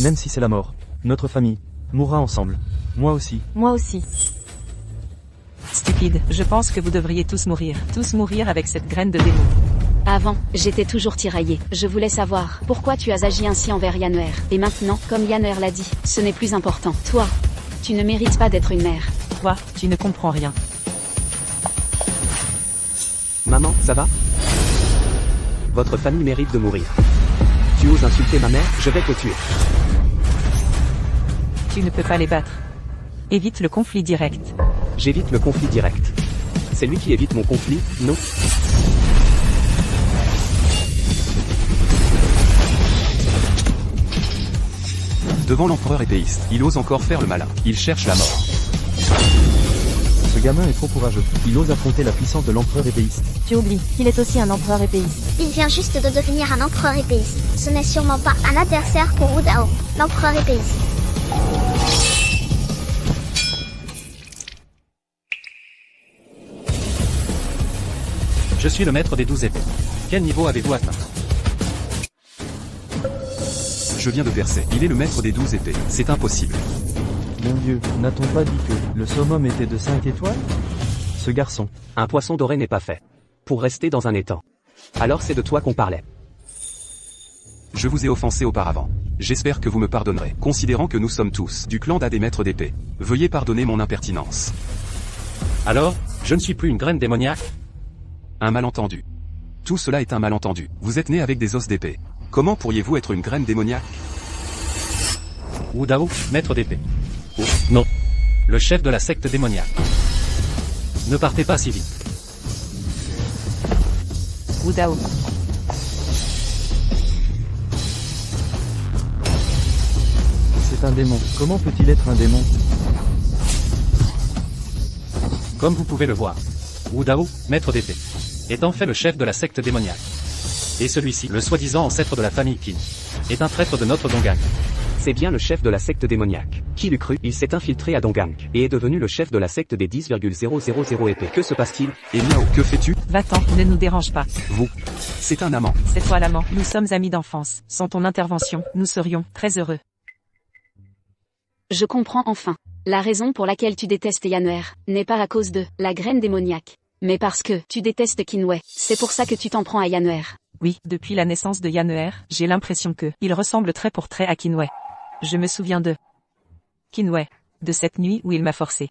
[SPEAKER 7] Même si c'est la mort. Notre famille mourra ensemble. Moi aussi.
[SPEAKER 6] Moi aussi.
[SPEAKER 3] Stupide, je pense que vous devriez tous mourir avec cette graine de démon.
[SPEAKER 8] Avant, j'étais toujours tiraillée. Je voulais savoir pourquoi tu as agi ainsi envers Yanner. Et maintenant, comme Yanner l'a dit, ce n'est plus important. Toi, tu ne mérites pas d'être une mère.
[SPEAKER 3] Toi, tu ne comprends rien.
[SPEAKER 4] Maman, ça va? Votre famille mérite de mourir. Tu oses insulter ma mère, je vais te tuer.
[SPEAKER 3] Tu ne peux pas les battre. Évite le conflit direct.
[SPEAKER 4] J'évite le conflit direct. C'est lui qui évite mon conflit, non?
[SPEAKER 2] Devant l'empereur épéiste, il ose encore faire le malin. Il cherche la mort.
[SPEAKER 7] Ce gamin est trop courageux. Il ose affronter la puissance de l'empereur épéiste.
[SPEAKER 6] Tu oublies qu'il est aussi un empereur épéiste.
[SPEAKER 5] Il vient juste de devenir un empereur épéiste. Ce n'est sûrement pas un adversaire pour Wu Dao, l'empereur épéiste.
[SPEAKER 1] Je suis le maître des 12 épées. Quel niveau avez-vous atteint?
[SPEAKER 2] Je viens de percer. Il est le maître des 12 épées. C'est impossible.
[SPEAKER 7] Mon Dieu, n'a-t-on pas dit que le summum était de 5 étoiles? Ce garçon.
[SPEAKER 4] Un poisson doré n'est pas fait pour rester dans un étang. Alors c'est de toi qu'on parlait.
[SPEAKER 2] Je vous ai offensé auparavant. J'espère que vous me pardonnerez. Considérant que nous sommes tous du clan des maîtres d'épée, veuillez pardonner mon impertinence.
[SPEAKER 1] Alors, je ne suis plus une graine démoniaque?
[SPEAKER 2] Un malentendu. Tout cela est un malentendu. Vous êtes né avec des os d'épée. Comment pourriez-vous être une graine démoniaque?
[SPEAKER 1] Wu Dao, maître d'épée. Oh, non. Le chef de la secte démoniaque. Ne partez pas si vite.
[SPEAKER 3] Wu Dao.
[SPEAKER 7] C'est un démon. Comment peut-il être un démon?
[SPEAKER 1] Comme vous pouvez le voir, Wu Dao, maître d'épée, est en fait le chef de la secte démoniaque. Et celui-ci, le soi-disant ancêtre de la famille Qin, est un traître de notre Dongang.
[SPEAKER 4] C'est bien le chef de la secte démoniaque. Qui l'eût cru? Il s'est infiltré à Dongang et est devenu le chef de la secte des 10,000 épées. Que se passe-t-il?
[SPEAKER 2] Et Miao, que fais-tu?
[SPEAKER 3] Va-t'en, ne nous dérange pas.
[SPEAKER 2] Vous. C'est un amant.
[SPEAKER 3] C'est toi l'amant. Nous sommes amis d'enfance. Sans ton intervention, nous serions très heureux.
[SPEAKER 8] Je comprends enfin. La raison pour laquelle tu détestes Yanner n'est pas à cause de la graine démoniaque, mais parce que tu détestes Kinwei. C'est pour ça que tu t'en prends à Yanner.
[SPEAKER 3] Oui, depuis la naissance de Yanner, j'ai l'impression que il ressemble trait pour trait à Kinwei. Je me souviens de Kinwei, de cette nuit où il m'a forcé.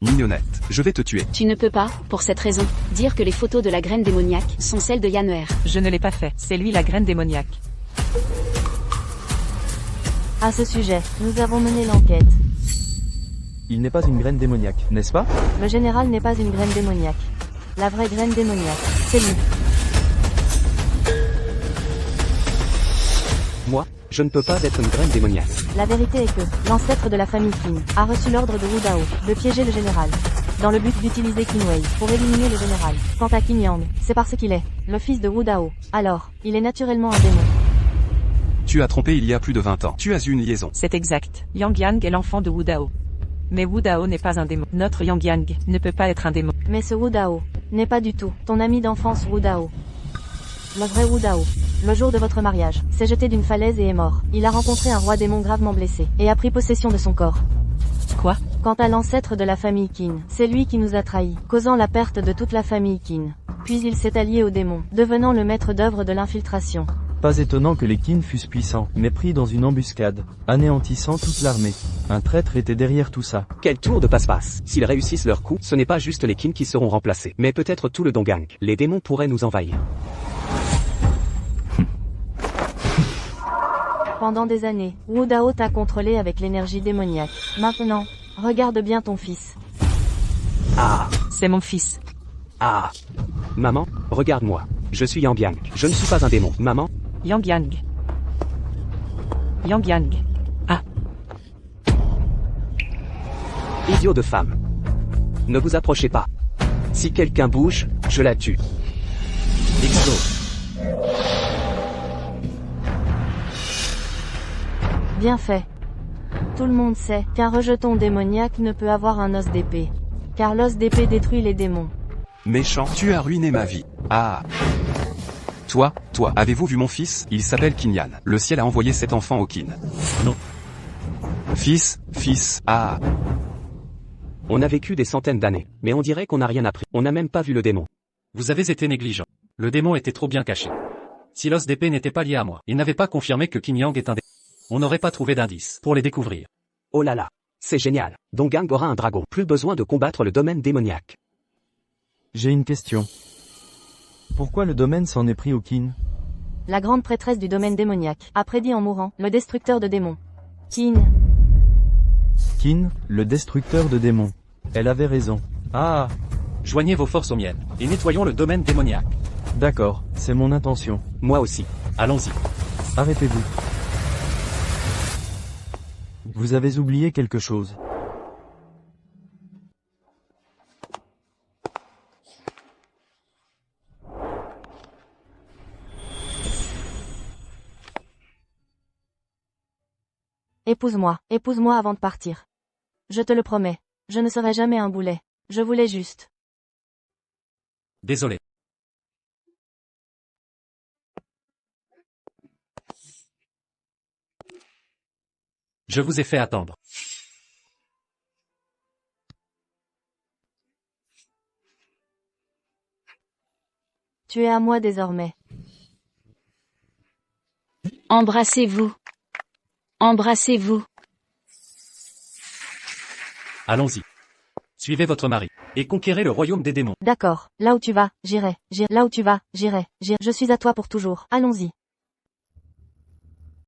[SPEAKER 2] Mignonnette, je vais te tuer.
[SPEAKER 8] Tu ne peux pas, pour cette raison, dire que les photos de la graine démoniaque sont celles de Yanner.
[SPEAKER 3] Je ne l'ai pas fait, c'est lui la graine démoniaque.
[SPEAKER 6] À ce sujet, nous avons mené l'enquête.
[SPEAKER 7] Il n'est pas une graine démoniaque, n'est-ce pas?
[SPEAKER 6] Le général n'est pas une graine démoniaque. La vraie graine démoniaque, c'est lui.
[SPEAKER 4] Moi, je ne peux pas être une graine démoniaque.
[SPEAKER 6] La vérité est que l'ancêtre de la famille Qin a reçu l'ordre de Wu Dao de piéger le général, dans le but d'utiliser Qinwei pour éliminer le général. Quant à Qin Yang, c'est parce qu'il est le fils de Wu Dao. Alors, il est naturellement un démon.
[SPEAKER 2] Tu as trompé il y a plus de 20 ans. Tu as eu une liaison.
[SPEAKER 3] C'est exact. Yang Yang est l'enfant de Wu Dao. Mais Wu Dao n'est pas un démon. Notre Yang Yang ne peut pas être un démon.
[SPEAKER 6] Mais ce Wu Dao n'est pas du tout ton ami d'enfance Wu Dao. Le vrai Wu Dao, le jour de votre mariage, s'est jeté d'une falaise et est mort. Il a rencontré un roi démon gravement blessé et a pris possession de son corps.
[SPEAKER 3] Quoi?
[SPEAKER 6] Quant à l'ancêtre de la famille Qin, c'est lui qui nous a trahis, causant la perte de toute la famille Qin. Puis il s'est allié au démon, devenant le maître d'œuvre de l'infiltration.
[SPEAKER 7] Pas étonnant que les Qin fussent puissants, mais pris dans une embuscade, anéantissant toute l'armée. Un traître était derrière tout ça.
[SPEAKER 4] Quel tour de passe-passe. S'ils réussissent leur coup, ce n'est pas juste les Qin qui seront remplacés, mais peut-être tout le Dongang. Les démons pourraient nous envahir.
[SPEAKER 6] Pendant des années, Wu Dao t'a contrôlé avec l'énergie démoniaque. Maintenant, regarde bien ton fils.
[SPEAKER 4] Ah,
[SPEAKER 3] C'est mon fils.
[SPEAKER 4] ah. Maman, regarde-moi. Je suis Yang Yang. Je ne suis pas un démon. Maman,
[SPEAKER 3] Yang Yang. Yang Yang. Ah,
[SPEAKER 4] idiot de femme. Ne vous approchez pas. Si quelqu'un bouge, je la tue.
[SPEAKER 1] Explose.
[SPEAKER 6] Bien fait. Tout le monde sait qu'un rejeton démoniaque ne peut avoir un os d'épée. Car l'os d'épée détruit les démons.
[SPEAKER 2] Méchant, tu as ruiné ma vie. Ah. Toi, avez-vous vu mon fils? Il s'appelle Kinyan. Le ciel a envoyé cet enfant au Qin.
[SPEAKER 1] Non.
[SPEAKER 2] Fils, ah.
[SPEAKER 4] On a vécu des centaines d'années, mais on dirait qu'on n'a rien appris. On n'a même pas vu le démon.
[SPEAKER 1] Vous avez été négligent. Le démon était trop bien caché. Si l'os d'épée n'était pas lié à moi, il n'avait pas confirmé que Qin Yang est un démon. On n'aurait pas trouvé d'indice pour les découvrir.
[SPEAKER 4] Oh là là. C'est génial. Dongang aura un dragon. Plus besoin de combattre le domaine démoniaque.
[SPEAKER 7] J'ai une question. Pourquoi le domaine s'en est pris au Qin?
[SPEAKER 6] La grande prêtresse du domaine démoniaque a prédit en mourant le destructeur de démons. Qin.
[SPEAKER 7] Qin, le destructeur de démons. Elle avait raison. Ah,
[SPEAKER 1] Joignez vos forces aux miennes, et nettoyons le domaine démoniaque.
[SPEAKER 7] d'accord, c'est mon intention.
[SPEAKER 4] Moi aussi.
[SPEAKER 1] Allons-y.
[SPEAKER 7] Arrêtez-vous. Vous avez oublié quelque chose.
[SPEAKER 6] Épouse-moi avant de partir. Je te le promets, je ne serai jamais un boulet. Je voulais juste.
[SPEAKER 1] Désolé. Je vous ai fait attendre.
[SPEAKER 6] Tu es à moi désormais.
[SPEAKER 8] Embrassez-vous. Embrassez-vous.
[SPEAKER 1] Allons-y. Suivez votre mari, et conquérez le royaume des démons.
[SPEAKER 6] D'accord, là où tu vas, j'irai. Là où tu vas, j'irai. Je suis à toi pour toujours. Allons-y.